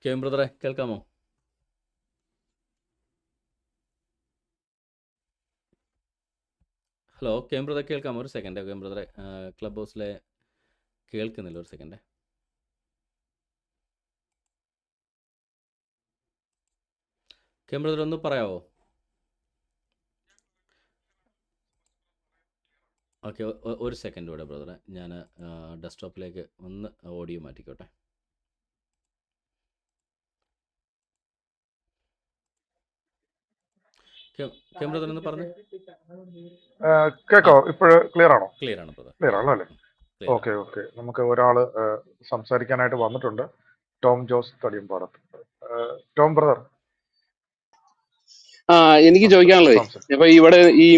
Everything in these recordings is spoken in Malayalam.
കെ എം ബ്രദറെ കേൾക്കാമോ? ഹലോ കെ എം ബ്രദറെ കേൾക്കാമോ? ഒരു സെക്കൻഡ് കെ എം ബ്രദറെ, ക്ലബ് ഹൗസിലെ കേൾക്കുന്നില്ല, ഒരു സെക്കൻഡ്. കെ എം ബ്രദർ ഒന്ന് പറയാവോ? ഓക്കെ, ഒരു സെക്കൻഡ് കൂടെ ബ്രദറെ, ഞാൻ ഡെസ്ക്ടോപ്പിലേക്ക് ഒന്ന് ഓഡിയോ മാറ്റിക്കോട്ടെ. കെ എം ബ്രദർ ഒന്ന് പറഞ്ഞേ. കേക്കോ? ഇപ്പോഴ് ക്ലിയർ ആണോ? ക്ലിയർ ആണ് ബ്രദർ, ക്ലിയർ ആണോ അല്ലേ? ക്ലിയർ ആണ്. Okay okay. നമുക്ക് ഒരാള് സംസാരിക്കാനായിട്ട് വന്നിട്ടുണ്ട്. ടോം ജോസ് തടിയമ്പാടത്ത്. ടോം ബ്രദർ എനിക്ക് ചോദിക്കാനുള്ളത്, സംസാരിക്കും. ഇപ്പൊ ഇവിടെ ഈ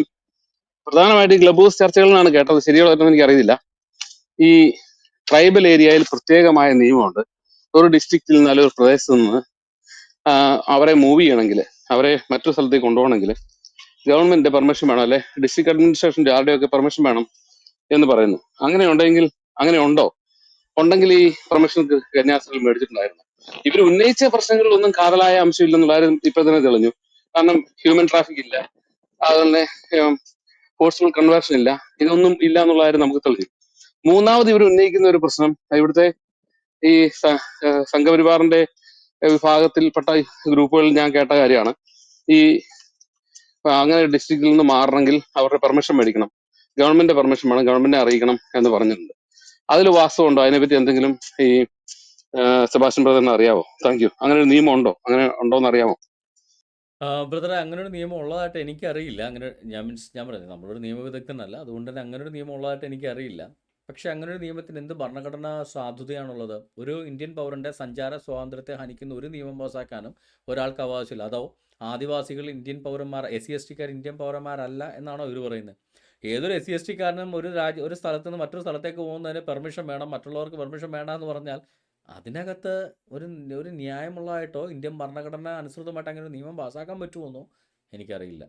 പ്രധാനമായിട്ട് ക്ലബ് ഹൗസ് ചർച്ചകളിലാണ് കേട്ടത്, ശരിയോ തെറ്റോ എനിക്ക് അറിയത്തില്ല. ഈ ട്രൈബൽ ഏരിയയിൽ പ്രത്യേകമായ നിയമമുണ്ട്. ഒരു ഡിസ്ട്രിക്റ്റിൽ നിന്ന് അല്ലെങ്കിൽ ഒരു പ്രദേശത്ത് നിന്ന് അവരെ മൂവ് ചെയ്യണമെങ്കിൽ, അവരെ മറ്റൊരു സ്ഥലത്തേക്ക് കൊണ്ടുപോകണമെങ്കിൽ ഗവൺമെന്റിന്റെ പെർമിഷൻ വേണം, അല്ലെ ഡിസ്ട്രിക്ട് അഡ്മിനിസ്ട്രേഷന്റെ ആരുടെയൊക്കെ പെർമിഷൻ വേണം എന്ന് പറയുന്നു. അങ്ങനെ ഉണ്ടെങ്കിൽ, അങ്ങനെ ഉണ്ടോ? ഉണ്ടെങ്കിൽ ഈ പെർമിഷൻ കന്യാസ്ത്രീകൾ മേടിച്ചിട്ടുണ്ടായിരുന്നു. ഇവർ ഉന്നയിച്ച പ്രശ്നങ്ങളിലൊന്നും കാതലായ അംശമില്ലെന്നുള്ള കാര്യം ഇപ്പൊ തന്നെ തെളിഞ്ഞു. കാരണം ഹ്യൂമൻ ട്രാഫിക് ഇല്ല, അതുപോലെ ഫോഴ്സ്ഫുൾ കൺവേർഷൻ ഇല്ല, ഇതൊന്നും ഇല്ല എന്നുള്ള കാര്യം നമുക്ക് തെളിഞ്ഞു. മൂന്നാമത് ഇവർ ഉന്നയിക്കുന്ന ഒരു പ്രശ്നം, ഇവിടുത്തെ ഈ സംഘപരിവാറിന്റെ വിഭാഗത്തിൽപ്പെട്ട ഗ്രൂപ്പുകളിൽ ഞാൻ കേട്ട കാര്യമാണ്. ഈ അങ്ങനെ ഡിസ്ട്രിക്റ്റിൽ നിന്ന് മാറണമെങ്കിൽ അവരുടെ പെർമിഷൻ മേടിക്കണം, ഗവൺമെന്റിന്റെ പെർമിഷൻ വേണം, ഗവൺമെന്റിനെ അറിയിക്കണം എന്ന് പറഞ്ഞിട്ടുണ്ട്. അതിൽ വാസ്തവം ഉണ്ടോ? അതിനെപ്പറ്റി എന്തെങ്കിലും ഈ സെബാസ്റ്റ്യൻ ബ്രദറിന് അറിയാവോ? Thank you. അങ്ങനെ ഒരു നിയമം ഉണ്ടോ? അങ്ങനെ ഉണ്ടോന്ന് അറിയാമോ? ബ്രദറെ, അങ്ങനെ ഒരു നിയമം ഉള്ളതായിട്ട് എനിക്കറിയില്ല. അങ്ങനെ ഞാൻ പറഞ്ഞു, നമ്മളൊരു നിയമവിദഗ്ധനല്ല, അതുകൊണ്ട് തന്നെ അങ്ങനെ ഒരു നിയമം ഉള്ളതായിട്ട് എനിക്കറിയില്ല. പക്ഷേ അങ്ങനെ ഒരു നിയമത്തിന് എന്ത് ഭരണഘടനാ സാധുതയാണുള്ളത്? ഒരു ഇന്ത്യൻ പൗരൻ്റെ സഞ്ചാര സ്വാതന്ത്ര്യത്തെ ഹനിക്കുന്ന ഒരു നിയമം പാസാക്കാനും ഒരാൾക്ക് അവകാശമില്ല. അതോ ആദിവാസികൾ ഇന്ത്യൻ പൗരന്മാർ, SC ST ഇന്ത്യൻ പൗരന്മാരല്ല എന്നാണോ ഇവർ പറയുന്നത്? ഏതൊരു SC ST ഒരു സ്ഥലത്ത് നിന്ന് മറ്റൊരു സ്ഥലത്തേക്ക് പോകുന്നതിന് പെർമിഷൻ വേണം, മറ്റുള്ളവർക്ക് പെർമിഷൻ വേണ്ട എന്ന് പറഞ്ഞാൽ അതിനകത്ത് ഒരു ഒരു ന്യായമുള്ളതായിട്ടോ ഇന്ത്യൻ ഭരണഘടന അനുസൃതമായിട്ട് അങ്ങനെ ഒരു നിയമം പാസ്സാക്കാൻ പറ്റുമെന്നോ എനിക്കറിയില്ല.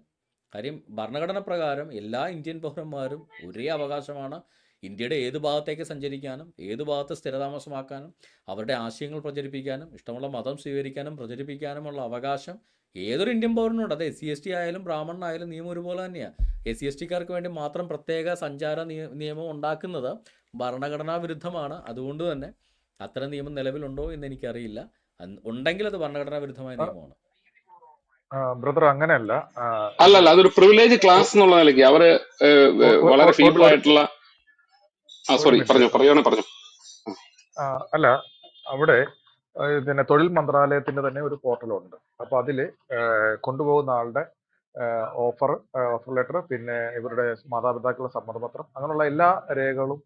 കാര്യം ഭരണഘടന പ്രകാരം എല്ലാ ഇന്ത്യൻ പൗരന്മാരും ഒരേ അവകാശമാണ് ഇന്ത്യയുടെ ഏത് ഭാഗത്തേക്ക് സഞ്ചരിക്കാനും ഏത് ഭാഗത്ത് സ്ഥിരതാമസമാക്കാനും അവരുടെ ആശയങ്ങൾ പ്രചരിപ്പിക്കാനും ഇഷ്ടമുള്ള മതം സ്വീകരിക്കാനും പ്രചരിപ്പിക്കാനുമുള്ള അവകാശം ഏതൊരു ഇന്ത്യൻ പൗരനുണ്ട്. അത് SC ST ആയാലും ബ്രാഹ്മണനായാലും നിയമം ഒരുപോലെ തന്നെയാണ്. SC STക്കാർക്ക് വേണ്ടി മാത്രം പ്രത്യേക സഞ്ചാര നിയമം ഉണ്ടാക്കുന്നത് ഭരണഘടനാ വിരുദ്ധമാണ്. അതുകൊണ്ട് തന്നെ അത്തരം നിയമം നിലവിലുണ്ടോ എന്ന് എനിക്കറിയില്ല. ഉണ്ടെങ്കിൽ അത് ഭരണഘടനാ വിരുദ്ധമായ നിയമമാണ്. ബ്രദർ അങ്ങനെയല്ല. അല്ലല്ല, അതൊരു പ്രിവിലേജ് ക്ലാസ് എന്നുള്ള നിലയ്ക്ക് അവര് വളരെ ഫീബിൾ ആയിട്ടുള്ള സോറി പറഞ്ഞു പറഞ്ഞു. അല്ല, അവിടെ പിന്നെ തൊഴിൽ മന്ത്രാലയത്തിന്റെ തന്നെ ഒരു പോർട്ടലുണ്ട്. അപ്പൊ അതില് കൊണ്ടുപോകുന്ന ആളുടെ ഓഫർ ലെറ്റർ, പിന്നെ ഇവരുടെ മാതാപിതാക്കളുടെ സമ്മതപത്രം, അങ്ങനെയുള്ള എല്ലാ രേഖകളും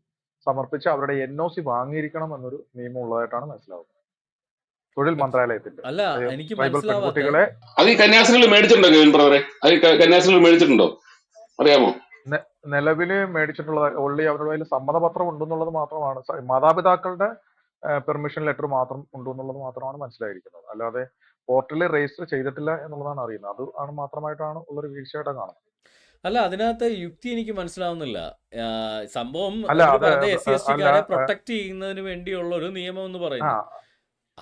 സമർപ്പിച്ച് അവരുടെ NOC വാങ്ങിയിരിക്കണം എന്നൊരു നിയമം ഉള്ളതായിട്ടാണ് മനസ്സിലാവുന്നത്, തൊഴിൽ മന്ത്രാലയത്തിന്റെ. അല്ല, എനിക്ക് ട്രൈബൽ പെൺകുട്ടികളെ അത് ഈ കന്യാസ്ത്രീകൾ മേടിച്ചിട്ടുണ്ടോ കെവിൻ ബ്രദറെ? അത് കന്യാസ്ത്രീകൾ മേടിച്ചിട്ടുണ്ടോ അറിയാമോ? നിലവില് മേടിച്ചിട്ടുള്ള ഓൺലി അവരുടെ കയ്യിൽ സമ്മതപത്രം ഉണ്ടെന്നുള്ളത് മാത്രമാണ്, മാതാപിതാക്കളുടെ പെർമിഷൻ ലെറ്റർ മാത്രം ഉണ്ടെന്നുള്ളത് മാത്രമാണ് മനസ്സിലായിരിക്കുന്നത്. അല്ലാതെ പോർട്ടലിൽ രജിസ്റ്റർ ചെയ്തിട്ടില്ല എന്നുള്ളതാണ് അറിയുന്നത്. അത് ആണ് മാത്രമായിട്ടാണ് ഉള്ളൊരു വീഴ്ചയായിട്ട് കാണുന്നത്. അല്ല, അതിനകത്ത് യുക്തി എനിക്ക് മനസ്സിലാവുന്നില്ല. സംഭവം അല്ല, അവര് അത് പറഞ്ഞ SC STക്കാരെ അല്ല, പ്രൊട്ടക്ട് ചെയ്യുന്നതിന് വേണ്ടിയുള്ള ഒരു നിയമം എന്ന് പറയുന്നത്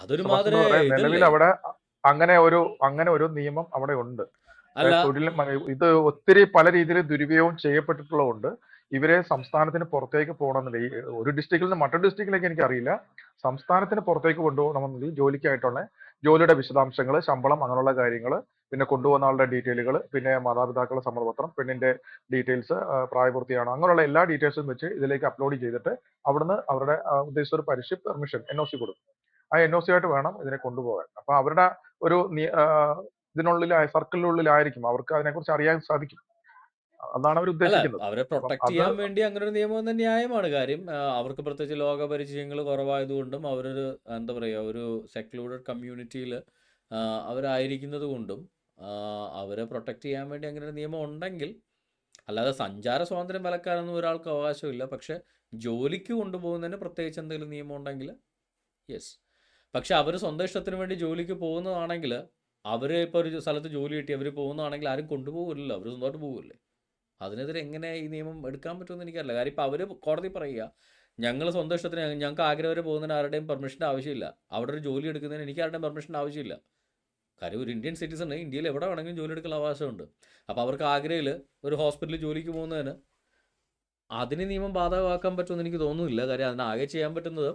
അതൊരു സുഭാഷ് മാതിരി ബ്രദറെ, നിലവിൽ ഇതല്ലേ? അവിടെ അങ്ങനെ ഒരു നിയമം അവിടെ ഉണ്ട്. അല്ല, ഇത് ഒത്തിരി പല രീതിയിൽ ദുരുപയോഗം ചെയ്യപ്പെട്ടിട്ടുള്ളതുകൊണ്ട് ഇവരെ സംസ്ഥാനത്തിന് പുറത്തേക്ക് പോകണമെന്നില്ല. ഒരു ഡിസ്ട്രിക്റ്റിൽ നിന്ന് മറ്റൊരു ഡിസ്ട്രിക്റ്റിലേക്ക് എനിക്കറിയില്ല, സംസ്ഥാനത്തിന് പുറത്തേക്ക് കൊണ്ടുപോകണമെന്നില്ല. ജോലിക്കായിട്ടുള്ള ജോലിയുടെ വിശദാംശങ്ങൾ, ശമ്പളം, അങ്ങനെയുള്ള കാര്യങ്ങൾ, പിന്നെ കൊണ്ടുപോകുന്ന ആളുടെ ഡീറ്റെയിലുകൾ, പിന്നെ മാതാപിതാക്കളുടെ സമ്മതപത്രം, പെണ്ണിന്റെ ഡീറ്റെയിൽസ്, പ്രായപൂർത്തിയാണോ, അങ്ങനെയുള്ള എല്ലാ ഡീറ്റെയിൽസും വെച്ച് ഇതിലേക്ക് അപ്ലോഡ് ചെയ്തിട്ട് അവിടുന്ന് അവരുടെ ഉദ്ദേശിച്ച ഒരു പെർമിഷൻ NOC കൊടുക്കും. ആ NOC ആയിട്ട് വേണം ഇതിനെ കൊണ്ടുപോകാൻ. അപ്പൊ അവരുടെ ഒരു ഇതിനുള്ളിൽ, സർക്കിളിനുള്ളിലായിരിക്കും, അവർക്ക് അതിനെക്കുറിച്ച് അറിയാൻ സാധിക്കും. അതാണ് അവർ അല്ല, ഉദ്ദേശിക്കുന്നത്. അവരെ അപ്പം പ്രൊട്ടക്ട് അത് ചെയ്യാൻ വേണ്ടി അങ്ങനെ ഒരു നിയമം തന്നെ ന്യായമാണ്. കാര്യം അവർക്ക് പ്രത്യേകിച്ച് ലോക പരിചയങ്ങൾ കുറവായതുകൊണ്ടും അവരൊരു എന്താ പറയുക, ഒരു സെക്ലൂഡഡ് കമ്മ്യൂണിറ്റിയിൽ അവരായിരിക്കുന്നത് കൊണ്ടും അവരെ പ്രൊട്ടക്ട് ചെയ്യാൻ വേണ്ടി അങ്ങനെ ഒരു നിയമം ഉണ്ടെങ്കിൽ, അല്ലാതെ സഞ്ചാര സ്വാതന്ത്ര്യം വിലക്കാനൊന്നും ഒരാൾക്ക് അവകാശമില്ല. പക്ഷെ ജോലിക്ക് കൊണ്ടുപോകുന്നതിന് പ്രത്യേകിച്ച് എന്തെങ്കിലും നിയമം ഉണ്ടെങ്കിൽ യെസ്. പക്ഷെ അവർ സ്വന്തം ഇഷ്ടത്തിന് വേണ്ടി ജോലിക്ക് പോകുന്നതാണെങ്കിൽ, അവർ ഇപ്പോൾ ഒരു സ്ഥലത്ത് ജോലി കിട്ടി അവർ പോകുന്നതാണെങ്കിൽ ആരും കൊണ്ടുപോകില്ലല്ലോ, അവർ സ്വന്തമായിട്ട് പോകില്ലേ. അതിനെതിരെ എങ്ങനെ ഈ നിയമം എടുക്കാൻ പറ്റുമെന്ന് എനിക്കറിയില്ല. കാര്യം ഇപ്പോൾ അവർ കോടതി പറയുക ഞങ്ങൾ സ്വന്തം ഇഷ്ടത്തിന് ഞങ്ങൾക്ക് ആഗ്ര വരെ പോകുന്നതിന് ആരുടെയും പെർമിഷൻ്റെ ആവശ്യമില്ല. അവിടെ ഒരു ജോലി എടുക്കുന്നതിന് എനിക്ക് ആരുടെയും പെർമിഷൻ്റെ ആവശ്യമില്ല. കാര്യം ഒരു ഇന്ത്യൻ സിറ്റിസണ് ഇന്ത്യയിൽ എവിടെ വേണമെങ്കിലും ജോലി എടുക്കാനുള്ള അവകാശമുണ്ട്. അപ്പോൾ അവർക്ക് ആഗ്രയിൽ ഒരു ഹോസ്പിറ്റലിൽ ജോലിക്ക് പോകുന്നതിന് അതിന് നിയമം ബാധകമാക്കാൻ പറ്റുമെന്ന് എനിക്ക് തോന്നുന്നില്ല. കാര്യം അതിനാകെ ചെയ്യാൻ പറ്റുന്നത്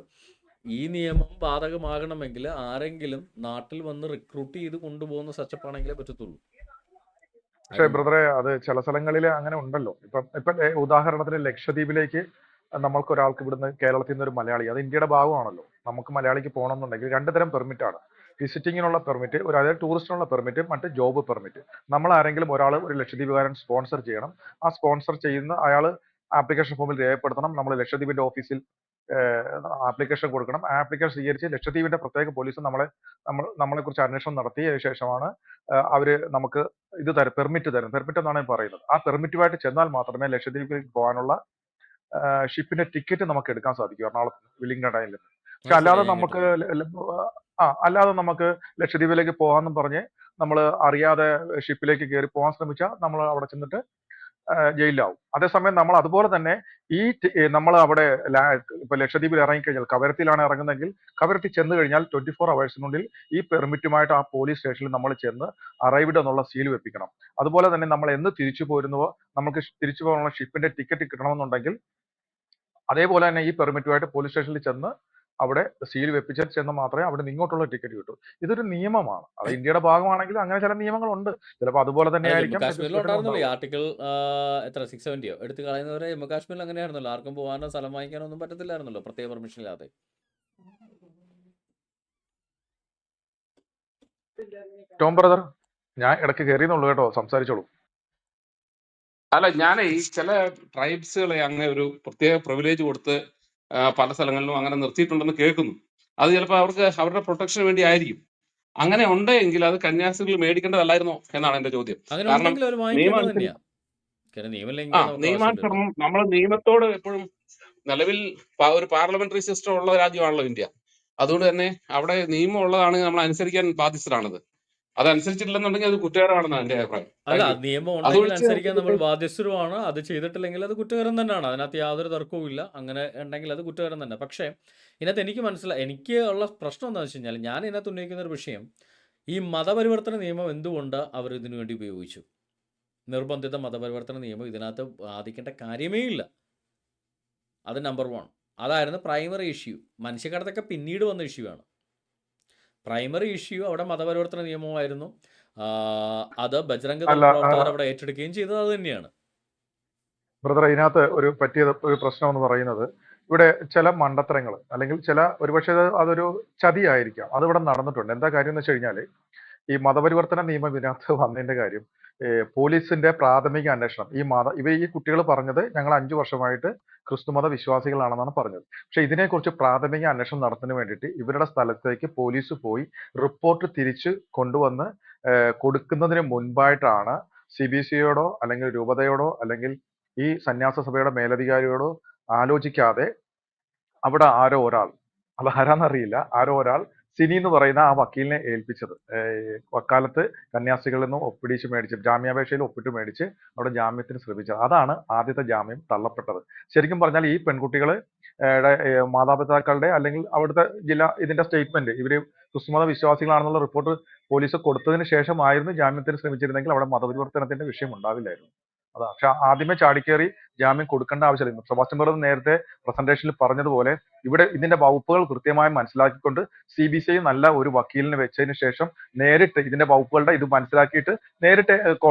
ഈ നിയമം ബാധകമാകണമെങ്കിൽ ആരെങ്കിലും നാട്ടിൽ വന്ന് റിക്രൂട്ട് ചെയ്ത് കൊണ്ടുപോകുന്ന സെറ്റപ്പാണെങ്കിലേ പറ്റത്തുള്ളൂ. പക്ഷേ കാര്യം ബ്രദറെ അത് ചില സ്ഥലങ്ങളിൽ അങ്ങനെ ഉണ്ടല്ലോ. ഇപ്പം ഉദാഹരണത്തിന് ലക്ഷദ്വീപിലേക്ക് നമ്മൾക്ക് ഒരാൾക്ക് ഇവിടുന്ന് കേരളത്തിൽ നിന്ന് ഒരു മലയാളി, അത് ഇന്ത്യയുടെ ഭാഗമാണല്ലോ, നമുക്ക് മലയാളിക്ക് പോകണമെന്നുണ്ടെങ്കിൽ രണ്ട് തരം പെർമിറ്റ് ആണ്. വിസിറ്റിങ്ങിനുള്ള പെർമിറ്റ്, അതായത് ടൂറിസ്റ്റിനുള്ള പെർമിറ്റ്, മറ്റ് ജോബ് പെർമിറ്റ്. നമ്മൾ ആരെങ്കിലും ഒരാൾ ഒരു ലക്ഷദ്വീപുകാരൻ സ്പോൺസർ ചെയ്യണം. ആ സ്പോൺസർ ചെയ്യുന്ന അയാൾ ആപ്ലിക്കേഷൻ ഫോമിൽ രേഖപ്പെടുത്തണം. നമ്മൾ ലക്ഷദ്വീപിന്റെ ഓഫീസിൽ ആപ്ലിക്കേഷൻ കൊടുക്കണം. ആ ആപ്ലിക്കേഷൻ സ്വീകരിച്ച് ലക്ഷദ്വീപിന്റെ പ്രത്യേക പോലീസ് നമ്മളെ കുറിച്ച് അന്വേഷണം നടത്തിയ ശേഷമാണ് അവര് നമുക്ക് ഇത് തരും, പെർമിറ്റ് തരും. പെർമിറ്റ് എന്നാണ് ഞാൻ പറയുന്നത്. ആ പെർമിറ്റുമായിട്ട് ചെന്നാൽ മാത്രമേ ലക്ഷദ്വീപിലേക്ക് പോകാനുള്ള ഷിപ്പിന്റെ ടിക്കറ്റ് നമുക്ക് എടുക്കാൻ സാധിക്കും എറണാകുളത്ത് വില്ലിംഗ്ടൺ ഐലൻഡിൽ. പക്ഷെ അത് ശരി, അല്ലാതെ ഞാൻ നമുക്ക് കേട്ടിട്ടില്ല. അല്ലാതെ നമുക്ക് ലക്ഷദ്വീപിലേക്ക് പോകാമെന്നും പറഞ്ഞ് നമ്മൾ അറിയാതെ ഷിപ്പിലേക്ക് കയറി പോകാൻ ശ്രമിച്ചാൽ നമ്മൾ അവിടെ ചെന്നിട്ട് ജയിലിലാവും. അതേസമയം നമ്മൾ അതുപോലെ തന്നെ നമ്മൾ അവിടെ ഇപ്പൊ ലക്ഷദ്വീപിൽ ഇറങ്ങിക്കഴിഞ്ഞാൽ, കവരത്തിയിലാണ് ഇറങ്ങുന്നതെങ്കിൽ കവരത്തി ചെന്ന് കഴിഞ്ഞാൽ 24 hours ഈ പെർമിറ്റുമായിട്ട് ആ പോലീസ് സ്റ്റേഷനിൽ നമ്മൾ ചെന്ന് അറൈവ്ഡ് എന്നുള്ള സീൽ വെപ്പിക്കണം. അതുപോലെ തന്നെ നമ്മൾ എന്ന് തിരിച്ചു പോരുന്നുവോ നമുക്ക് തിരിച്ചു പോകാനുള്ള ഷിപ്പിന്റെ ടിക്കറ്റ് കിട്ടണമെന്നുണ്ടെങ്കിൽ അതേപോലെ തന്നെ ഈ പെർമിറ്റുമായിട്ട് പോലീസ് സ്റ്റേഷനിൽ ചെന്ന് അവിടെ സീൽ വെപ്പിച്ച് ചെന്ന് മാത്രമേ അവിടെ നിന്ന് ഇങ്ങോട്ടുള്ള ടിക്കറ്റ് കിട്ടൂ. ഇതൊരു നിയമമാണ്. അത് ഇന്ത്യയുടെ ഭാഗമാണെങ്കിൽ അങ്ങനെ ചില നിയമങ്ങളുണ്ട്. ചിലപ്പോൾ അതുപോലെ തന്നെ അല്ല, ജമ്മു ആയിരിക്കാം കാശ്മീരിലും ഛത്തീസ്ഗഡിലും ഉണ്ടായിരുന്നല്ലോ ഈ ഉണ്ടാവുക. ആർട്ടിക്കിൾ എത്ര 670 എടുത്ത് കളയുന്നവരെ. ജമ്മു കാശ്മീരിൽ അങ്ങനെയായിരുന്നല്ലോ, ആർക്കും പോകാനോ സ്ഥലം വാങ്ങിക്കാനോ ഒന്നും പറ്റത്തില്ലായിരുന്നല്ലോ പ്രത്യേക പെർമിഷൻ ഇല്ലാതെ. ടോം ബ്രദർ, ഞാൻ ഇടയ്ക്ക് കയറിയെന്നുള്ളൂ കേട്ടോ, സംസാരിച്ചോളൂ. അല്ല, ഞാൻ ഈ ചില ട്രൈബ്സുകളെ അങ്ങനെ ഒരു പ്രത്യേക പ്രിവിലേജ് കൊടുത്ത് പല സ്ഥലങ്ങളിലും അങ്ങനെ നിർത്തിയിട്ടുണ്ടെന്ന് കേൾക്കുന്നു. അത് ചിലപ്പോൾ അവർക്ക് അവരുടെ പ്രൊട്ടക്ഷന് വേണ്ടി ആയിരിക്കും. അങ്ങനെ ഉണ്ടെങ്കിൽ അത് കന്യാസ്ത്രീകൾ മേടിക്കേണ്ടതല്ലായിരുന്നോ എന്നാണ് എന്റെ ചോദ്യം. അങ്ങനെ കാരണം ഉണ്ടെങ്കിൽ അവർ വാങ്ങിക്കേണ്ടത് നിയമാനുസരിച്ച് തന്നെയാ. കാരണം നിയമം ലംഘിക്കാൻ നമുക്ക് ആവശ്യമില്ലല്ലോ. നിയമാനുസരണം നമ്മൾ നിയമത്തോട് എപ്പോഴും നിലവിൽ ഒരു പാർലമെന്ററി സിസ്റ്റം ഉള്ള രാജ്യമാണല്ലോ ഇന്ത്യ. അതുകൊണ്ട് തന്നെ അവിടെ നിയമം ഉള്ളതാണ് നമ്മൾ അനുസരിക്കാൻ ബാധ്യസ്ഥരാണത്. അതനുസരിച്ചിട്ടില്ലെന്നുണ്ടെങ്കിൽ അത് കുറ്റകരമാണെന്നാണ് എന്റെ അഭിപ്രായം. അല്ല, താങ്ക് യു. നിയമം അത് ഉണ്ടെങ്കിൽ വെച്ച് അനുസരിക്കാൻ നമ്മൾ ബാധ്യസ്ഥരുമാണ്. അത് ചെയ്തിട്ടില്ലെങ്കിൽ അത് കുറ്റകരം തന്നെയാണ്. അതിനകത്ത് യാതൊരു തർക്കവും ഇല്ല. അങ്ങനെ ഉണ്ടെങ്കിൽ അത് കുറ്റകരം തന്നെ. പക്ഷേ ഇതിനകത്ത് എനിക്ക് ഉള്ള പ്രശ്നം എന്താണെന്ന് വെച്ച് കഴിഞ്ഞാൽ, ഞാൻ ഇതിനകത്ത് ഉന്നയിക്കുന്ന ഒരു വിഷയം, ഈ മതപരിവർത്തന നിയമം എന്തുകൊണ്ട് അവർ ഇതിനു വേണ്ടി ഉപയോഗിച്ചു? നിർബന്ധിത മതപരിവർത്തന നിയമം ഇതിനകത്ത് ബാധിക്കേണ്ട കാര്യമേ ഇല്ല. അത് നമ്പർ 1. അതായിരുന്നു പ്രൈമറി ഇഷ്യൂ. മനുഷ്യക്കടത്തൊക്കെ പിന്നീട് വന്ന ഇഷ്യൂ ആണ്. പ്രൈമറി ഇഷ്യൂ അവിടെ മതപരിവർത്തന നിയമമായിരുന്നു. അത് ബജ്രംഗ് ദൾ അല്ല പ്രവർത്തകർ അവിടെ ഏറ്റെടുക്കുകയും ചെയ്തത് അത് തന്നെയാണ്. ബ്രദർ, ഇതിനകത്ത് ഒരു പ്രശ്നം എന്ന് പറയുന്നത്, ഇവിടെ ചില മണ്ടത്തരങ്ങൾ അല്ലെങ്കിൽ ഒരുപക്ഷെ അതൊരു ചതിയായിരിക്കാം, അതിവിടെ നടന്നിട്ടുണ്ട്. എന്താ കാര്യം എന്ന് വെച്ച് കഴിഞ്ഞാൽ, ഈ മതപരിവർത്തന നിയമം ഇതിനകത്ത് വന്നതിന്റെ കാര്യം, പോലീസിന്റെ പ്രാഥമിക അന്വേഷണം, ഈ കുട്ടികൾ പറഞ്ഞത് ഞങ്ങൾ 5 വർഷമായിട്ട് ക്രിസ്തുമത വിശ്വാസികളാണെന്നാണ് പറഞ്ഞത്. പക്ഷെ ഇതിനെക്കുറിച്ച് പ്രാഥമിക അന്വേഷണം നടത്തുന്നതിന് വേണ്ടിയിട്ട് ഇവരുടെ സ്ഥലത്തേക്ക് പോലീസ് പോയി റിപ്പോർട്ട് തിരിച്ച് കൊണ്ടുവന്ന് കൊടുക്കുന്നതിന് മുൻപായിട്ടാണ് CBCയോടോ അല്ലെങ്കിൽ രൂപതയോടോ അല്ലെങ്കിൽ ഈ സന്യാസ സഭയുടെ മേലധികാരിയോടോ ആലോചിക്കാതെ അവിടെ അതാരാന്നറിയില്ല, ആരോ ഒരാൾ സിനി എന്ന് പറയുന്ന ആ വക്കീലിനെ ഏൽപ്പിച്ചത്. വക്കാലത്ത് കന്യാസ്ത്രീകളിൽ നിന്നും ഒപ്പിടിച്ച് മേടിച്ച്, ജാമ്യാപേക്ഷയിൽ ഒപ്പിട്ട് മേടിച്ച് അവിടെ ജാമ്യത്തിന് ശ്രമിച്ചത്. അതാണ് ആദ്യത്തെ ജാമ്യം തള്ളപ്പെട്ടത്. ശരിക്കും പറഞ്ഞാൽ ഈ പെൺകുട്ടികള് മാതാപിതാക്കളുടെ അല്ലെങ്കിൽ അവിടുത്തെ ഇതിന്റെ സ്റ്റേറ്റ്മെന്റ്, ഇവര് ക്രിസ്തുമത വിശ്വാസികളാണെന്നുള്ള റിപ്പോർട്ട് പോലീസ് കൊടുത്തതിന് ശേഷമായിരുന്നു ജാമ്യത്തിന് ശ്രമിച്ചിരുന്നെങ്കിൽ അവിടെ മതപരിവർത്തനത്തിന്റെ വിഷയം ഉണ്ടാവില്ലായിരുന്നു. അതാ. പക്ഷെ ആദ്യമേ ചാടിക്കേറി ജാമ്യം കൊടുക്കേണ്ട ആവശ്യമില്ല. സെബാസ്റ്റ്യൻ ബ്രദർ നേരത്തെ പ്രസന്റേഷനിൽ പറഞ്ഞതുപോലെ ഇവിടെ ഇതിന്റെ വകുപ്പുകൾ കൃത്യമായി മനസ്സിലാക്കിക്കൊണ്ട് CBCI നല്ല ഒരു വക്കീലിനെ വെച്ചതിന് ശേഷം നേരിട്ട് ഇതിന്റെ വകുപ്പുകളുടെ ഇത് മനസ്സിലാക്കിയിട്ട് നേരിട്ട്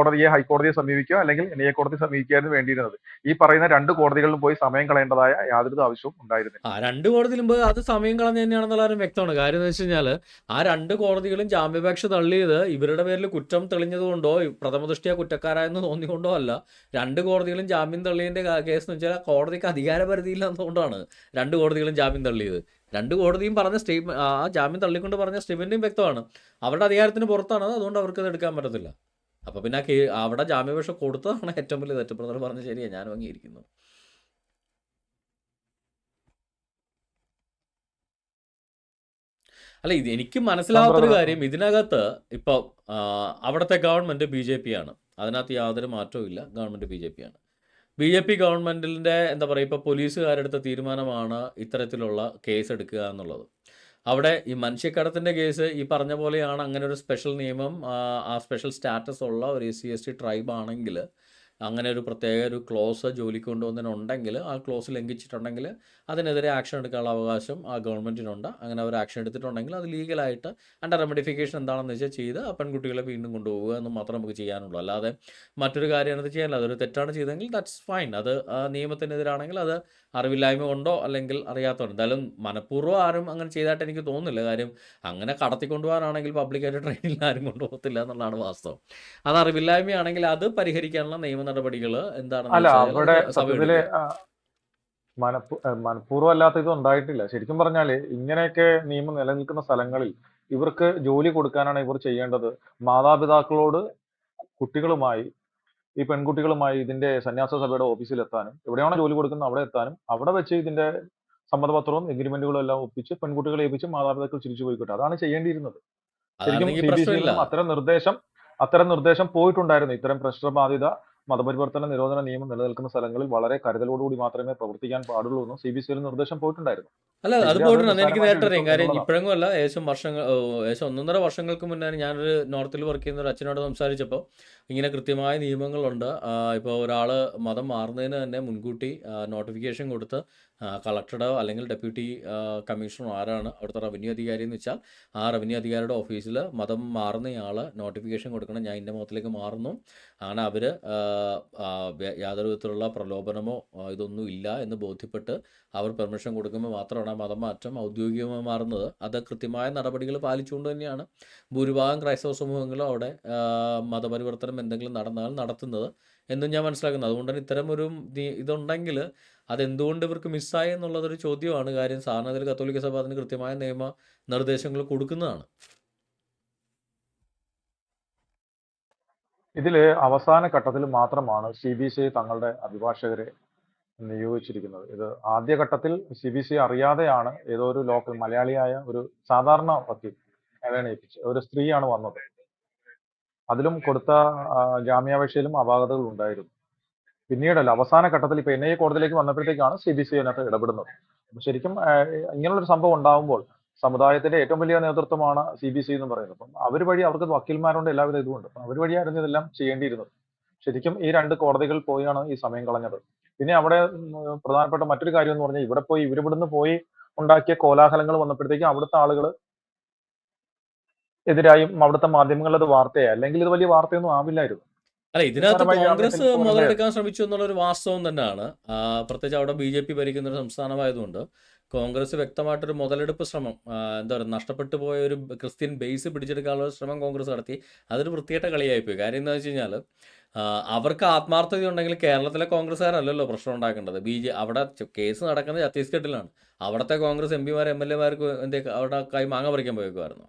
ഹൈക്കോടതിയെ സമീപിക്കുക അല്ലെങ്കിൽ കോടതിയെ സമീപിക്കുകയായിരുന്നു വേണ്ടിയിരുന്നത്. ഈ പറയുന്ന 2 കോടതികളിലും പോയി സമയം കളയേണ്ടതായ യാതൊരു ആവശ്യവും ഉണ്ടായിരുന്നില്ല. 2 കോടതിയിലും പോയി അത് സമയം കളഞ്ഞ തന്നെയാണെന്നുള്ള കാര്യം വ്യക്തമാണ്. കാര്യം എന്ന് വെച്ച് കഴിഞ്ഞാൽ, ആ 2 കോടതികളും ജാമ്യാപേക്ഷ തള്ളിയത് ഇവരുടെ പേരിൽ കുറ്റം തെളിഞ്ഞതുകൊണ്ടോ പ്രഥമ ദൃഷ്ട്യാ കുറ്റക്കാരായെന്ന് തോന്നിക്കൊണ്ടോ അല്ല. 2 കോടതികളും ജാമ്യം തള്ളിയതിന്റെ കേസ് എന്ന് വെച്ചാൽ കോടതിക്ക് അധികാരപരിധിയില്ലാത്തതുകൊണ്ടാണ് 2 കോടതികളും ജാമ്യം തള്ളിയത്. 2 കോടതിയും പറഞ്ഞ ആ ജാമ്യം തള്ളിക്കൊണ്ട് പറഞ്ഞ സ്റ്റേറ്റ്മെന്റും വ്യക്തമാണ്. അവരുടെ അധികാരത്തിന് പുറത്താണ്, അതുകൊണ്ട് അവർക്ക് അത് എടുക്കാൻ പറ്റത്തില്ല. അപ്പോൾ പിന്നെ അവിടെ ജാമ്യാപേക്ഷ കൊടുത്തതാണ് ഏറ്റവും വലിയ തെറ്റ്. ബ്രദർ പറഞ്ഞ ശരിയാണ്, ഞാനും അംഗീകരിക്കുന്നു. അല്ല, എനിക്ക് മനസ്സിലാവാത്തൊരു കാര്യം, ഇതിനകത്ത് ഇപ്പോൾ അവിടുത്തെ ഗവൺമെൻറ് BJP ആണ്. അതിനകത്ത് യാതൊരു മാറ്റവും ഇല്ല. ഗവൺമെൻറ് BJP ആണ്. ബി.ജെ.പി. ഗവൺമെന്റിന്റെ എന്താ പറയുക, ഇപ്പോൾ പോലീസുകാരെടുത്ത തീരുമാനമാണ് ഇത്തരത്തിലുള്ള കേസ് എടുക്കുക എന്നുള്ളത്. അവിടെ ഈ മനുഷ്യക്കടത്തിന്റെ കേസ് ഈ പറഞ്ഞ പോലെയാണ്. അങ്ങനെ ഒരു സ്പെഷ്യൽ നിയമം, ആ സ്പെഷ്യൽ സ്റ്റാറ്റസ് ഉള്ള ഒരു SC/ST ട്രൈബ് ആണെങ്കിൽ, അങ്ങനെ ഒരു പ്രത്യേക ഒരു ക്ലോസ് ജോലിക്ക് കൊണ്ടുവന്നതിനുണ്ടെങ്കിൽ, ആ ക്ലോസ് ലംഘിച്ചിട്ടുണ്ടെങ്കിൽ അതിനെതിരെ ആക്ഷൻ എടുക്കാനുള്ള അവകാശം ആ ഗവൺമെൻറ്റിനുണ്ട്. അങ്ങനെ അവർ ആക്ഷൻ എടുത്തിട്ടുണ്ടെങ്കിൽ അത് ലീഗലായിട്ട് അതിൻ്റെ റെമഡിഫിക്കേഷൻ എന്താണെന്ന് വെച്ചാൽ ചെയ്ത് ആ പെൺകുട്ടികളെ വീണ്ടും കൊണ്ടുപോവുക എന്ന് മാത്രമേ നമുക്ക് ചെയ്യാനുള്ളൂ. അല്ലാതെ മറ്റൊരു കാര്യമാണത് ചെയ്യാനില്ല. അതൊരു തെറ്റാണ് ചെയ്തതെങ്കിൽ ദാറ്റ്സ് ഫൈൻ. അത് നിയമത്തിനെതിരാണെങ്കിൽ അത് അറിവില്ലായ്മ കൊണ്ടോ അല്ലെങ്കിൽ അറിയാത്തതുകൊണ്ട്, എന്തായാലും മനഃപൂർവ്വം ആരും അങ്ങനെ ചെയ്തതായിട്ട് എനിക്ക് തോന്നുന്നില്ല. കാര്യം അങ്ങനെ കടത്തിക്കൊണ്ടുപോകാനാണെങ്കിൽ പബ്ലിക്കായിട്ട് ട്രെയിനിൽ ആരും കൊണ്ടുപോകത്തില്ല എന്നുള്ളതാണ് വാസ്തവം. അത് അറിവില്ലായ്മയാണെങ്കിൽ അത് പരിഹരിക്കാനുള്ള നിയമ നടപടികൾ എന്താണെന്ന് അല്ല, വെച്ചാൽ അവിടെ അത് സഭ സത്യത്തില് എടുക്കുക. മനഃപൂർവ്വം അല്ലാത്ത ഇത് ഉണ്ടായിട്ടില്ല. ശരിക്കും പറഞ്ഞാല് ഇങ്ങനെയൊക്കെ നിയമം നിലനിൽക്കുന്ന സ്ഥലങ്ങളിൽ ഇവർക്ക് ജോലി കൊടുക്കാനാണ് ഇവർ ചെയ്യേണ്ടത്. മാതാപിതാക്കളോട് കുട്ടികളുമായി, ഈ പെൺകുട്ടികളുമായി ഇതിന്റെ സന്യാസ സഭയുടെ ഓഫീസിൽ എത്താനും, എവിടെയാണോ ജോലി കൊടുക്കുന്നത് അവിടെ എത്താനും, അവിടെ വെച്ച് ഇതിന്റെ സമ്മതപത്രവും എഗ്രിമെന്റുകളും എല്ലാം ഒപ്പിച്ച് പെൺകുട്ടികളെ ഏൽപ്പിച്ച് മാതാപിതാക്കൾ തിരിച്ചു പോയിക്കോട്ടെ. അതാണ് ചെയ്യേണ്ടിയിരുന്നത്. ശരിക്കും അതാണെങ്കിൽ CBCയിൽ പ്രശ്നമില്ല. നിന്നും അത്തരം നിർദ്ദേശം പോയിട്ടുണ്ടായിരുന്നു. ഇത്തരം പ്രശ്നബാധിത മതപരിവർത്തന നിരോധന നിയമം നിലനിൽക്കുന്ന സ്ഥലങ്ങളിൽ വളരെ കരുതലോടുകൂടി മാത്രമേ പ്രവർത്തിക്കാൻ പാടുള്ളൂ എന്നും CBCയിൽ നിർദ്ദേശം പോയിട്ടുണ്ടായിരുന്നു. അല്ല, പക്ഷെ അത് ഇവര് അത് പോയിട്ടുണ്ട്. അതെനിക്ക് നിസ്സാരമായിട്ട് നേരിട്ട് എടുത്തു അറിയാം. കാര്യം എന്നുള്ളതാണ്. ഇപ്പോഴെങ്ങും അല്ല, ഏകദേശം 1.5 വർഷങ്ങൾക്ക് മുന്നേ ഞാനൊരു നോർത്തിൽ വർക്ക് ചെയ്യുന്ന ഒരു അച്ഛനോട് സംസാരിച്ചപ്പോൾ ഇങ്ങനെ കൃത്യമായ നിയമങ്ങളുണ്ട്. ഇപ്പോൾ ഒരാൾ മതം മാറുന്നതിന് തന്നെ മുൻകൂട്ടി നോട്ടിഫിക്കേഷൻ കൊടുത്ത് കളക്ടറോ അല്ലെങ്കിൽ ഡെപ്യൂട്ടി കമ്മീഷണറോ ആരാണ് അവിടുത്തെ റവന്യൂ അധികാരി എന്ന് വെച്ചാൽ ആ റവന്യൂ അധികാരിയുടെ ഓഫീസിൽ മതം മാറുന്നയാൾ നോട്ടിഫിക്കേഷൻ കൊടുക്കണം, ഞാൻ ഇന്ന മതത്തിലേക്ക് മാറുന്നു. അങ്ങനെ അവർ യാതൊരു വിധത്തിലുള്ള പ്രലോഭനമോ ഇതൊന്നും ഇല്ല എന്ന് ബോധ്യപ്പെട്ട് അവർ പെർമിഷൻ കൊടുക്കുമ്പോൾ മാത്രമാണ് ആ മതം മാറ്റം ഔദ്യോഗികമായി മാറുന്നത്. അത് കൃത്യമായ നടപടികൾ പാലിച്ചുകൊണ്ട് തന്നെയാണ് ഭൂരിഭാഗം ക്രൈസ്തവ സമൂഹങ്ങളും അവിടെ മതപരിവർത്തനം എന്തെങ്കിലും നടന്നാൽ നടത്തുന്നത് എന്നും ഞാൻ മനസ്സിലാക്കുന്നത്. അതുകൊണ്ട് തന്നെ ഇത്തരം ഒരു ഇതുണ്ടെങ്കിൽ അതെന്തുകൊണ്ട് ഇവർക്ക് മിസ്സായി എന്നുള്ളതൊരു ചോദ്യമാണ്. കാര്യം സാധാരണത്തിൽ കത്തോലിക്ക സഭ അതിന് കൃത്യമായ നിയമ നിർദ്ദേശങ്ങൾ കൊടുക്കുന്നതാണ്. ഇതില് അവസാന ഘട്ടത്തിൽ മാത്രമാണ് CBCI തങ്ങളുടെ അഭിഭാഷകരെ നിയോഗിച്ചിരിക്കുന്നത്. ഇത് ആദ്യഘട്ടത്തിൽ CBCI അറിയാതെയാണ് ഏതോ ഒരു ലോക്കൽ മലയാളിയായ ഒരു സാധാരണ വക്കീൽ, അയാളെയാണ് ഏൽപ്പിച്ചത്. ഒരു സ്ത്രീയാണ് വന്നത്. അതിലും കൊടുത്ത ജാമ്യാപേക്ഷയിലും അപാകതകൾ ഉണ്ടായിരുന്നു. പിന്നീടല്ല, അവസാന ഘട്ടത്തിൽ ഇപ്പൊ NIA കോടതിയിലേക്ക് വന്നപ്പോഴത്തേക്കാണ് CBCI അതിനകത്ത് ഇടപെടുന്നത്. അപ്പൊ ശരിക്കും ഇങ്ങനെയുള്ളൊരു സംഭവം ഉണ്ടാവുമ്പോൾ സമുദായത്തിന്റെ ഏറ്റവും വലിയ നേതൃത്വമാണ് CBCI എന്ന് പറയുന്നത്. അപ്പം അവർ വഴി, അവർക്ക് വക്കീൽമാരുണ്ട്, എല്ലാവിധ ഇതുമുണ്ട്. അപ്പം അവർ വഴിയായിരുന്നു ഇതെല്ലാം ചെയ്യേണ്ടിയിരുന്നത്. ശരിക്കും ഈ 2 കോടതികളിൽ പോയാണ് ഈ സമയം കളഞ്ഞത്. പിന്നെ അവിടെ പ്രധാനപ്പെട്ട മറ്റൊരു കാര്യം എന്ന് പറഞ്ഞാൽ, ഇവരിവിടുന്ന് പോയി ഉണ്ടാക്കിയ കോലാഹലങ്ങൾ വന്നപ്പോഴത്തേക്കും അവിടുത്തെ ആളുകൾ എതിരായും അവിടുത്തെ മാധ്യമങ്ങളിൽ അത് വാർത്തയായി. അല്ലെങ്കിൽ ഇത് വലിയ വാർത്തയൊന്നും ആവില്ലായിരുന്നു. അല്ല, ഇതിനകത്ത് നിസ്സാരമായി കോൺഗ്രസ് ജാമ്യത്തിൽ പോരണ്ടേ. മുതലെടുക്കാൻ ശ്രമിച്ചു എന്നുള്ളൊരു വാസ്തവം തന്നെയാണ്. പ്രത്യേകിച്ച് അവിടെ BJP ഭരിക്കുന്ന ഒരു സംസ്ഥാനമായതുകൊണ്ട് കോൺഗ്രസ് വ്യക്തമായിട്ടൊരു മുതലെടുപ്പ് ശ്രമം, എന്താ പറയുക, നഷ്ടപ്പെട്ടു പോയ ഒരു ക്രിസ്ത്യൻ ബേസ് പിടിച്ചെടുക്കാനുള്ള ഒരു ശ്രമം കോൺഗ്രസ് നടത്തി. അതൊരു വൃത്തികെട്ട കളിയായിപ്പോയി. കാര്യം എന്താണെന്ന് വെച്ച് കഴിഞ്ഞാൽ അവർക്ക് ആത്മാർത്ഥത ഉണ്ടെങ്കിൽ കേരളത്തിലെ കോൺഗ്രസ്സുകാരല്ലല്ലോ പ്രശ്നം ഉണ്ടാക്കേണ്ടത്. അവിടെ കേസ് നടക്കുന്നത് ഛത്തീസ്ഗഡിലാണ്. അവിടുത്തെ കോൺഗ്രസ് MPമാർ MLAമാർക്ക് അവിടെ കൈ മാങ്ങ പറിക്കാൻ പോയേക്കുമായിരുന്നു.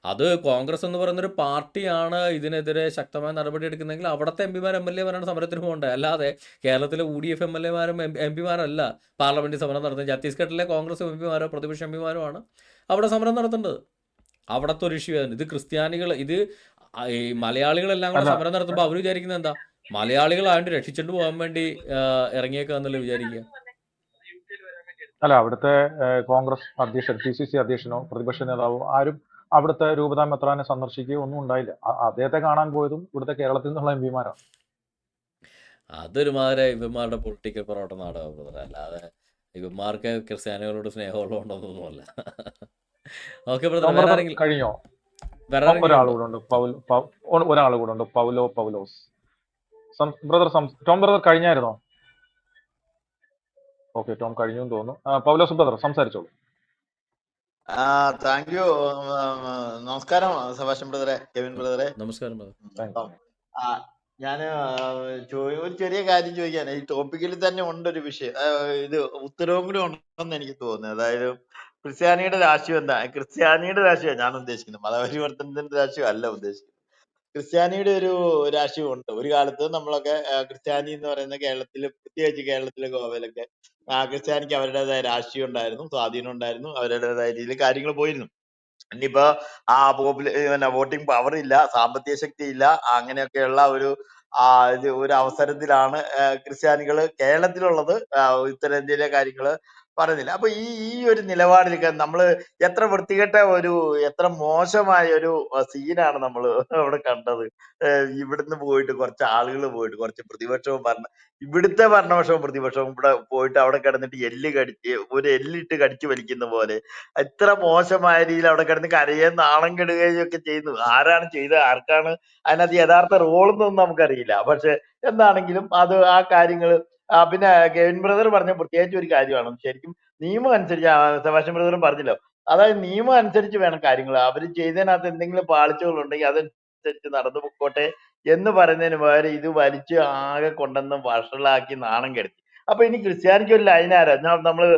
അത് കോൺഗ്രസ് എന്ന് പറയുന്നൊരു പാർട്ടിയാണ് ഇതിനെതിരെ ശക്തമായ നടപടി എടുക്കുന്നതെങ്കിൽ അവിടുത്തെ MPമാർ MLAമാരാണ് സമരത്തിന് പോകേണ്ടത്. അല്ലാതെ കേരളത്തിലെ UDF MLAമാരും MPമാരല്ല പാർലമെന്റിൽ സമരം നടത്തുന്നത്. ഛത്തീസ്ഗഡിലെ കോൺഗ്രസ് MPമാരോ പ്രതിപക്ഷ MPമാരോ ആണ് അവിടെ സമരം നടത്തേണ്ടത്. അവിടുത്തെ ഒരു ഇഷ്യൂ ആയിരുന്നു. ഇത് ക്രിസ്ത്യാനികൾ, ഇത് ഈ മലയാളികളെല്ലാം കൂടെ അല്ല സമരം നടത്തുമ്പോൾ അവർ വിചാരിക്കുന്നത് എന്താ, മലയാളികളായതുകൊണ്ട് രക്ഷിച്ചുകൊണ്ട് പോകാൻ വേണ്ടി ഇറങ്ങിയേക്കാന്നല്ലേ വിചാരിക്കുക. അല്ല, അവിടുത്തെ കോൺഗ്രസ് അധ്യക്ഷൻ, PCC അധ്യക്ഷനോ പ്രതിപക്ഷ നേതാവോ ആരും അവിടുത്തെ രൂപതാ മെത്രാനെ സന്ദർശിക്കുകയോ ഒന്നും ഉണ്ടായില്ല. അദ്ദേഹത്തെ കാണാൻ പോയതും ഇവിടുത്തെ കേരളത്തിൽ നിന്നുള്ള MPമാരാണ്. അതൊരുമാതിരി ഇവന്മാരുടെ പൊളിറ്റിക്കൽ പൊറോട്ട നാടകം, അല്ലാതെ ഇവന്മാർക്ക് ക്രിസ്ത്യാനികളോട് സ്നേഹമുള്ളതുകൊണ്ടൊന്നുമല്ല. ഓക്കെ ബ്രദർ, വേറെ ആരെങ്കിലും കഴിഞ്ഞോ? വേറെ ആരെങ്കിലും ഒരാൾ ഉണ്ടോ? കൂടെ ഉണ്ട്, ഒരാൾ കൂടെ ഉണ്ട്, പൗലോസ്. ബ്രദർ, ടോം ബ്രദർ കഴിഞ്ഞായിരുന്നോ? ഓക്കെ, ടോം കഴിഞ്ഞു എന്ന് തോന്നുന്നു. പൗലോസ് ബ്രദർ സംസാരിച്ചോളൂ. Thank you. നമസ്കാരം സെബാസ്റ്റ്യൻ ബ്രദറെ, കെവിൻ ബ്രദറെ. നമസ്കാരം ബ്രദർ. Thank you. ഞാന് ഒരു ചെറിയ കാര്യം ചോദിക്കാൻ, ഈ ടോപ്പിക്കിൽ തന്നെ ഉണ്ട് ഒരു വിഷയം. ഇത് ഉത്തരവും കൂടി ഉണ്ടെന്ന് എനിക്ക് തോന്നുന്നത്. അതായത് ക്രിസ്ത്യാനിയുടെ രാഷ്ട്രീയം എന്താ? ക്രിസ്ത്യാനിയുടെ രാഷ്ട്രീയം ഞാൻ ഉദ്ദേശിക്കുന്നത്, മതപരിവർത്തനത്തിന്റെ രാഷ്ട്രീയം അല്ല ഉദ്ദേശിക്കുന്നത്. ക്രിസ്ത്യാനിയുടെ ഒരു രാഷ്ട്രീയം ഉണ്ട്. ഒരു കാലത്ത് നമ്മളൊക്കെ ക്രിസ്ത്യാനി എന്ന് പറയുന്ന കേരളത്തില്, പ്രത്യേകിച്ച് കേരളത്തിലെ ഗോവയിലൊക്കെ ക്രിസ്ത്യാനിക്ക് അവരുടേതായ രാഷ്ട്രീയം ഉണ്ടായിരുന്നു, സ്വാധീനം ഉണ്ടായിരുന്നു, അവരുടേതായ രീതിയിൽ കാര്യങ്ങൾ പോയിരുന്നു. ഇനിയിപ്പോ ആ പിന്നെ വോട്ടിംഗ് പവർ ഇല്ല, സാമ്പത്തിക ശക്തി ഇല്ല, അങ്ങനെയൊക്കെയുള്ള ഇത് ഒരു അവസരത്തിലാണ് ക്രിസ്ത്യാനികൾ കേരളത്തിലുള്ളത്. ഉത്തരേന്ത്യയിലെ കാര്യങ്ങള് പറയുന്നില്ല. അപ്പൊ ഈ ഈ ഒരു നിലപാടിലൊക്കെ നമ്മള് എത്ര വൃത്തികെട്ട എത്ര മോശമായ ഒരു സീനാണ് നമ്മൾ അവിടെ കണ്ടത്. ഇവിടുന്ന് പോയിട്ട് കുറച്ച് ആളുകൾ പോയിട്ട് കുറച്ച് പ്രതിപക്ഷവും ഇവിടുത്തെ ഭരണപക്ഷവും പ്രതിപക്ഷവും ഇവിടെ പോയിട്ട് അവിടെ കിടന്നിട്ട് ഒരു എല്ലിട്ട് കടിച്ചു വലിക്കുന്ന പോലെ എത്ര മോശമായ രീതിയിൽ അവിടെ കിടന്ന് കരയുകയും നാണം കെടുകയും ഒക്കെ ചെയ്യുന്നു. ആരാണ് ചെയ്തത്, ആർക്കാണ് അതിനകത്ത് യഥാർത്ഥ റോളെന്നൊന്നും നമുക്കറിയില്ല. പക്ഷെ എന്താണെങ്കിലും ആ കാര്യങ്ങള് പിന്നെ കെവിൻ ബ്രദർ പറഞ്ഞ പ്രത്യേകിച്ച് ഒരു കാര്യമാണ്. ശരിക്കും നിയമം അനുസരിച്ച് സെബാസ്റ്റ്യൻ ബ്രദറും പറഞ്ഞല്ലോ, അതായത് നിയമം അനുസരിച്ച് വേണം കാര്യങ്ങൾ. അവര് ചെയ്തതിനകത്ത് എന്തെങ്കിലും പാളിച്ചകൾ ഉണ്ടെങ്കിൽ അതനുസരിച്ച് നടന്നു പൊക്കോട്ടെ എന്ന് പറയുന്നതിന് പകരം ഇത് വലിച്ച് ആകെ കൊണ്ടുവന്ന് വഷളാക്കി നാണം കെടുത്തി. അപ്പൊ ഇനി ക്രിസ്ത്യാനിക്ക് ഒരു ലൈൻ ആരാ? നമ്മള്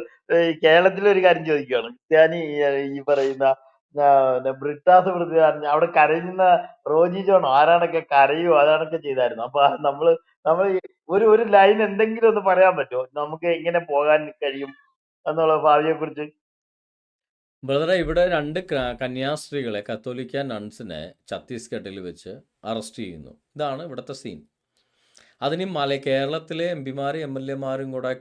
ഈ കേരളത്തിലെ ഒരു കാര്യം ചോദിക്കുകയാണ്. ക്രിസ്ത്യാനി ഈ പറയുന്ന ബ്രിട്ടാസ് വൃത്തികാരൻ അവിടെ കരയുന്ന റോജി ജോണോ ആരാണൊക്കെ കരയോ അതാണൊക്കെ ചെയ്തായിരുന്നു. അപ്പൊ നമ്മൾ ഒരു ലൈൻ എന്തെങ്കിലും ഒന്ന് പറയാൻ പറ്റുമോ, നമുക്ക് എങ്ങനെ പോകാൻ കഴിയും എന്നുള്ള ഭാവിയെ കുറിച്ച്? ബ്രദറെ, ഇവിടെ 2 കന്യാസ്ത്രീകളെ, കത്തോലിക്ക നൺസിനെ ഛത്തീസ്ഗഡിൽ വെച്ച് അറസ്റ്റ് ചെയ്യുന്നു. ഇതാണ് ഇവിടുത്തെ സീൻ. അതിന് കേരളത്തിലെ എം പിമാരും എം എൽ എമാരും കൂടെ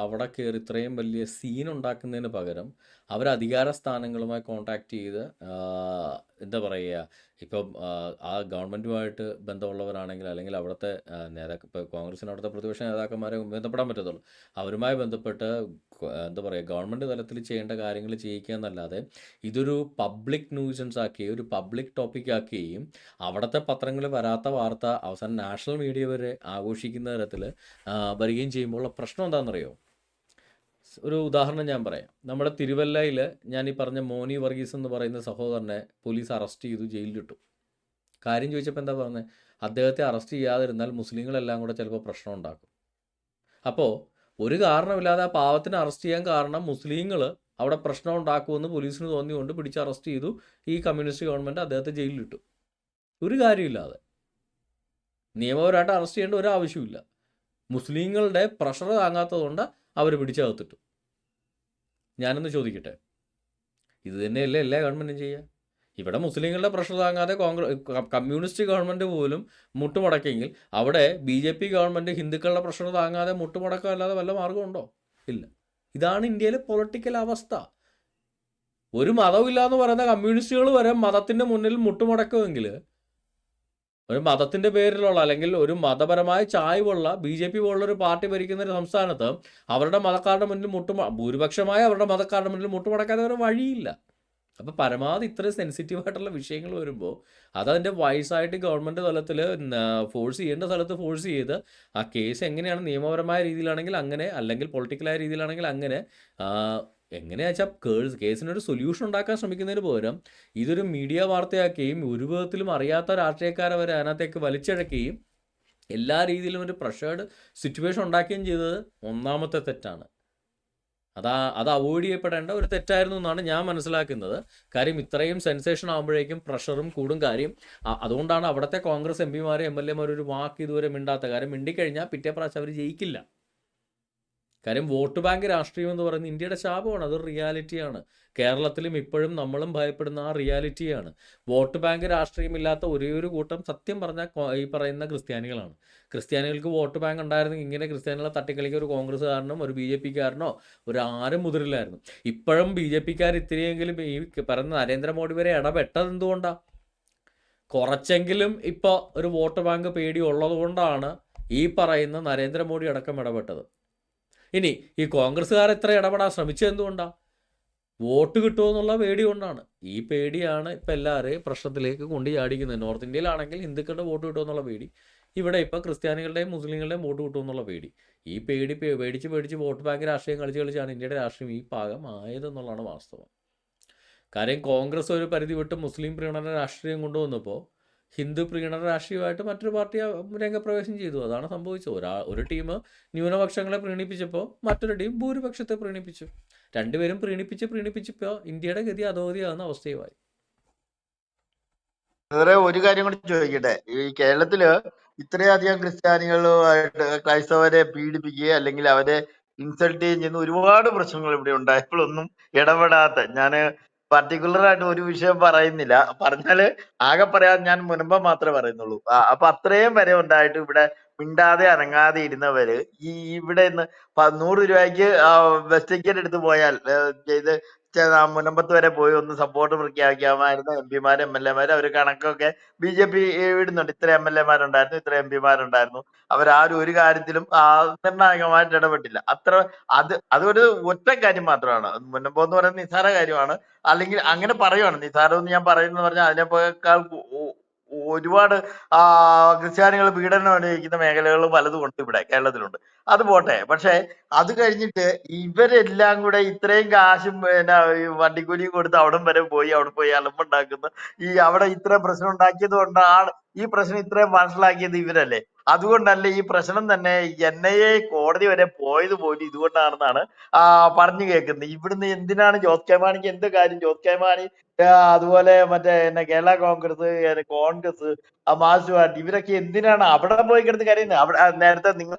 അവിടെ കയറി ഇത്രയും വലിയ സീൻ ഉണ്ടാക്കുന്നതിന് പകരം അവർ അധികാര സ്ഥാനങ്ങളുമായി കോൺടാക്ട് ചെയ്ത് എന്താ പറയുക, ഇപ്പം ആ ഗവൺമെൻറ്റുമായിട്ട് ബന്ധമുള്ളവരാണെങ്കിൽ, അല്ലെങ്കിൽ അവിടുത്തെ ഇപ്പോൾ കോൺഗ്രസിന് അവിടുത്തെ പ്രതിപക്ഷ നേതാക്കന്മാരെ ബന്ധപ്പെടാൻ പറ്റത്തുള്ളൂ. അവരുമായി ബന്ധപ്പെട്ട് എന്താ പറയുക, ഗവൺമെൻറ് തലത്തിൽ ചെയ്യേണ്ട കാര്യങ്ങൾ ചെയ്യിക്കുക എന്നല്ലാതെ ഇതൊരു പബ്ലിക് ന്യൂസൻസ് ആക്കുകയും ഒരു പബ്ലിക് ടോപ്പിക് ആക്കുകയും അവിടുത്തെ പത്രങ്ങളിൽ വരാത്ത വാർത്ത അവസാനം നാഷണൽ മീഡിയ വരെ ആഘോഷിക്കുന്ന തരത്തിൽ വരികയും ചെയ്യുമ്പോൾ ഉള്ള പ്രശ്നം എന്താണെന്നറിയോ? ഒരു ഉദാഹരണം ഞാൻ പറയാം. നമ്മുടെ തിരുവല്ലയിൽ ഞാൻ ഈ പറഞ്ഞ മോനി വർഗീസ് എന്ന് പറയുന്ന സഹോദരനെ പോലീസ് അറസ്റ്റ് ചെയ്തു, ജയിലിലിട്ടു. കാര്യം ചോദിച്ചപ്പോൾ എന്താ പറഞ്ഞത്? അദ്ദേഹത്തെ അറസ്റ്റ് ചെയ്യാതിരുന്നാൽ മുസ്ലിങ്ങളെല്ലാം കൂടെ ചിലപ്പോൾ പ്രശ്നം ഉണ്ടാക്കും. അപ്പോൾ ഒരു കാരണമില്ലാതെ ആ പാവത്തിനെ അറസ്റ്റ് ചെയ്യാൻ കാരണം മുസ്ലിങ്ങൾ അവിടെ പ്രശ്നം ഉണ്ടാക്കുമെന്ന് പോലീസിന് തോന്നിയുകൊണ്ട് പിടിച്ച് അറസ്റ്റ് ചെയ്തു. ഈ കമ്മ്യൂണിസ്റ്റ് ഗവൺമെൻറ് അദ്ദേഹത്തെ ജയിലിലിട്ടു. ഒരു കാര്യമില്ലാതെ. നിയമപരമായിട്ട് അറസ്റ്റ് ചെയ്യേണ്ട ഒരു ആവശ്യമില്ല. മുസ്ലിങ്ങളുടെ പ്രഷർ താങ്ങാത്തതുകൊണ്ട് അവർ പിടിച്ചകത്തിട്ടു. ഞാനൊന്ന് ചോദിക്കട്ടെ, ഇത് തന്നെയല്ലേ എല്ലാ ഗവൺമെൻറ്റും ചെയ്യുക? ഇവിടെ മുസ്ലിങ്ങളുടെ പ്രഷർ താങ്ങാതെ കമ്മ്യൂണിസ്റ്റ് ഗവൺമെൻറ് പോലും മുട്ടുമടക്കെങ്കിൽ അവിടെ BJP ഗവൺമെൻറ് ഹിന്ദുക്കളുടെ പ്രഷർ താങ്ങാതെ മുട്ടുമടക്കമല്ലാതെ വല്ല മാർഗമുണ്ടോ? ഇല്ല. ഇതാണ് ഇന്ത്യയിലെ പൊളിറ്റിക്കൽ അവസ്ഥ. ഒരു മതമില്ല എന്ന് പറയുന്ന കമ്മ്യൂണിസ്റ്റുകൾ വരെ മതത്തിൻ്റെ മുന്നിൽ മുട്ടുമടക്കുമെങ്കിൽ ഒരു മതത്തിൻ്റെ പേരിലുള്ള അല്ലെങ്കിൽ ഒരു മതപരമായ ചായ്വുള്ള BJP പോലുള്ളൊരു പാർട്ടി ഭരിക്കുന്ന ഒരു സംസ്ഥാനത്ത് അവരുടെ മതക്കാരുടെ മുന്നിൽ ഭൂരിപക്ഷമായ അവരുടെ മതക്കാരുടെ മുന്നിൽ മുട്ടുമടക്കാതെ ഒരു വഴിയില്ല. അപ്പോൾ പരമാവധി ഇത്ര സെൻസിറ്റീവായിട്ടുള്ള വിഷയങ്ങൾ വരുമ്പോൾ അതതിൻ്റെ വയസ്സായിട്ട് ഗവൺമെൻറ് തലത്തിൽ ഫോഴ്സ് ചെയ്യേണ്ട സ്ഥലത്ത് ഫോഴ്സ് ചെയ്ത് ആ കേസ് എങ്ങനെയാണ് നിയമപരമായ രീതിയിലാണെങ്കിൽ അങ്ങനെ, അല്ലെങ്കിൽ പൊളിറ്റിക്കലായ രീതിയിലാണെങ്കിൽ അങ്ങനെ, എങ്ങനെയാ വെച്ചാൽ കേസിനൊരു സൊല്യൂഷൻ ഉണ്ടാക്കാൻ ശ്രമിക്കുന്നതിന് പകരം ഇതൊരു മീഡിയ വാർത്തയാക്കുകയും ഒരു വിധത്തിലും അറിയാത്ത രാഷ്ട്രീയക്കാരെ വരെ അതിനകത്തേക്ക് വലിച്ചഴക്കുകയും എല്ലാ രീതിയിലും ഒരു പ്രഷേർഡ് സിറ്റുവേഷൻ ഉണ്ടാക്കുകയും ചെയ്തത് ഒന്നാമത്തെ തെറ്റാണ്. അത് അവോയ്ഡ് ചെയ്യപ്പെടേണ്ട ഒരു തെറ്റായിരുന്നു എന്നാണ് ഞാൻ മനസ്സിലാക്കുന്നത്. കാര്യം ഇത്രയും സെൻസേഷൻ ആകുമ്പോഴേക്കും പ്രഷറും കൂടും. കാര്യം അതുകൊണ്ടാണ് അവിടുത്തെ കോൺഗ്രസ് എം പിമാരും എം എൽ എമാരും ഒരു വാക്ക് ഇതുവരെ മിണ്ടാത്ത. കാര്യം മിണ്ടിക്കഴിഞ്ഞാൽ പിറ്റേ പ്രാവശ്യം അവർ ജയിക്കില്ല. കാര്യം വോട്ട് ബാങ്ക് രാഷ്ട്രീയം എന്ന് പറയുന്നത് ഇന്ത്യയുടെ ശാപമാണ്. അതൊരു റിയാലിറ്റിയാണ്. കേരളത്തിലും ഇപ്പോഴും നമ്മളും ഭയപ്പെടുന്ന ആ റിയാലിറ്റിയാണ്. വോട്ട് ബാങ്ക് രാഷ്ട്രീയമില്ലാത്ത ഒരേ ഒരു കൂട്ടം സത്യം പറഞ്ഞാൽ ഈ പറയുന്ന ക്രിസ്ത്യാനികളാണ്. ക്രിസ്ത്യാനികൾക്ക് വോട്ട് ബാങ്ക് ഉണ്ടായിരുന്നെങ്കിൽ ഇങ്ങനെ ക്രിസ്ത്യാനികളെ തട്ടിക്കളിക്ക് ഒരു കോൺഗ്രസ്സുകാരനോ ഒരു BJPക്കാരനോ ആരും മുതിരില്ലായിരുന്നു. ഇപ്പോഴും BJPക്കാർ ഇത്തിരിയെങ്കിലും ഈ പറയുന്ന നരേന്ദ്രമോദി വരെ ഇടപെട്ടത് എന്തുകൊണ്ടാണ്? കുറച്ചെങ്കിലും ഇപ്പോൾ ഒരു വോട്ട് ബാങ്ക് പേടി ഉള്ളത് കൊണ്ടാണ് ഈ പറയുന്ന നരേന്ദ്രമോദി അടക്കം ഇടപെട്ടത്. ഇനി ഈ കോൺഗ്രസ്സുകാർ എത്ര ഇടപെടാൻ ശ്രമിച്ചത് എന്തുകൊണ്ടാണ്? വോട്ട് കിട്ടുമെന്നുള്ള പേടി കൊണ്ടാണ്. ഈ പേടിയാണ് ഇപ്പം എല്ലാവരെയും പ്രശ്നത്തിലേക്ക് കൊണ്ട് ചാടിക്കുന്നത്. നോർത്ത് ഇന്ത്യയിലാണെങ്കിൽ ഹിന്ദുക്കളുടെ വോട്ട് കിട്ടുമെന്നുള്ള പേടി, ഇവിടെ ഇപ്പോൾ ക്രിസ്ത്യാനികളുടെയും മുസ്ലിങ്ങളുടെയും വോട്ട് കിട്ടുമെന്നുള്ള പേടി. ഈ പേടിച്ച് വോട്ട് ബാങ്ക് രാഷ്ട്രീയം കളിച്ചാണ് ഇന്ത്യയുടെ രാഷ്ട്രീയം ഈ പാകം ആയതെന്നുള്ളതാണ് വാസ്തവം. കാര്യം കോൺഗ്രസ് ഒരു പരിധി വിട്ട് മുസ്ലിം പ്രീണന രാഷ്ട്രീയം കൊണ്ടുവന്നപ്പോൾ ഹിന്ദു പ്രീണന രാഷ്ട്രീയമായിട്ട് മറ്റൊരു പാർട്ടി രംഗപ്രവേശം ചെയ്തു. അതാണ് സംഭവിച്ചത്. ഒരു ടീം ന്യൂനപക്ഷങ്ങളെ പ്രീണിപ്പിച്ചപ്പോൾ മറ്റൊരു ടീം ഭൂരിപക്ഷത്തെ പ്രീണിപ്പിച്ചു. രണ്ടുപേരും പ്രീണിപ്പിച്ചപ്പോൾ ഇന്ത്യയുടെ ഗതി അധോഗതിയാകുന്ന അവസ്ഥയുമായി. വേറെ ഒരു കാര്യം കൂടി ചോദിക്കട്ടെ. ഈ കേരളത്തില് ഇത്രയധികം ക്രിസ്ത്യാനികളുമായിട്ട് ക്രൈസ്തവരെ പീഡിപ്പിക്കുകയോ അല്ലെങ്കിൽ അവരെ ഇൻസൾട്ട് ചെയ്യുകയും ചെയ്യുന്ന ഒരുപാട് പ്രശ്നങ്ങൾ ഇവിടെ ഉണ്ടായപ്പോഴൊന്നും ഇടപെടാത്ത, ഞാന് പർട്ടിക്കുലർ ആയിട്ട് ഒരു വിഷയം പറയുന്നില്ല. പറഞ്ഞാല് ആകെ പറയാൻ ഞാൻ മുനമ്പം മാത്രമേ പറയുന്നുള്ളൂ. അപ്പൊ അത്രയും വരെ ഉണ്ടായിട്ട് ഇവിടെ മിണ്ടാതെ അനങ്ങാതെ ഇരുന്നവര് ഇവിടെ നിന്ന് 100 രൂപയ്ക്ക് ബസ് ടിക്കറ്റ് എടുത്ത് പോയാൽ ഇത് മുനമ്പത്ത് വരെ പോയി ഒന്ന് സപ്പോർട്ട് പ്രഖ്യാപിക്കാമായിരുന്ന എംപിമാര് MLA-മാര് അവര് കണക്കൊക്കെ BJP ഇടുന്നുണ്ട്. ഇത്ര MLA-മാരുണ്ടായിരുന്നു, ഇത്ര MP-മാരുണ്ടായിരുന്നു. അവരാരും ഒരു കാര്യത്തിലും നിർണായകമായിട്ട് ഇടപെട്ടില്ല. അതൊരു ഒറ്റ കാര്യം മാത്രമാണ്. മുനമ്പം എന്ന് പറയുന്നത് നിസ്സാര കാര്യമാണ്. അല്ലെങ്കിൽ അങ്ങനെ പറയുവാണ്. നിസ്സാരമെന്ന് ഞാൻ പറയുന്നത് പറഞ്ഞാൽ അതിനേക്കാൾ ഒരുപാട് ക്രിസ്ത്യാനികൾ പീഡനം അനുഭവിക്കുന്ന മേഖലകൾ പലതും ഉണ്ട് ഇവിടെ കേരളത്തിലുണ്ട്. അത് പോട്ടെ. പക്ഷെ അത് കഴിഞ്ഞിട്ട് ഇവരെല്ലാം കൂടെ ഇത്രയും കാശും ഈ വണ്ടിക്കൂലിയും കൊടുത്ത് അവിടെ പോയി അലമ്പുണ്ടാക്കുന്ന അവിടെ ഇത്രയും പ്രശ്നം ഉണ്ടാക്കിയത് കൊണ്ടാണ് ഈ പ്രശ്നം ഇത്രയും മനസ്സിലാക്കിയത് ഇവരല്ലേ. അതുകൊണ്ടല്ലേ ഈ പ്രശ്നം തന്നെ NIA കോടതി വരെ പോയത് പോലും ഇതുകൊണ്ടാണെന്നാണ് പറഞ്ഞു കേൾക്കുന്നത്. ഇവിടുന്ന് എന്തിനാണ് ജോസ് കെ മാണിക്ക് എന്ത് കാര്യം? ജോസ് കെ മാണി അതുപോലെ മറ്റേ കേരള കോൺഗ്രസ്, മാർക്സിസ്റ്റ് പാർട്ടി ഇവരൊക്കെ എന്തിനാണ് അവിടെ പോയി കിടന്ന് കരയുന്നത്? അവിടെ നേരത്തെ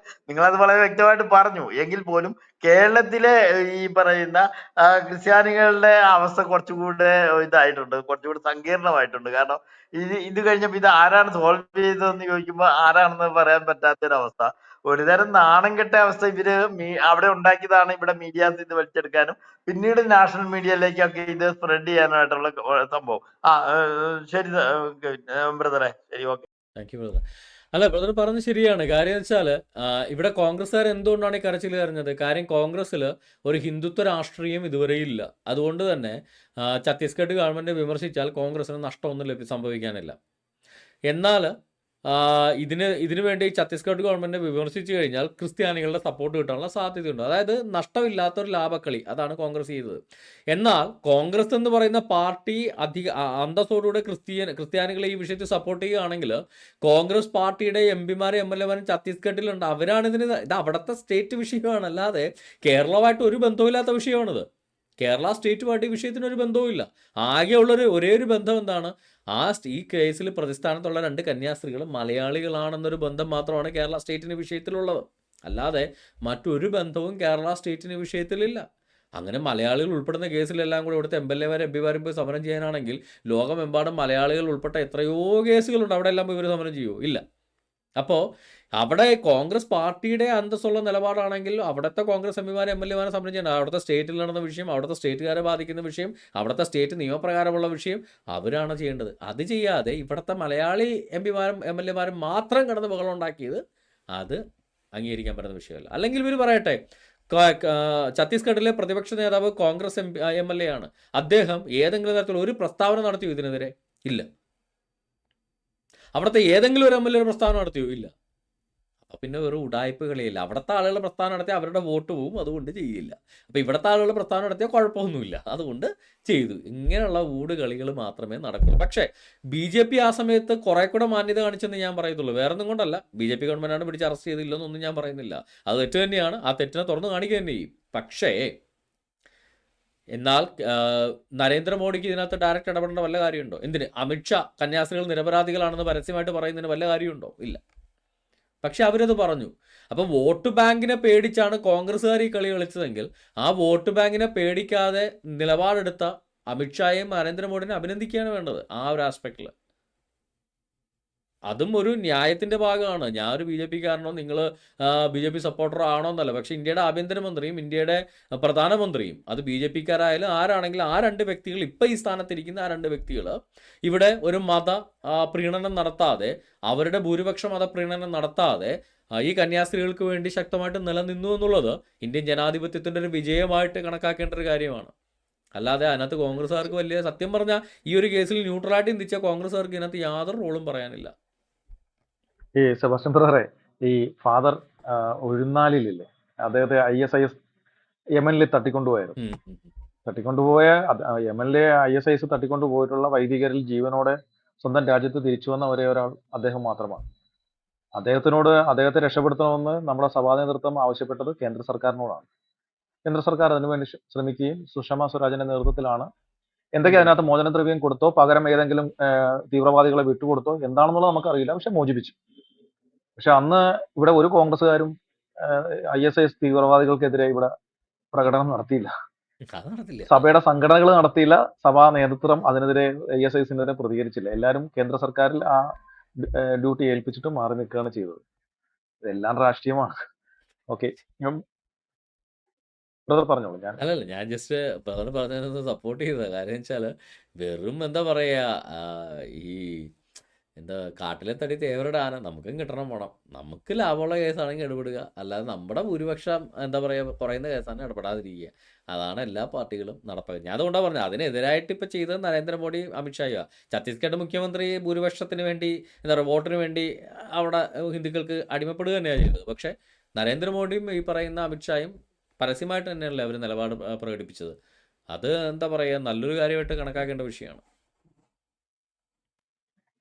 നിങ്ങളത് വളരെ വ്യക്തമായിട്ട് പറഞ്ഞു. എങ്കിൽ പോലും കേരളത്തിലെ ഈ പറയുന്ന ക്രിസ്ത്യാനികളുടെ അവസ്ഥ കുറച്ചുകൂടെ ഇതായിട്ടുണ്ട്, കുറച്ചുകൂടി സങ്കീർണമായിട്ടുണ്ട്. കാരണം ഇത് കഴിഞ്ഞപ്പോ ഇത് ആരാണ് സോൾവ് ചെയ്തതെന്ന് ചോദിക്കുമ്പോൾ ആരാണെന്ന് പറയാൻ പറ്റാത്തൊരവസ്ഥ. ഒരുതരം നാണം കെട്ട അവസ്ഥ ഇവര് അവിടെ ഉണ്ടാക്കിയതാണ് ഇവിടെ മീഡിയാസ് ഇത് വലിച്ചെടുക്കാനും പിന്നീട് നാഷണൽ മീഡിയയിലേക്കൊക്കെ ഇത് സ്പ്രെഡ് ചെയ്യാനായിട്ടുള്ള സംഭവം. ശരി ബ്രദറെ, ശരി, ഓക്കെ. Thank you brother. അല്ല, ബ്രദർ പറഞ്ഞത് ശരിയാണ്. കാര്യം വെച്ചാൽ ഇവിടെ കോൺഗ്രസ്സുകാർ എന്തുകൊണ്ടാണ് ഈ കരച്ചിൽ കരഞ്ഞത്? കാര്യം കോൺഗ്രസ്സിൽ ഒരു ഹിന്ദുത്വ രാഷ്ട്രീയം ഇതുവരെ ഇല്ല. അതുകൊണ്ട് തന്നെ ഛത്തീസ്ഗഡ് ഗവൺമെൻറ് വിമർശിച്ചാൽ കോൺഗ്രസ്സിന് നഷ്ടമൊന്നും സംഭവിക്കാനില്ല. എന്നാൽ ഇതിനു വേണ്ടി ഛത്തീസ്ഗഡ് ഗവൺമെൻറ് വിമർശിച്ചു കഴിഞ്ഞാൽ ക്രിസ്ത്യാനികളുടെ സപ്പോർട്ട് കിട്ടാനുള്ള സാധ്യതയുണ്ട്. അതായത് നഷ്ടമില്ലാത്തൊരു ലാഭക്കളി അതാണ് കോൺഗ്രസ് ചെയ്തത്. എന്നാൽ കോൺഗ്രസ് എന്ന് പറയുന്ന പാർട്ടി അന്തസ്സോടുകൂടെ ക്രിസ്ത്യാനികളെ ഈ വിഷയത്തിൽ സപ്പോർട്ട് ചെയ്യുകയാണെങ്കിൽ കോൺഗ്രസ് പാർട്ടിയുടെ MP-മാരും MLA-മാരും ഛത്തീസ്ഗഡിലുണ്ട്. അവരാണ് ഇത് അവിടുത്തെ സ്റ്റേറ്റ് വിഷയമാണ്, അല്ലാതെ കേരളമായിട്ട് ഒരു ബന്ധവുമില്ലാത്ത വിഷയമാണിത്. കേരള സ്റ്റേറ്റുമായിട്ട് ഈ വിഷയത്തിന് ഒരു ബന്ധവുമില്ല. ആകെയുള്ളൊരു ഒരേ ഒരു ബന്ധം എന്താണ്? ഈ കേസിൽ പ്രതിസ്ഥാനത്തുള്ള 2 കന്യാസ്ത്രീകൾ മലയാളികളാണെന്നൊരു ബന്ധം മാത്രമാണ് കേരള സ്റ്റേറ്റിന് വിഷയത്തിലുള്ളത്. അല്ലാതെ മറ്റൊരു ബന്ധവും കേരള സ്റ്റേറ്റിന് വിഷയത്തിലില്ല. അങ്ങനെ മലയാളികൾ ഉൾപ്പെടുന്ന കേസിലെല്ലാം കൂടെ ഇവിടുത്തെ MLA-മാരും MP-മാരും പോയി സമരം ചെയ്യാനാണെങ്കിൽ ലോകമെമ്പാടും മലയാളികൾ ഉൾപ്പെട്ട എത്രയോ കേസുകളുണ്ട്. അവിടെ എല്ലാം പോയി ഇവർ സമരം ചെയ്യുമോ? ഇല്ല. അപ്പോൾ അവിടെ കോൺഗ്രസ് പാർട്ടിയുടെ അന്തസ്സുള്ള നിലപാടാണെങ്കിൽ അവിടുത്തെ കോൺഗ്രസ് MP-മാരും MLA-മാരും സമരം ചെയ്യണം. അവിടുത്തെ സ്റ്റേറ്റിൽ നടന്ന വിഷയം, അവിടുത്തെ സ്റ്റേറ്റുകാരെ ബാധിക്കുന്ന വിഷയം, അവിടുത്തെ സ്റ്റേറ്റ് നിയമപ്രകാരമുള്ള വിഷയം അവരാണ് ചെയ്യേണ്ടത്. അത് ചെയ്യാതെ ഇവിടുത്തെ മലയാളി MP-മാരും MLA-മാരും മാത്രം കിടന്ന് ബഹളം ഉണ്ടാക്കിയത് അത് അംഗീകരിക്കാൻ പറ്റുന്ന വിഷയമല്ല. അല്ലെങ്കിൽ ഇവർ പറയട്ടെ, ഛത്തീസ്ഗഡിലെ പ്രതിപക്ഷ നേതാവ് കോൺഗ്രസ് MLA ആണ്. അദ്ദേഹം ഏതെങ്കിലും തരത്തിലുള്ള ഒരു പ്രസ്താവന നടത്തിയോ ഇതിനെതിരെ? ഇല്ല. അവിടുത്തെ ഏതെങ്കിലും ഒരു MLA പ്രസ്താവന നടത്തിയോ? ഇല്ല. അപ്പോൾ പിന്നെ വെറും ഉടായ്പ കളിയില്ല. അവിടുത്തെ ആളുകൾ പ്രസ്താവന നടത്തിയാൽ അവരുടെ വോട്ട് പോവും, അതുകൊണ്ട് ചെയ്യില്ല. അപ്പോൾ ഇവിടുത്തെ ആളുകൾ പ്രസ്താവന നടത്തിയാൽ കുഴപ്പമൊന്നുമില്ല, അതുകൊണ്ട് ചെയ്തു. ഇങ്ങനെയുള്ള ഊട് കളികൾ മാത്രമേ നടക്കുള്ളൂ. പക്ഷേ BJP ആ സമയത്ത് കുറെ കൂടെ മാന്യത കാണിച്ചെന്ന് ഞാൻ പറയത്തുള്ളൂ. വേറെ ഒന്നും കൊണ്ടല്ല. BJP ഗവൺമെൻറ്റാണ് പിടിച്ച് അറസ്റ്റ് ചെയ്തില്ലെന്നൊന്നും ഞാൻ പറയുന്നില്ല. അത് തെറ്റ് തന്നെയാണ്. ആ തെറ്റിനെ തുറന്ന് കാണിക്കുക തന്നെ ചെയ്യും. പക്ഷേ എന്നാൽ നരേന്ദ്രമോദിക്ക് ഇതിനകത്ത് ഡയറക്റ്റ് ഇടപെടേണ്ട വല്ല കാര്യമുണ്ടോ? എന്തിന്? അമിത്ഷാ കന്യാസ്ത്രീകൾ നിരപരാധികളാണെന്ന് പരസ്യമായിട്ട് പറയുന്നതിന് വല്ല കാര്യമുണ്ടോ? ഇല്ല. പക്ഷെ അവരത് പറഞ്ഞു. അപ്പം വോട്ട് ബാങ്കിനെ പേടിച്ചാണ് കോൺഗ്രസ്സുകാർ ഈ കളി കളിച്ചതെങ്കിൽ ആ വോട്ട് ബാങ്കിനെ പേടിക്കാതെ നിലപാടെടുത്ത അമിത്ഷായെയും നരേന്ദ്രമോദിനെ അഭിനന്ദിക്കുകയാണ് വേണ്ടത് ആ ഒരു ആസ്പെക്റ്റിൽ. അതും ഒരു ന്യായത്തിൻ്റെ ഭാഗമാണ്. ഞാനൊരു BJP-കാരനോ നിങ്ങൾ BJP സപ്പോർട്ടർ ആണോ എന്നല്ല. പക്ഷേ ഇന്ത്യയുടെ ആഭ്യന്തരമന്ത്രിയും ഇന്ത്യയുടെ പ്രധാനമന്ത്രിയും അത് BJP-കാരായാലും ആരാണെങ്കിലും ആ 2 വ്യക്തികൾ, ഇപ്പം ഈ സ്ഥാനത്തിരിക്കുന്ന ആ 2 വ്യക്തികൾ ഇവിടെ ഒരു മത പ്രീണനം നടത്താതെ, അവരുടെ ഭൂരിപക്ഷ മത പ്രീണനം നടത്താതെ ഈ കന്യാസ്ത്രീകൾക്ക് വേണ്ടി ശക്തമായിട്ട് നിലനിന്നു എന്നുള്ളത് ഇന്ത്യൻ ജനാധിപത്യത്തിൻ്റെ ഒരു വിജയമായിട്ട് കണക്കാക്കേണ്ട ഒരു കാര്യമാണ്. അല്ലാതെ അതിനകത്ത് കോൺഗ്രസ്സുകാർക്ക് വലിയ, സത്യം പറഞ്ഞാൽ ഈ ഒരു കേസിൽ ന്യൂട്രലായിട്ട് ചിന്തിച്ച കോൺഗ്രസ്സുകാർക്ക് ഇതിനകത്ത് യാതൊരു റോളും പറയാനില്ല. ഈ സെബാസ്റ്റ്യൻ ബ്രദറെ, ഈ ഫാദർ ഉഴുന്നാലില്ലേ, അദ്ദേഹത്തെ ISIS യമനിൽ തട്ടിക്കൊണ്ടുപോയായിരുന്നു. തട്ടിക്കൊണ്ടുപോയ MLA ISIS തട്ടിക്കൊണ്ടുപോയിട്ടുള്ള വൈദികരിൽ ജീവനോടെ സ്വന്തം രാജ്യത്ത് തിരിച്ചു വന്ന ഒരേ ഒരാൾ അദ്ദേഹം മാത്രമാണ്. അദ്ദേഹത്തെ രക്ഷപ്പെടുത്തണമെന്ന് നമ്മുടെ സഭാ നേതൃത്വം ആവശ്യപ്പെട്ടത് കേന്ദ്ര സർക്കാരിനോടാണ്. കേന്ദ്ര സർക്കാർ അതിനുവേണ്ടി ശ്രമിക്കുകയും സുഷമ സ്വരാജിന്റെ നേതൃത്വത്തിലാണ് എന്തൊക്കെ അതിനകത്ത് മോചനദ്രവ്യം കൊടുത്തോ, പകരം ഏതെങ്കിലും തീവ്രവാദികളെ വിട്ടുകൊടുത്തോ എന്താണെന്നുള്ളത് നമുക്കറിയില്ല. പക്ഷെ മോചിപ്പിച്ചു. പക്ഷെ അന്ന് ഇവിടെ ഒരു കോൺഗ്രസ്സുകാരും ISIS തീവ്രവാദികൾക്കെതിരെ ഇവിടെ പ്രകടനം നടത്തിയില്ല. അത് നടത്തില്ല. സഭയുടെ സംഘടനകൾ നടത്തിയില്ല, സഭാ നേതൃത്വം അതിനെതിരെ ISIS-നെതിരെ പ്രതികരിച്ചില്ല. എല്ലാവരും കേന്ദ്ര സർക്കാരിൽ ആ ഡ്യൂട്ടി ഏൽപ്പിച്ചിട്ട് മാറി നിൽക്കുകയാണ് ചെയ്തത്. ഇതെല്ലാം രാഷ്ട്രീയമാണ്. ഓക്കെ, ബ്രദർ പറഞ്ഞോളൂ. ഞാൻ അല്ലല്ല, ഞാൻ ജസ്റ്റ് ബ്രദർ പറഞ്ഞതിനൊന്ന് സപ്പോർട്ട് ചെയ്തതാ. കാര്യം വെച്ചാൽ വെറും എന്താ പറയുക, ഈ എന്താ കാട്ടിലെ തടി തേവരുടെ ആന, നമുക്കും കിട്ടണം പണം. നമുക്ക് ലാഭമുള്ള കേസാണെങ്കിൽ ഇടപെടുക, അല്ലാതെ നമ്മുടെ ഭൂരിപക്ഷം എന്താ പറയുക കുറയുന്ന കേസാണ് ഇടപെടാതിരിക്കുക. അതാണ് എല്ലാ പാർട്ടികളും നടപ്പാക്കുക. ഞാൻ അതുകൊണ്ടാണ് പറഞ്ഞത്, അതിനെതിരായിട്ട് ഇപ്പോൾ ചെയ്തത് നരേന്ദ്രമോദി അമിത്ഷായുമാണ്. ഛത്തീസ്ഗഡ് മുഖ്യമന്ത്രി ഭൂരിപക്ഷത്തിന് വേണ്ടി എന്താ പറയുക വോട്ടിന് വേണ്ടി അവിടെ ഹിന്ദുക്കൾക്ക് അടിമപ്പെടുക തന്നെയാണ് ചെയ്തത്. പക്ഷേ നരേന്ദ്രമോദിയും ഈ പറയുന്ന അമിത്ഷായും പരസ്യമായിട്ട് തന്നെയല്ലേ അവർ നിലപാട് പ്രകടിപ്പിച്ചത്. അത് എന്താ പറയുക നല്ലൊരു കാര്യമായിട്ട് കണക്കാക്കേണ്ട വിഷയമാണ്.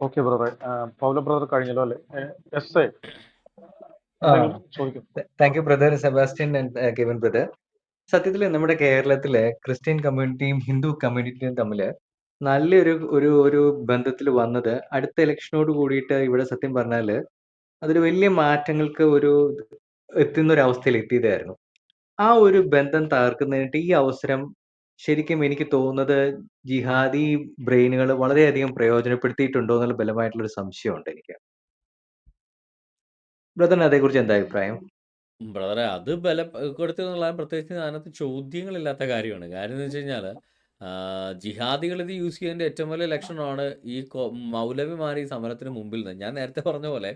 Okay brother. പൗല ബ്രദർ കഴിഞ്ഞല്ലോ അല്ലേ? എസ് എ ആ എന്തെങ്കിലും ചോദിക്കും? Thank you brother Sebastian and Kevin brother. സത്യത്തിൽ നമ്മുടെ കേരളത്തിലെ ക്രിസ്ത്യൻ കമ്മ്യൂണിറ്റിയും ഹിന്ദു കമ്മ്യൂണിറ്റിയും തമ്മിൽ നല്ലൊരു ഒരു ഒരു ബന്ധത്തിൽ വന്നത് അടുത്ത ഇലക്ഷനോട് കൂടിയിട്ട് ഇവിടെ സത്യം പറഞ്ഞാൽ അതൊരു വലിയ മാറ്റങ്ങൾക്ക് ഒരു എത്തുന്ന ഒരു അവസ്ഥയിൽ എത്തിയതായിരുന്നു. ആ ഒരു ബന്ധം തകർക്കുന്നതിനായിട്ട് ഈ അവസരം ശരിക്കും എനിക്ക് തോന്നുന്നത് ജിഹാദി ബ്രെയിനുകൾ വളരെയധികം പ്രയോജനപ്പെടുത്തിയിട്ടുണ്ടോ എന്നുള്ള ബലമായിട്ടുള്ള ഒരു സംശയമുണ്ട് എനിക്ക്. ബ്രദറിന് അതേക്കുറിച്ച് എന്താ അഭിപ്രായം? ബ്രദറെ, അത് ബലപ്പെടുത്തുക എന്നുള്ളത് പ്രത്യേകിച്ച് അതിനകത്ത് ചോദ്യങ്ങളില്ലാത്ത കാര്യമാണ്. കാര്യം എന്ന് വെച്ച് കഴിഞ്ഞാൽ ജിഹാദികൾ ഇത് യൂസ് ചെയ്യുന്നതിൻ്റെ ഏറ്റവും വലിയ ലക്ഷണമാണ് ഈ മൗലവിമാർ ഈ സമരത്തിന് മുമ്പിൽ നിന്ന്. ഞാൻ നേരത്തെ പറഞ്ഞ പോലെ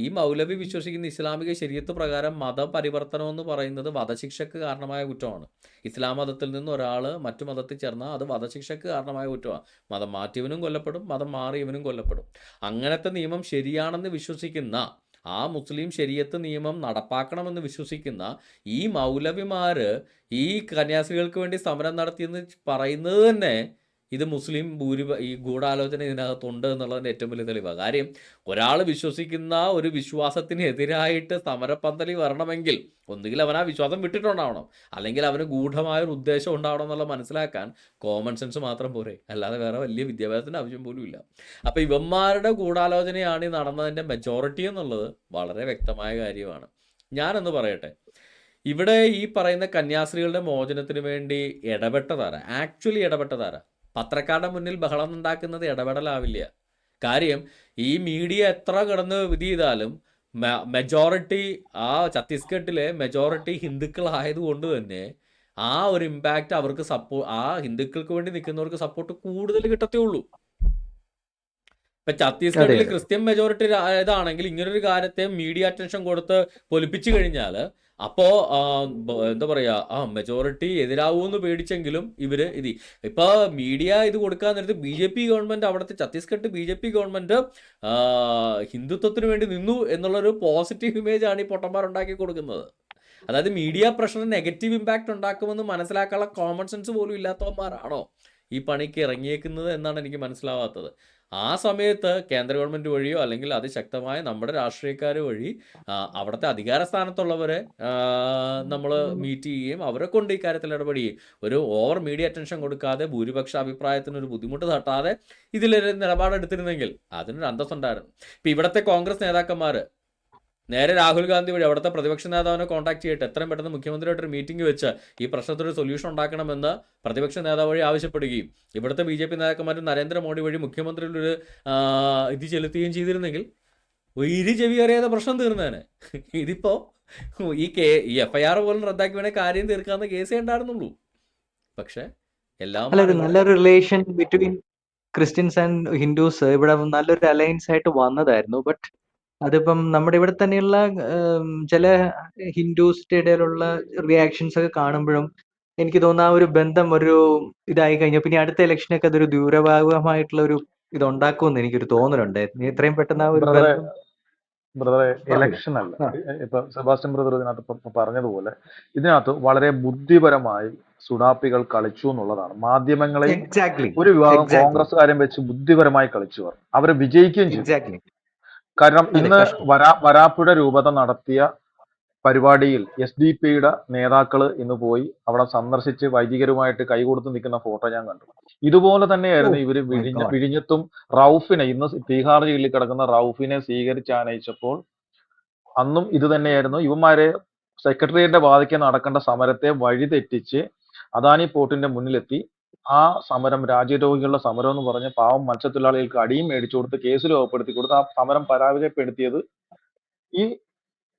ഈ മൗലവി വിശ്വസിക്കുന്ന ഇസ്ലാമിക ശരീഅത്ത് പ്രകാരം മതപരിവർത്തനം എന്ന് പറയുന്നത് വധശിക്ഷയ്ക്ക് കാരണമായ കുറ്റമാണ്. ഇസ്ലാം മതത്തിൽ നിന്ന് ഒരാൾ മറ്റു മതത്തിൽ ചേർന്നാൽ അത് വധശിക്ഷയ്ക്ക് കാരണമായ കുറ്റമാണ്. മതം മാറ്റിയവനും കൊല്ലപ്പെടും, മതം മാറിയവനും കൊല്ലപ്പെടും. അങ്ങനത്തെ നിയമം ശരിയാണെന്ന് വിശ്വസിക്കുന്ന, ആ മുസ്ലിം ശരീഅത്ത് നിയമം നടപ്പാക്കണമെന്ന് വിശ്വസിക്കുന്ന ഈ മൗലവിമാർ ഈ കന്യാസ്ത്രീകൾക്ക് വേണ്ടി സമരം നടത്തിയെന്ന് പറയുന്നത് തന്നെ ഇത് മുസ്ലിം ഈ ഗൂഢാലോചന ഇതിനകത്തുണ്ട് എന്നുള്ളതിൻ്റെ ഏറ്റവും വലിയ തെളിവാണ്. കാര്യം ഒരാൾ വിശ്വസിക്കുന്ന ഒരു വിശ്വാസത്തിന് എതിരായിട്ട് സമരപ്പന്തലിൽ വരണമെങ്കിൽ ഒന്നുകിൽ അവൻ ആ വിശ്വാസം വിട്ടിട്ടുണ്ടാവണം, അല്ലെങ്കിൽ അവന് ഗൂഢമായൊരു ഉദ്ദേശം ഉണ്ടാവണം എന്നുള്ളത് മനസ്സിലാക്കാൻ കോമൺ സെൻസ് മാത്രം പോരെ, അല്ലാതെ വേറെ വലിയ വിദ്യാഭ്യാസത്തിൻ്റെ ആവശ്യം പോലും ഇല്ല. അപ്പോൾ ഇവന്മാരുടെ ഗൂഢാലോചനയാണ് ഈ നടന്നതിൻ്റെ മെജോറിറ്റി എന്നുള്ളത് വളരെ വ്യക്തമായ കാര്യമാണ്. ഞാനൊന്ന് പറയട്ടെ, ഇവിടെ ഈ പറയുന്ന കന്യാസ്ത്രീകളുടെ മോചനത്തിന് വേണ്ടി ഇടപെട്ടതാരാ? ആക്ച്വലി ഇടപെട്ടതാരാ? പത്രക്കാരുടെ മുന്നിൽ ബഹളം ഉണ്ടാക്കുന്നത് ഇടപെടലാവില്ല. കാര്യം ഈ മീഡിയ എത്ര കിടന്ന് വിധി ചെയ്താലും മെജോറിറ്റി ആ ഛത്തീസ്ഗഡിലെ മെജോറിറ്റി ഹിന്ദുക്കളായതുകൊണ്ട് തന്നെ ആ ഒരു ഇമ്പാക്റ്റ് അവർക്ക് ആ ഹിന്ദുക്കൾക്ക് വേണ്ടി നിൽക്കുന്നവർക്ക് സപ്പോർട്ട് കൂടുതൽ കിട്ടത്തേ ഉള്ളൂ. ഇപ്പൊ ഛത്തീസ്ഗഡിൽ ക്രിസ്ത്യൻ മെജോറിറ്റി ഇതാണെങ്കിൽ ഇങ്ങനൊരു കാര്യത്തെ മീഡിയ അറ്റൻഷൻ കൊടുത്ത് പൊലിപ്പിച്ചു കഴിഞ്ഞാൽ അപ്പോൾ എന്താ പറയുക, മെജോറിറ്റി എതിരാവുമെന്ന് പേടിച്ചെങ്കിലും ഇവർ ഇപ്പോൾ മീഡിയ ഇത് കൊടുക്കാൻ നേരത്ത് BJP ഗവൺമെൻറ്, അവിടുത്തെ ഛത്തീസ്ഗഡ് BJP ഗവൺമെൻറ് ഹിന്ദുത്വത്തിന് വേണ്ടി നിന്നു എന്നുള്ളൊരു പോസിറ്റീവ് ഇമേജാണ് ഈ പൊട്ടന്മാരുണ്ടാക്കി കൊടുക്കുന്നത്. അതായത് മീഡിയ പ്രഷർ നെഗറ്റീവ് ഇമ്പാക്റ്റ് ഉണ്ടാക്കുമെന്ന് മനസ്സിലാക്കാനുള്ള കോമൺ സെൻസ് പോലും ഇല്ലാത്തവന്മാരാണോ ഈ പണിക്ക് ഇറങ്ങിയേക്കുന്നത് എന്നാണ് എനിക്ക് മനസ്സിലാവാത്തത്. ആ സമയത്ത് കേന്ദ്ര ഗവൺമെൻറ് വഴിയോ അല്ലെങ്കിൽ അതിശക്തമായ നമ്മുടെ രാഷ്ട്രീയക്കാർ വഴി അവിടുത്തെ അധികാര സ്ഥാനത്തുള്ളവരെ നമ്മൾ മീറ്റ് ചെയ്യുകയും അവരെ കൊണ്ട് ഈ കാര്യത്തിൽ ഇടപെടുകയും ഒരു ഓവർ മീഡിയ അറ്റൻഷൻ കൊടുക്കാതെ ഭൂരിപക്ഷ അഭിപ്രായത്തിനൊരു ബുദ്ധിമുട്ട് തട്ടാതെ ഇതിലൊരു നിലപാടെടുത്തിരുന്നെങ്കിൽ അതിനൊരു അന്തസ്സുണ്ടായിരുന്നു. ഇപ്പം ഇവിടുത്തെ കോൺഗ്രസ് നേതാക്കന്മാർ നേരെ രാഹുൽ ഗാന്ധി വഴി അവിടുത്തെ പ്രതിപക്ഷ നേതാവിനെ കോൺടാക്ട് ചെയ്തിട്ട് എത്രയും പെട്ടെന്ന് മുഖ്യമന്ത്രിയായിട്ടൊരു മീറ്റിംഗ് വെച്ച് ഈ പ്രശ്നത്തിനൊരു സൊല്യൂഷൻ ഉണ്ടാക്കണമെന്ന് പ്രതിപക്ഷ നേതാവ് വഴി ആവശ്യപ്പെടുകയും ഇവിടുത്തെ BJP നേതാക്കന്മാരും നരേന്ദ്രമോദി വഴി മുഖ്യമന്ത്രിയിലൊരു ഇത് ചെലുത്തുകയും ചെയ്തിരുന്നെങ്കിൽ ഒരു ചെവി അറിയാതെ പ്രശ്നം തീർന്നേനെ. ഇതിപ്പോൾ ഈ FIR പോലും റദ്ദാക്കി വേണേൽ കാര്യം തീർക്കാവുന്ന കേസേ ഉണ്ടായിരുന്നുള്ളൂ. പക്ഷെ എല്ലാം നല്ലൊരു relation between Christians and Hindus ഇവിടെ നല്ലൊരു അലയൻസ് ആയിട്ട് വന്നതായിരുന്നു. ബട്ട് അതിപ്പം നമ്മുടെ ഇവിടെ തന്നെയുള്ള ചില ഹിന്ദുസിന്റെ ഇടയിലുള്ള റിയാക്ഷൻസ് ഒക്കെ കാണുമ്പോഴും എനിക്ക് തോന്നുന്ന ആ ഒരു ബന്ധം ഒരു ഇതായി കഴിഞ്ഞു. പിന്നെ അടുത്ത ഇലക്ഷനൊക്കെ അതൊരു ദൂരഭാഗമായിട്ടുള്ള ഒരു ഇത് ഉണ്ടാക്കുമെന്ന് എനിക്കൊരു തോന്നലുണ്ട്. എത്രയും പെട്ടെന്ന് ആ ഒരു ബന്ധം. ബ്രദറെ, ഇലക്ഷൻ അല്ല, ഇപ്പൊ സെബാസ്റ്റ്യൻ ബ്രദർ ഇതിനകത്ത് പറഞ്ഞതുപോലെ ഇതിനകത്ത് വളരെ ബുദ്ധിപരമായി സുഡാപ്പികൾ കളിച്ചു എന്നുള്ളതാണ്. മാധ്യമങ്ങളെയും ഒരു വിഭാഗം കോൺഗ്രസ്സുകാരും വെച്ച് ബുദ്ധിപരമായി കളിച്ചു അവരെ വിജയിക്കുകയും ചെയ്തു. കാരണം ഇന്ന് വരാപ്പുഴ രൂപത നടത്തിയ പരിപാടിയിൽ SDP-യുടെ നേതാക്കള് ഇന്ന് പോയി അവിടെ സന്ദർശിച്ച് വൈദികരുമായിട്ട് കൈകൊടുത്ത് നിൽക്കുന്ന ഫോട്ടോ ഞാൻ കണ്ടു. ഇതുപോലെ തന്നെയായിരുന്നു ഇവര് വിഴിഞ്ഞത്തും റൌഫിനെ, ഇന്ന് തീഹാർ ജയിലിൽ കിടക്കുന്ന റൌഫിനെ സ്വീകരിച്ചാനയിച്ചപ്പോൾ അന്നും ഇത് തന്നെയായിരുന്നു. ഇവന്മാരെ സെക്രട്ടേറിയറ്റിന്റെ വാതിക്കെ നടക്കേണ്ട സമരത്തെ വഴിതെറ്റിച്ച് അദാനി പോർട്ടിന്റെ മുന്നിലെത്തി ആ സമരം രാജ്യദ്രോഹികളുടെ സമരം എന്ന് പറഞ്ഞ് പാവം മത്സ്യത്തൊഴിലാളികൾക്ക് അടിയും മേടിച്ചു കൊടുത്ത് കേസിൽ രേഖപ്പെടുത്തി കൊടുത്ത് ആ സമരം പരാജയപ്പെടുത്തിയത് ഈ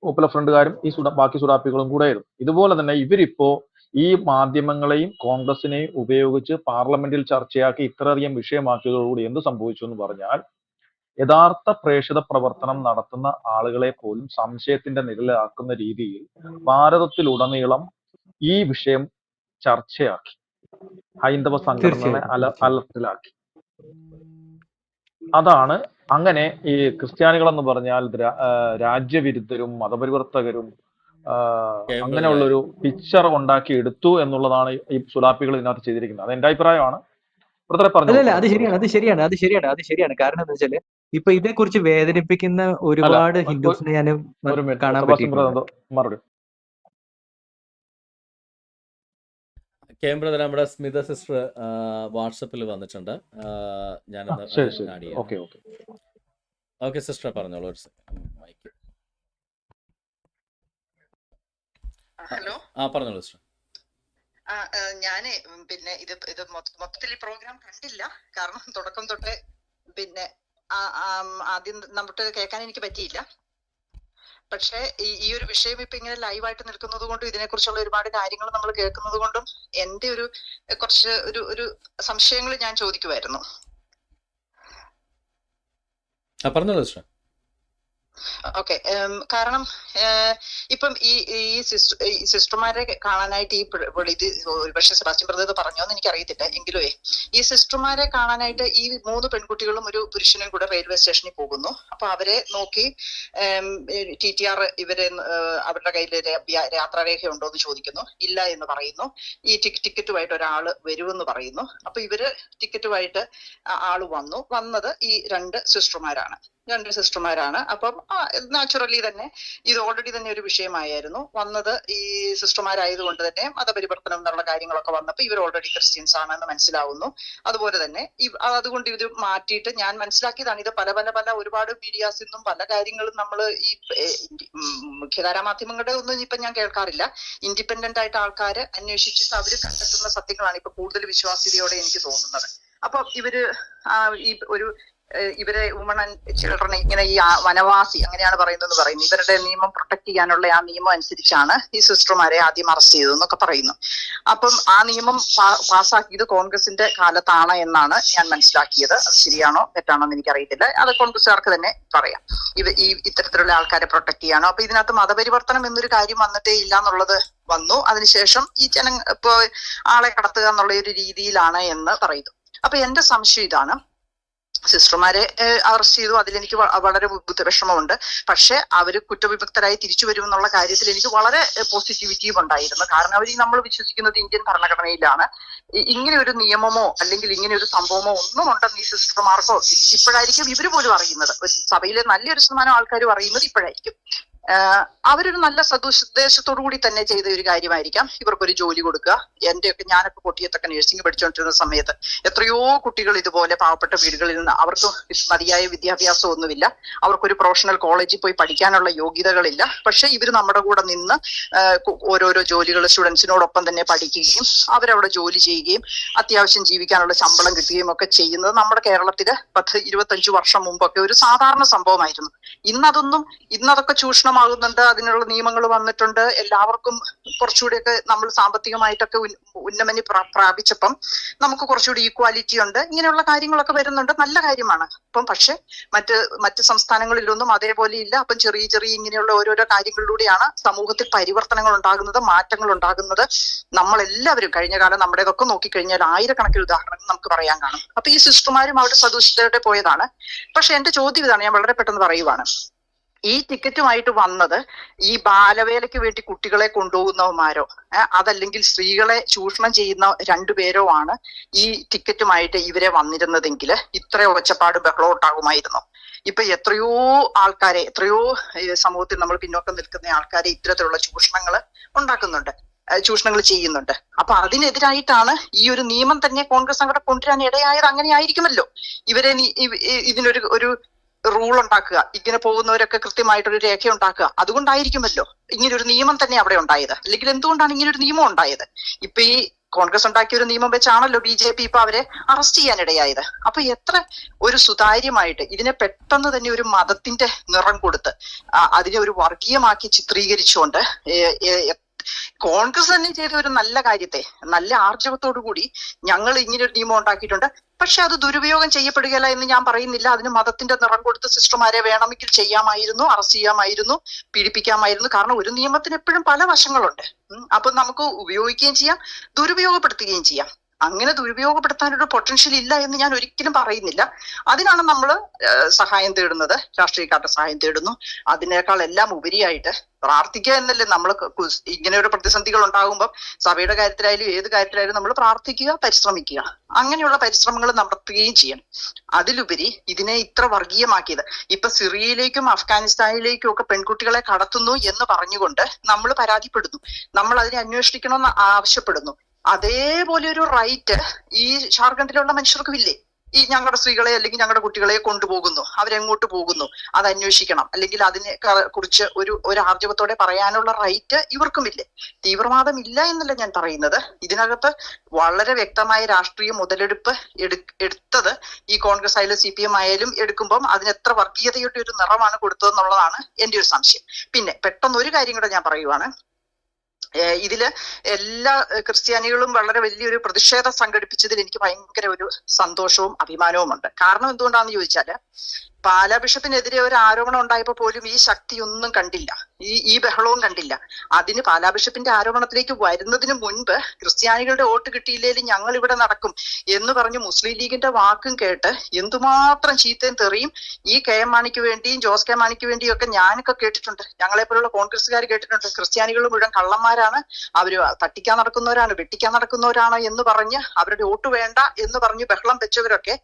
പോപ്പുലർ ഫ്രണ്ടുകാരും ഈ ബാക്കി സുഡാപ്പികളും കൂടെയായിരുന്നു. ഇതുപോലെ തന്നെ ഇവരിപ്പോ ഈ മാധ്യമങ്ങളെയും കോൺഗ്രസിനെയും ഉപയോഗിച്ച് പാർലമെന്റിൽ ചർച്ചയാക്കി ഇത്രയധികം വിഷയമാക്കിയതോടുകൂടി എന്ത് സംഭവിച്ചു എന്ന് പറഞ്ഞാൽ യഥാർത്ഥ പ്രേക്ഷിത പ്രവർത്തനം നടത്തുന്ന ആളുകളെ പോലും സംശയത്തിന്റെ നിഴലാക്കുന്ന രീതിയിൽ ഭാരതത്തിലുടനീളം ഈ വിഷയം ചർച്ചയാക്കി, ഹൈന്ദവ സംഘടനകളെ തീർച്ചയായിട്ടും അലർട്ടിലാക്കി. അതാണ് അങ്ങനെ ഈ ക്രിസ്ത്യാനികൾ എന്ന് പറഞ്ഞാൽ രാജ്യവിരുദ്ധരും മതപരിവർത്തകരും കെ.എം. അങ്ങനെയുള്ള ബ്രദറെ ഒരു പിക്ചർ ഉണ്ടാക്കി എടുത്തു എന്നുള്ളതാണ് ഈ സുഡാപ്പികൾ ഇതിനകത്ത് ചെയ്തിരിക്കുന്നത്. അത് എന്റെ അഭിപ്രായമാണ്. ബ്രദറെ പറഞ്ഞു. അല്ലല്ല, അത് ശരിയാണ്. കാരണം എന്താ വെച്ചാല് ഇപ്പൊ ഇതേക്കുറിച്ച് വേദനിപ്പിക്കുന്ന അല്ല, ഒരുപാട് ഹിന്ദുസിനെ ഞാൻ ഒരു മിനിറ്റ് കാണാൻ സെബാസ്റ്റ്യൻ ബ്രദർ പറ്റിയിട്ടുണ്ട്. എന്തോ മറുപടി. കെ.എം. ബ്രദർ, നമ്മുടെ സ്മിത സിസ്റ്റർ വാട്സപ്പിൽ വന്നിട്ടുണ്ട്. ഞാനത് ശരി ശരി, ആഡ് ചെയ്യാം. Okay okay. ഓക്കെ സിസ്റ്റർ, പറഞ്ഞോളൂ. ഒരു മൈക്ക്. ഹലോ, പറഞ്ഞോളൂ സിസ്റ്റർ. ഞാന് പിന്നെ ഇത് മൊത്തത്തിൽ ഈ പ്രോഗ്രാം കണ്ടില്ല. കാരണം തുടക്കം തൊട്ട് പിന്നെ ആദ്യം നമുക്ക് കേൾക്കാൻ എനിക്ക് പറ്റിയില്ല. പക്ഷെ ഈ ഒരു വിഷയം ഇപ്പൊ ഇങ്ങനെ ലൈവായിട്ട് നിൽക്കുന്നത് കൊണ്ടും ഇതിനെക്കുറിച്ചുള്ള ഒരുപാട് കാര്യങ്ങൾ നമ്മൾ കേൾക്കുന്നത് കൊണ്ടും എന്റെ കുറച്ച് ഒരു സംശയങ്ങൾ ഞാൻ ചോദിക്കുമായിരുന്നു. പറഞ്ഞോളൂ സിസ്റ്റർ. ഓക്കെ, കാരണം ഇപ്പം ഈ സിസ്റ്റർമാരെ കാണാനായിട്ട് ഇത് ഒരുപക്ഷെ സെബാസ്റ്റ്യൻ ബ്രദർ പറഞ്ഞോന്ന് എനിക്കറിയത്തില്ല, എങ്കിലും ഈ സിസ്റ്റർമാരെ കാണാനായിട്ട് ഈ 3 പെൺകുട്ടികളും ഒരു പുരുഷനും കൂടെ റെയിൽവേ സ്റ്റേഷനിൽ പോകുന്നു. അപ്പൊ അവരെ നോക്കി TTR ഇവരെ അവരുടെ കയ്യിൽ യാത്രാരേഖ ഉണ്ടോ എന്ന് ചോദിക്കുന്നു. ഇല്ല എന്ന് പറയുന്നു. ഈ ടിക്കറ്റുമായിട്ട് ഒരാള് വരുമെന്ന് പറയുന്നു. അപ്പൊ ഇവര് ടിക്കറ്റുമായിട്ട് ആള് വന്നത് ഈ 2 സിസ്റ്റർമാരാണ്. അപ്പം നാച്ചുറലി തന്നെ ഇത് ഓൾറെഡി തന്നെ ഒരു വിഷയമായിരുന്നു. വന്നത് ഈ സിസ്റ്റർമാരായതുകൊണ്ട് തന്നെ മതപരിവർത്തനം എന്നുള്ള കാര്യങ്ങളൊക്കെ വന്നപ്പോൾ ഇവർ ഓൾറെഡി ക്രിസ്ത്യൻസ് ആണെന്ന് മനസ്സിലാവുന്നു. അതുപോലെ തന്നെ അതുകൊണ്ട് ഇത് മാറ്റിയിട്ട് ഞാൻ മനസ്സിലാക്കിയതാണ്, ഇത് പല ഒരുപാട് മീഡിയാസിൽ നിന്നും പല കാര്യങ്ങളും നമ്മൾ ഈ മുഖ്യധാരാ മാധ്യമങ്ങളുടെ ഒന്നും ഇപ്പൊ ഞാൻ കേൾക്കാറില്ല. ഇൻഡിപെൻഡന്റ് ആയിട്ട് ആൾക്കാര് അന്വേഷിച്ചിട്ട് അവര് കണ്ടെത്തുന്ന സത്യങ്ങളാണ് ഇപ്പൊ കൂടുതൽ വിശ്വാസ്യതയോടെ എനിക്ക് തോന്നുന്നത്. അപ്പൊ ഇവരെ വുമൺ ആൻഡ് ചിൽഡ്രനെ ഇങ്ങനെ ഈ വനവാസി അങ്ങനെയാണ് പറയുന്നത് ഇവരുടെ നിയമം പ്രൊട്ടക്ട് ചെയ്യാനുള്ള ആ നിയമം അനുസരിച്ചാണ് ഈ സിസ്റ്റർമാരെ ആദ്യം അറസ്റ്റ് ചെയ്തതെന്നൊക്കെ പറയുന്നു. അപ്പം ആ നിയമം പാസ്സാക്കിയത് കോൺഗ്രസിന്റെ കാലത്താണ് എന്നാണ് ഞാൻ മനസ്സിലാക്കിയത്. അത് ശരിയാണോ തെറ്റാണോ എന്ന് എനിക്കറിയത്തില്ല. അത് കോൺഗ്രസ്സുകാർക്ക് തന്നെ പറയാം. ഇത്തരത്തിലുള്ള ആൾക്കാരെ പ്രൊട്ടക്ട് ചെയ്യാനോ. അപ്പൊ ഇതിനകത്ത് മതപരിവർത്തനം എന്നൊരു കാര്യം വന്നിട്ടേ ഇല്ല എന്നുള്ളത് വന്നു. അതിനുശേഷം ഈ ഇപ്പൊ ആളെ കടത്തുക എന്നുള്ള ഒരു രീതിയിലാണ് എന്ന് പറയുന്നു. അപ്പൊ എന്റെ സംശയം ഇതാണ്, സിസ്റ്റർമാരെ അറസ്റ്റ് ചെയ്തു, അതിലെനിക്ക് വളരെ വിഷമമുണ്ട്. പക്ഷെ അവര് കുറ്റവിമുക്തരായി തിരിച്ചു വരുമെന്നുള്ള കാര്യത്തിൽ എനിക്ക് വളരെ പോസിറ്റിവിറ്റിയും ഉണ്ടായിരുന്നു. കാരണം അവർ നമ്മൾ വിശ്വസിക്കുന്നത് ഇന്ത്യൻ ഭരണഘടനയിലാണ്. ഇങ്ങനെ ഒരു നിയമമോ അല്ലെങ്കിൽ ഇങ്ങനെ ഒരു സംഭവമോ ഒന്നും ഉണ്ടെന്ന് ഈ സിസ്റ്റർമാർക്കോ ഇപ്പോഴായിരിക്കും ഇവര് പോലും അറിയുന്നത്. സഭയിലെ നല്ലൊരു ശതമാനം ആൾക്കാരും അറിയുന്നത് ഇപ്പോഴായിരിക്കും. അവരൊരു നല്ല സദുദ്ദേശത്തോടു കൂടി തന്നെ ചെയ്ത ഒരു കാര്യമായിരിക്കാം ഇവർക്കൊരു ജോലി കൊടുക്കുക. ഞാനൊക്കെ കൊട്ടിയത്തൊക്കെ നഴ്സിംഗ് പഠിച്ചുകൊണ്ടിരുന്ന സമയത്ത് എത്രയോ കുട്ടികൾ ഇതുപോലെ പാവപ്പെട്ട വീടുകളിൽ നിന്ന് അവർക്ക് മതിയായ വിദ്യാഭ്യാസം ഒന്നുമില്ല, അവർക്കൊരു പ്രൊഫഷണൽ കോളേജിൽ പോയി പഠിക്കാനുള്ള യോഗ്യതകളില്ല. പക്ഷെ ഇവർ നമ്മുടെ കൂടെ നിന്ന് ഓരോരോ ജോലികൾ സ്റ്റുഡൻസിനോടൊപ്പം തന്നെ പഠിക്കുകയും അവരവിടെ ജോലി ചെയ്യുകയും അത്യാവശ്യം ജീവിക്കാനുള്ള ശമ്പളം കിട്ടുകയും ഒക്കെ ചെയ്യുന്നത് നമ്മുടെ കേരളത്തില് 10-25 വർഷം മുമ്പൊക്കെ ഒരു സാധാരണ സംഭവമായിരുന്നു. ഇന്നതൊക്കെ ചൂഷണമാകുന്നുണ്ട്. അതിനുള്ള നിയമങ്ങൾ വന്നിട്ടുണ്ട്. എല്ലാവർക്കും കുറച്ചുകൂടിയൊക്കെ നമ്മൾ സാമ്പത്തികമായിട്ടൊക്കെ ഉന്നമനം പ്രാപിച്ചപ്പം നമുക്ക് കുറച്ചുകൂടി ഈക്വാലിറ്റി ഉണ്ട്. ഇങ്ങനെയുള്ള കാര്യങ്ങളൊക്കെ വരുന്നുണ്ട്, നല്ല കാര്യമാണ്. അപ്പം പക്ഷെ മറ്റ് സംസ്ഥാനങ്ങളിലൊന്നും അതേപോലെ ഇല്ല. അപ്പം ചെറിയ ഇങ്ങനെയുള്ള ഓരോരോ കാര്യങ്ങളിലൂടെയാണ് സമൂഹത്തിൽ പരിവർത്തനങ്ങൾ ഉണ്ടാകുന്നത്, മാറ്റങ്ങൾ ഉണ്ടാകുന്നത്. നമ്മളെല്ലാവരും കഴിഞ്ഞ കാലം നമ്മുടേതൊക്കെ നോക്കിക്കഴിഞ്ഞാൽ ആയിരക്കണക്കിന് ഉദാഹരണങ്ങൾ നമുക്ക് പറയാൻ കാണും. അപ്പൊ ഈ സിസ്റ്റർമാരും അവിടെ സദുഷ്ടയുടെ പോയതാണ്. പക്ഷെ എന്റെ ചോദ്യം ഇതാണ്, ഞാൻ വളരെ പെട്ടെന്ന് പറയുവാണ്. ഈ ടിക്കറ്റുമായിട്ട് വന്നത് ഈ ബാലവേലയ്ക്ക് വേണ്ടി കുട്ടികളെ കൊണ്ടുപോകുന്നവന്മാരോ അതല്ലെങ്കിൽ സ്ത്രീകളെ ചൂഷണം ചെയ്യുന്ന 2 പേരോ ആണ് ഈ ടിക്കറ്റുമായിട്ട് ഇവരെ വന്നിരുന്നതെങ്കിൽ ഇത്ര ഒച്ചപ്പാട് ബഹളം ഉണ്ടാകുമായിരുന്നു. ഇപ്പൊ എത്രയോ ആൾക്കാരെ, എത്രയോ സമൂഹത്തിൽ നമ്മൾ പിന്നോക്കം നിൽക്കുന്ന ആൾക്കാരെ ഇത്തരത്തിലുള്ള ചൂഷണങ്ങൾ ചെയ്യുന്നുണ്ട്. അപ്പൊ അതിനെതിരായിട്ടാണ് ഈ ഒരു നിയമം തന്നെ കോൺഗ്രസ് അങ്ങോട്ട് കൊണ്ടുവരാൻ ഇടയായത്. അങ്ങനെ ആയിരിക്കുമല്ലോ ഇവരെ ഇതിനൊരു റൂൾ ഉണ്ടാക്കുക, ഇങ്ങനെ പോകുന്നവരൊക്കെ കൃത്യമായിട്ടൊരു രേഖ ഉണ്ടാക്കുക. അതുകൊണ്ടായിരിക്കുമല്ലോ ഇങ്ങനൊരു നിയമം തന്നെ അവിടെ ഉണ്ടായത്. അല്ലെങ്കിൽ എന്തുകൊണ്ടാണ് ഇങ്ങനൊരു നിയമം ഉണ്ടായത്? ഇപ്പൊ ഈ കോൺഗ്രസ് ഉണ്ടാക്കിയ ഒരു നിയമം വെച്ചാണല്ലോ BJP ഇപ്പൊ അവരെ അറസ്റ്റ് ചെയ്യാനിടയായത്. അപ്പൊ എത്ര ഒരു സുതാര്യമായിട്ട് ഇതിനെ പെട്ടെന്ന് തന്നെ ഒരു മതത്തിന്റെ നിറം കൊടുത്ത് അതിനെ ഒരു വർഗീയമാക്കി ചിത്രീകരിച്ചുകൊണ്ട് കോൺഗ്രസ് തന്നെ ചെയ്ത ഒരു നല്ല കാര്യത്തെ നല്ല ആർജവത്തോടു കൂടി ഞങ്ങൾ ഇങ്ങനെ ഒരു നിയമം ഉണ്ടാക്കിയിട്ടുണ്ട്, പക്ഷെ അത് ദുരുപയോഗം ചെയ്യപ്പെടുകയില്ല എന്ന് ഞാൻ പറയുന്നില്ല. അതിന് മതത്തിന്റെ നിറം കൊടുത്ത സിസ്റ്റർമാരെ വേണമെങ്കിൽ ചെയ്യാമായിരുന്നു, അറസ്റ്റ് ചെയ്യാമായിരുന്നു, പീഡിപ്പിക്കാമായിരുന്നു. കാരണം ഒരു നിയമത്തിന് എപ്പോഴും പല വശങ്ങളുണ്ട്. അപ്പൊ നമുക്ക് ഉപയോഗിക്കുകയും ചെയ്യാം, ദുരുപയോഗപ്പെടുത്തുകയും ചെയ്യാം. അങ്ങനെ ദുരുപയോഗപ്പെടുത്താനൊരു പൊട്ടൻഷ്യൽ ഇല്ല എന്ന് ഞാൻ ഒരിക്കലും പറയുന്നില്ല. അതിനാണ് നമ്മൾ സഹായം തേടുന്നത്, രാഷ്ട്രീയക്കാരുടെ സഹായം തേടുന്നു. അതിനേക്കാൾ എല്ലാം ഉപരിയായിട്ട് പ്രാർത്ഥിക്കുക എന്നല്ലേ നമ്മൾ ഇങ്ങനെ ഒരു പ്രതിസന്ധികൾ ഉണ്ടാകുമ്പോൾ സഭയുടെ കാര്യത്തിലായാലും ഏത് കാര്യത്തിലായാലും നമ്മൾ പ്രാർത്ഥിക്കുക, പരിശ്രമിക്കുക. അങ്ങനെയുള്ള പരിശ്രമങ്ങൾ നടത്തുകയും ചെയ്യണം. അതിലുപരി ഇതിനെ ഇത്ര വർഗീയമാക്കിയത് ഇപ്പൊ സിറിയയിലേക്കും അഫ്ഗാനിസ്ഥാനിലേക്കും ഒക്കെ പെൺകുട്ടികളെ കടത്തുന്നു എന്ന് പറഞ്ഞുകൊണ്ട് നമ്മൾ പരാതിപ്പെടുന്നു, നമ്മൾ അതിനെ അന്വേഷിക്കണമെന്ന് ആവശ്യപ്പെടുന്നു. അതേപോലെ ഒരു റൈറ്റ് ഈ ജാർഖണ്ഡിലുള്ള മനുഷ്യർക്കും ഇല്ലേ? ഈ ഞങ്ങളുടെ സ്ത്രീകളെ അല്ലെങ്കിൽ ഞങ്ങളുടെ കുട്ടികളെ കൊണ്ടുപോകുന്നു, അവരെങ്ങോട്ട് പോകുന്നു, അത് അന്വേഷിക്കണം, അല്ലെങ്കിൽ അതിനെ കുറിച്ച് ഒരു ആർജവത്തോടെ പറയാനുള്ള റൈറ്റ് ഇവർക്കുമില്ലേ? തീവ്രവാദം ഇല്ല എന്നല്ല ഞാൻ പറയുന്നത്. ഇതിനകത്ത് വളരെ വ്യക്തമായ രാഷ്ട്രീയ മുതലെടുപ്പ് എടുത്തത് ഈ കോൺഗ്രസ് ആയാലും CPM ആയാലും എടുക്കുമ്പം അതിന് എത്ര വർഗീയതയുടെ ഒരു നിറമാണ് കൊടുത്തതെന്നുള്ളതാണ് എന്റെ ഒരു സംശയം. പിന്നെ പെട്ടെന്ന് ഒരു കാര്യം കൂടെ ഞാൻ പറയുവാണ്. ഇതില് എല്ലാ ക്രിസ്ത്യാനികളും വളരെ വലിയൊരു പ്രതിഷേധം സംഘടിപ്പിച്ചതിൽ എനിക്ക് ഭയങ്കര ഒരു സന്തോഷവും അഭിമാനവും ഉണ്ട്. കാരണം എന്തുകൊണ്ടാണെന്ന് ചോദിച്ചാല് പാലാ ബിഷപ്പിനെതിരെ ഒരു ആരോപണം ഉണ്ടായപ്പോ പോലും ഈ ശക്തിയൊന്നും കണ്ടില്ല, ഈ ബഹളവും കണ്ടില്ല. അതിന് പാലാ ബിഷപ്പിന്റെ ആരോപണത്തിലേക്ക് വരുന്നതിന് മുൻപ് ക്രിസ്ത്യാനികളുടെ വോട്ട് കിട്ടിയില്ലേലും ഞങ്ങൾ ഇവിടെ നടക്കും എന്ന് പറഞ്ഞ് മുസ്ലിം ലീഗിന്റെ വാക്കും കേട്ട് എന്തുമാത്രം ചീത്തയും തെറിയും ഈ KM മാണിക്ക് വേണ്ടിയും ജോസ് കെ മാണിക്ക് വേണ്ടിയും ഒക്കെ ഞാനൊക്കെ കേട്ടിട്ടുണ്ട്. ഞങ്ങളെപ്പോലുള്ള കോൺഗ്രസ്സുകാർ കേട്ടിട്ടുണ്ട്. ക്രിസ്ത്യാനികൾ മുഴുവൻ കള്ളന്മാരാണ്, അവര് തട്ടിക്കാൻ നടക്കുന്നവരാണ്, വെട്ടിക്കാൻ നടക്കുന്നവരാണ് എന്ന് പറഞ്ഞ് അവരുടെ വോട്ട് വേണ്ട എന്ന് പറഞ്ഞ് ബഹളം വെച്ചവരൊക്കെ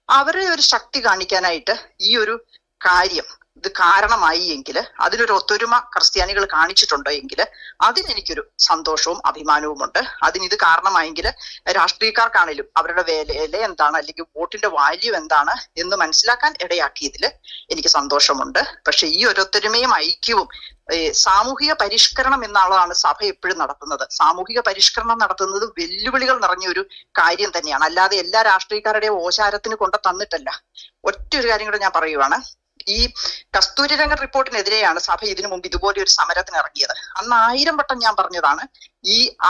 അവരെ ഒരു ശക്തി കാണിക്കാനായിട്ട് ഈ ഒരു കാര്യം ഇത് കാരണമായി എങ്കിൽ, അതിനൊരു ഒത്തൊരുമ ക്രിസ്ത്യാനികൾ കാണിച്ചിട്ടുണ്ടോ എങ്കിൽ അതിനെനിക്കൊരു സന്തോഷവും അഭിമാനവും ഉണ്ട്. അതിനിത് കാരണമായെങ്കിൽ രാഷ്ട്രീയക്കാർക്കാണേലും അവരുടെ വില എന്താണ് അല്ലെങ്കിൽ വോട്ടിന്റെ വാല്യൂ എന്താണ് എന്ന് മനസ്സിലാക്കാൻ ഇടയാക്കിയതിൽ എനിക്ക് സന്തോഷമുണ്ട്. പക്ഷെ ഈ ഒരു ഒത്തൊരുമയും ഐക്യവും സാമൂഹിക പരിഷ്കരണം എന്നുള്ളതാണ് സഭ എപ്പോഴും നടത്തുന്നത്. സാമൂഹിക പരിഷ്കരണം നടത്തുന്നത് വെല്ലുവിളികൾ നിറഞ്ഞ ഒരു കാര്യം തന്നെയാണ്, അല്ലാതെ എല്ലാ രാഷ്ട്രീയക്കാരുടെയും ഓശാരത്തിന് കൊണ്ട് തന്നിട്ടല്ല. ഒറ്റ ഒരു കാര്യം കൂടെ ഞാൻ പറയുവാണ്. ഈ കസ്തൂരിരംഗൻ റിപ്പോർട്ടിനെതിരെയാണ് സഭ ഇതിനു മുമ്പ് ഇതുപോലെ ഒരു സമരത്തിന് ഇറങ്ങിയത്. അന്ന് 1000 വട്ടം ഞാൻ പറഞ്ഞതാണ്,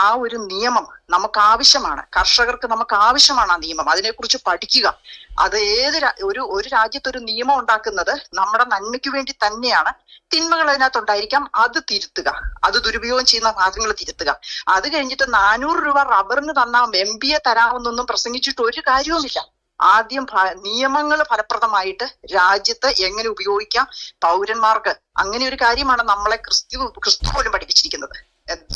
ആ ഒരു നിയമം നമുക്ക് ആവശ്യമാണ്, കർഷകർക്ക് നമുക്ക് ആവശ്യമാണ് ആ നിയമം. അതിനെക്കുറിച്ച് പഠിക്കുക. അത് ഒരു രാജ്യത്തൊരു നിയമം ഉണ്ടാക്കുന്നത് നമ്മുടെ നന്മയ്ക്ക് വേണ്ടി തന്നെയാണ്. തിന്മകൾ അതിനകത്തുണ്ടായിരിക്കാം, അത് തിരുത്തുക, അത് ദുരുപയോഗം ചെയ്യുന്ന ഭാഗങ്ങൾ തിരുത്തുക. അത് കഴിഞ്ഞിട്ട് 400 രൂപ റബ്ബറിന് തന്ന MBA തരാമെന്നൊന്നും പ്രസംഗിച്ചിട്ട് ഒരു കാര്യവുമില്ല. ആദ്യം നിയമങ്ങൾ ഫലപ്രദമായിട്ട് രാജ്യത്ത് എങ്ങനെ ഉപയോഗിക്കാം, പൗരന്മാർക്ക് അങ്ങനെ ഒരു കാര്യമാണ് നമ്മളെ ക്രിസ്തു പോലും പഠിപ്പിച്ചിരിക്കുന്നത്.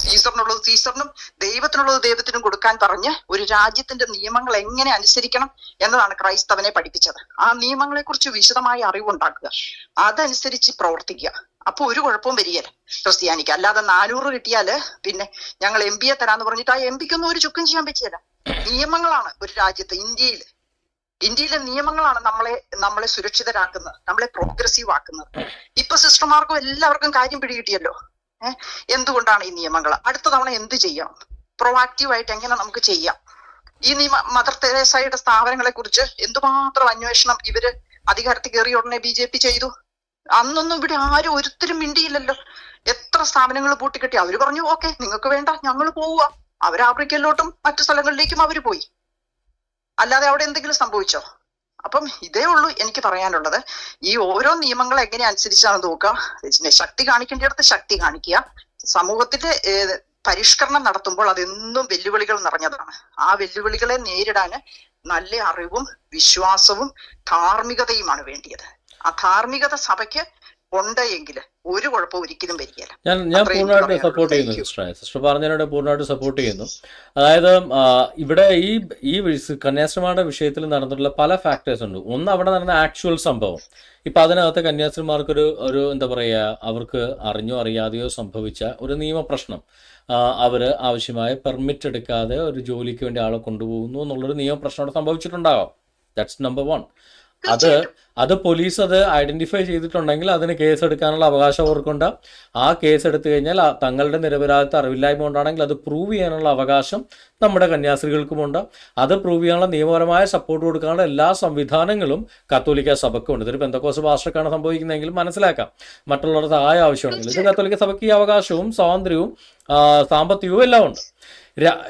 സീസറിനുള്ളത് സീസറിനും ദൈവത്തിനുള്ളത് ദൈവത്തിനും കൊടുക്കാൻ പറഞ്ഞ് ഒരു രാജ്യത്തിന്റെ നിയമങ്ങൾ എങ്ങനെ അനുസരിക്കണം എന്നതാണ് ക്രൈസ്തവനെ പഠിപ്പിച്ചത്. ആ നിയമങ്ങളെ കുറിച്ച് വിശദമായ അറിവുണ്ടാക്കുക, അതനുസരിച്ച് പ്രവർത്തിക്കുക. അപ്പൊ ഒരു കുഴപ്പവും വരികയില്ല ക്രിസ്ത്യാനിക്ക്. അല്ലാതെ 400 കിട്ടിയാല് പിന്നെ ഞങ്ങൾ MBA തരാന്ന് പറഞ്ഞിട്ട് ആ MBക്കൊന്നും ഒരു ചുക്കും ചെയ്യാൻ പറ്റില്ല. നിയമങ്ങളാണ് ഒരു രാജ്യത്ത് ഇന്ത്യയിലെ നിയമങ്ങളാണ് നമ്മളെ സുരക്ഷിതരാക്കുന്നത്, നമ്മളെ പ്രോഗ്രസീവ് ആക്കുന്നത്. ഇപ്പൊ സിസ്റ്റർമാർക്കും എല്ലാവർക്കും കാര്യം പിടികിട്ടിയല്ലോ. എന്തുകൊണ്ടാണ് ഈ നിയമങ്ങൾ? അടുത്ത തവണ എന്ത് ചെയ്യാം, പ്രൊആക്റ്റീവായിട്ട് എങ്ങനെ നമുക്ക് ചെയ്യാം? ഈ മദർ തെരേസയുടെ സ്ഥാപനങ്ങളെ കുറിച്ച് എന്തുമാത്രം അന്വേഷണം ഇവര് അധികാരത്തിൽ കയറിയ ഉടനെ BJP ചെയ്തു. അന്നൊന്നും ഇവിടെ ആരും ഒരുത്തരും മിണ്ടിയില്ലല്ലോ. എത്ര സ്ഥാപനങ്ങൾ പൂട്ടിക്കെട്ടി. അവര് പറഞ്ഞു ഓക്കെ നിങ്ങൾക്ക് വേണ്ട, ഞങ്ങൾ പോവുക. അവർ ആഫ്രിക്കയിലോട്ടും മറ്റു സ്ഥലങ്ങളിലേക്കും അവര് പോയി. അല്ലാതെ അവിടെ എന്തെങ്കിലും സംഭവിച്ചോ? അപ്പം ഇതേ ഉള്ളൂ എനിക്ക് പറയാനുള്ളത്. ഈ ഓരോ നിയമങ്ങൾ എങ്ങനെ അനുസരിച്ചാണ് നോക്കുക. ശക്തി കാണിക്കേണ്ടിടത്ത് ശക്തി കാണിക്കുക. സമൂഹത്തിന്റെ പരിഷ്കരണം നടത്തുമ്പോൾ അതെന്നും വെല്ലുവിളികൾ നിറഞ്ഞതാണ്. ആ വെല്ലുവിളികളെ നേരിടാന് നല്ല അറിവും വിശ്വാസവും ധാർമ്മികതയുമാണ് വേണ്ടിയത്. ആ ധാർമ്മികത സഭയ്ക്ക് ഉണ്ട് എങ്കിൽ ഒരു കുഴപ്പം ഒരിക്കലും വരികയില്ല. ഞാൻ പൂർണ്ണമായിട്ട് സപ്പോർട്ട് ചെയ്യുന്നു സിസ്റ്റർ പറഞ്ഞതിനോട് പൂർണ്ണമായിട്ട് സപ്പോർട്ട് ചെയ്യുന്നു. അതായത് ഇവിടെ ഈ കന്യാസ്ത്രീമാരുടെ വിഷയത്തിൽ നടന്നിട്ടുള്ള പല ഫാക്ടേഴ്സ് ഉണ്ട്. ഒന്ന്, അവിടെ നടന്ന ആക്ച്വൽ സംഭവം. ഇപ്പം അതിനകത്ത് കന്യാസ്ത്രീമാർക്കൊരു എന്താ പറയുക, അവർക്ക് അറിഞ്ഞോ അറിയാതെയോ സംഭവിച്ച ഒരു നിയമപ്രശ്നം. അവർ ആവശ്യമായ പെർമിറ്റ് എടുക്കാതെ ഒരു ജോലിക്ക് വേണ്ടി ആളെ കൊണ്ടുപോകുന്നു എന്നുള്ളൊരു നിയമപ്രശ്നം അവിടെ സംഭവിച്ചിട്ടുണ്ടാകാം. That's number 1. അത് തീർച്ചയായിട്ടും. അത് പോലീസ് അത് ഐഡന്റിഫൈ ചെയ്തിട്ടുണ്ടെങ്കിൽ അതിന് കേസ് എടുക്കാനുള്ള അവകാശം അവർക്കുണ്ട്. ആ കേസ് എടുത്തു കഴിഞ്ഞാൽ തങ്ങളുടെ നിരപരാധിത്വ അറിവില്ലായ്മ കൊണ്ടാണെങ്കിൽ അത് പ്രൂവ് ചെയ്യാനുള്ള അവകാശം നമ്മുടെ കന്യാസ്ത്രീകൾക്കുമുണ്ട്. അത് പ്രൂവ് ചെയ്യാനുള്ള നിയമപരമായ സപ്പോർട്ട് കൊടുക്കാനുള്ള എല്ലാ സംവിധാനങ്ങളും കത്തോലിക്ക സഭയ്ക്കുണ്ട്. ഇതൊരു പെന്തക്കോസ്ത് പാസ്റ്റർക്കാണ് സംഭവിക്കുന്നതെങ്കിൽ മനസ്സിലാക്കാം, മറ്റുള്ളവരുടെ സഹായം ആവശ്യമുണ്ടെങ്കിൽ. ഇത് തീർച്ചയായിട്ടും. കത്തോലിക്ക സഭയ്ക്ക് ഈ അവകാശവും സ്വാതന്ത്ര്യവും സാമ്പത്തികവും എല്ലാം ഉണ്ട്.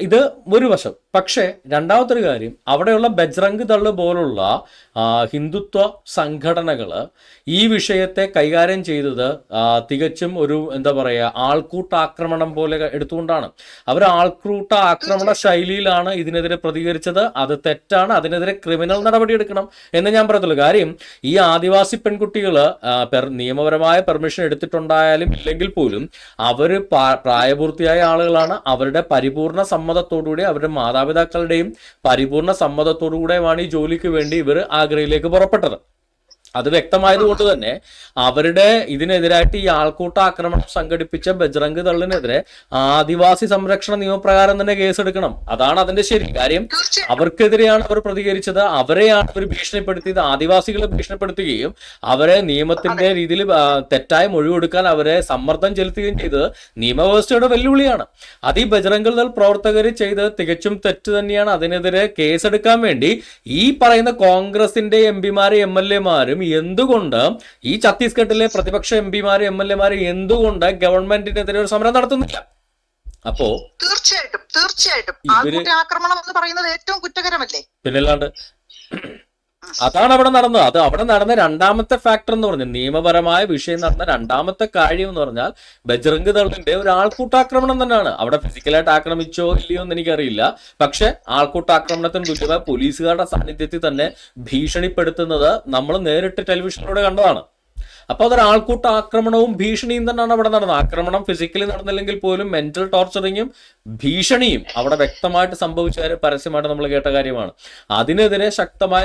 ഇത് ഒരു വശം. പക്ഷേ രണ്ടാമത്തെ കാര്യം, അവിടെയുള്ള ബജ്രംഗ് ദള് പോലുള്ള ഹിന്ദുത്വ സംഘടനകൾ ഈ വിഷയത്തെ കൈകാര്യം ചെയ്തത് തികച്ചും ഒരു എന്താ പറയുക ആൾക്കൂട്ടാക്രമണം പോലെ എടുത്തുകൊണ്ടാണ്. അവർ ആൾക്കൂട്ട ആക്രമണ ശൈലിയിലാണ് ഇതിനെതിരെ പ്രതികരിച്ചത്. അത് തെറ്റാണ്, അതിനെതിരെ ക്രിമിനൽ നടപടി എടുക്കണം എന്ന് ഞാൻ പറയത്തുള്ളൂ. കാര്യം ഈ ആദിവാസി പെൺകുട്ടികൾ നിയമപരമായ പെർമിഷൻ എടുത്തിട്ടുണ്ടായാലും ഇല്ലെങ്കിൽ പോലും അവർ പ്രായപൂർത്തിയായ ആളുകളാണ്. അവരുടെ പരിപൂർണ സമ്മതത്തോടുകൂടി അവരുടെ മാതാപിതാക്കളുടെയും പരിപൂർണ സമ്മതത്തോടുകൂടെയുമാണ് ഈ ജോലിക്ക് വേണ്ടി ഇവർ ആഗ്രയിലേക്ക് പുറപ്പെട്ടത്. അത് വ്യക്തമായതുകൊണ്ട് തന്നെ അവരുടെ ഇതിനെതിരായിട്ട് ഈ ആൾക്കൂട്ട ആക്രമണം സംഘടിപ്പിച്ച ബജ്രംഗ് ദളിനെതിരെ ആദിവാസി സംരക്ഷണ നിയമപ്രകാരം തന്നെ കേസെടുക്കണം. അതാണ് അതിന്റെ ശരി. കാര്യം തീർച്ചയായിട്ടും. അവർക്കെതിരെയാണ് അവർ പ്രതികരിച്ചത്, അവരെയാണ് അവർ ഭീഷണിപ്പെടുത്തിയത്. ആദിവാസികളെ ഭീഷണിപ്പെടുത്തുകയും അവരെ നിയമത്തിന്റെ രീതിയിൽ തെറ്റായ മൊഴി കൊടുക്കാൻ അവരെ സമ്മർദ്ദം ചെലുത്തുകയും ചെയ്തത് നിയമവ്യവസ്ഥയുടെ വെല്ലുവിളിയാണ്. അത് ഈ ബജ്രംഗ് ദൾ പ്രവർത്തകർ ചെയ്തത് തികച്ചും തെറ്റ് തന്നെയാണ്. അതിനെതിരെ കേസെടുക്കാൻ വേണ്ടി ഈ പറയുന്ന കോൺഗ്രസിന്റെ എംപിമാരും MLA-മാരും എന്തുകൊണ്ട് ഈ ഛത്തീസ്ഗഡിലെ പ്രതിപക്ഷ എംപിമാരും MLA-മാരും എന്തുകൊണ്ട് ഗവൺമെന്റിനെതിരെ ഒരു സമരം നടത്തുന്നില്ല? അപ്പോ തീർച്ചയായിട്ടും തീർച്ചയായിട്ടും ഇവര് ആൾക്കൂട്ട ആക്രമണം എന്ന് പറയുന്നത് ഏറ്റവും കുറ്റകരമല്ലേ? പിന്നല്ലാണ്ട് അതാണ് അവിടെ നടന്നത്. അത് അവിടെ നടന്ന രണ്ടാമത്തെ ഫാക്ടർ എന്ന് പറഞ്ഞാൽ, നിയമപരമായ വിഷയം നടന്ന രണ്ടാമത്തെ കാര്യം എന്ന് പറഞ്ഞാൽ ബജ്രംഗ് ദളിന്റെ ഒരു ആൾക്കൂട്ടാക്രമണം തന്നെയാണ്. അവിടെ ഫിസിക്കലായിട്ട് ആക്രമിച്ചോ ഇല്ലയോ എന്ന് എനിക്കറിയില്ല. പക്ഷെ ആൾക്കൂട്ടാക്രമണത്തിന് തുല്യമായ പോലീസുകാരുടെ സാന്നിധ്യത്തിൽ തന്നെ ഭീഷണിപ്പെടുത്തുന്നത് നമ്മൾ നേരിട്ട് ടെലിവിഷനിലൂടെ കണ്ടതാണ്. അപ്പൊ അതൊരു ആൾക്കൂട്ട ആക്രമണവും ഭീഷണിയും തന്നെയാണ് അവിടെ നടന്നത്. ആക്രമണം ഫിസിക്കലി നടന്നില്ലെങ്കിൽ പോലും മെന്റൽ ടോർച്ചറിങ്ങും ഭീഷണിയും അവിടെ വ്യക്തമായിട്ട് സംഭവിച്ച കാര്യം പരസ്യമായിട്ട് നമ്മൾ കേട്ട കാര്യമാണ്. അതിനെതിരെ ശക്തമായ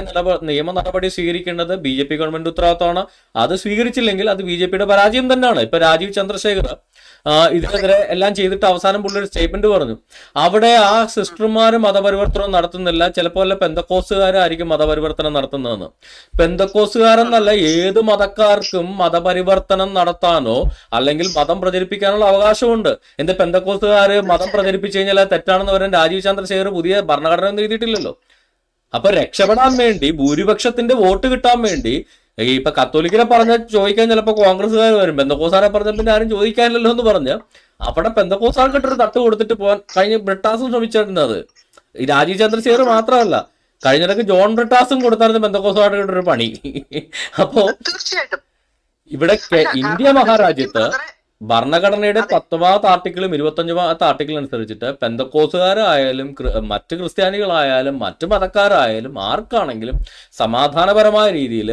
നിയമ നടപടി സ്വീകരിക്കേണ്ടത് BJP ഗവൺമെന്റ് ഉത്തരവാദിത്തമാണ്. അത് സ്വീകരിച്ചില്ലെങ്കിൽ അത് BJPയുടെ പരാജയം തന്നെയാണ്. ഇപ്പൊ രാജീവ് ചന്ദ്രശേഖർ ഇതിനെതിരെ എല്ലാം ചെയ്തിട്ട് അവസാനം പുള്ളി ഒരു സ്റ്റേറ്റ്മെന്റ് പറഞ്ഞു. അവിടെ ആ സിസ്റ്റർമാര് മതപരിവർത്തനം നടത്തുന്നില്ല, ചിലപ്പോൾ വല്ല പെന്തക്കോസുകാരായിരിക്കും മതപരിവർത്തനം നടത്തുന്നതെന്ന്. പെന്തക്കോസുകാരെന്നല്ല, ഏത് മതക്കാർക്കും മതപരിവർത്തനം നടത്താനോ അല്ലെങ്കിൽ മതം പ്രചരിപ്പിക്കാനുള്ള അവകാശമുണ്ട്. എന്ത് പെന്തക്കോസുകാര് മതം പ്രചരിപ്പിച്ചു കഴിഞ്ഞാൽ തെറ്റാണെന്ന് പറയാൻ രാജീവ് ചന്ദ്രശേഖർ പുതിയ ഭരണഘടന ഒന്നും എഴുതിയിട്ടില്ലല്ലോ. അപ്പൊ രക്ഷപ്പെടാൻ വേണ്ടി, ഭൂരിപക്ഷത്തിന്റെ വോട്ട് കിട്ടാൻ വേണ്ടി, ഇപ്പൊ കത്തോലിക്കനെ പറഞ്ഞ ചോദിക്കാൻ ചിലപ്പോ കോൺഗ്രസ്സുകാർ വരും, പെന്തക്കോസാരെ പറഞ്ഞ പിന്നെ ആരും ചോദിക്കാനില്ലല്ലോ എന്ന് പറഞ്ഞ് അവിടെ പെന്തക്കോസാർക്കിട്ടൊരു തട്ട് കൊടുത്തിട്ട് പോകാൻ കഴിഞ്ഞ ബ്രിട്ടാസും ശ്രമിച്ചിരുന്നത്. ഈ രാജീവ് ചന്ദ്രശേഖർ മാത്രമല്ല, കഴിഞ്ഞിടക്ക് ജോൺ ബ്രിട്ടാസും കൊടുത്തായിരുന്നു പെന്തക്കോസാർക്കിട്ടൊരു പണി. അപ്പോ തീർച്ചയായിട്ടും ഇവിടെ ഇന്ത്യ മഹാരാജ്യത്ത് ബ്രദറെ, ഭരണഘടനയുടെ 10ാമത്തെ ആർട്ടിക്കിളും 25ാമത്തെ ആർട്ടിക്കിൾ അനുസരിച്ചിട്ട് പെന്തക്കോസുകാരായാലും മറ്റ് ക്രിസ്ത്യാനികളായാലും മറ്റു മതക്കാരായാലും ആർക്കാണെങ്കിലും സമാധാനപരമായ രീതിയിൽ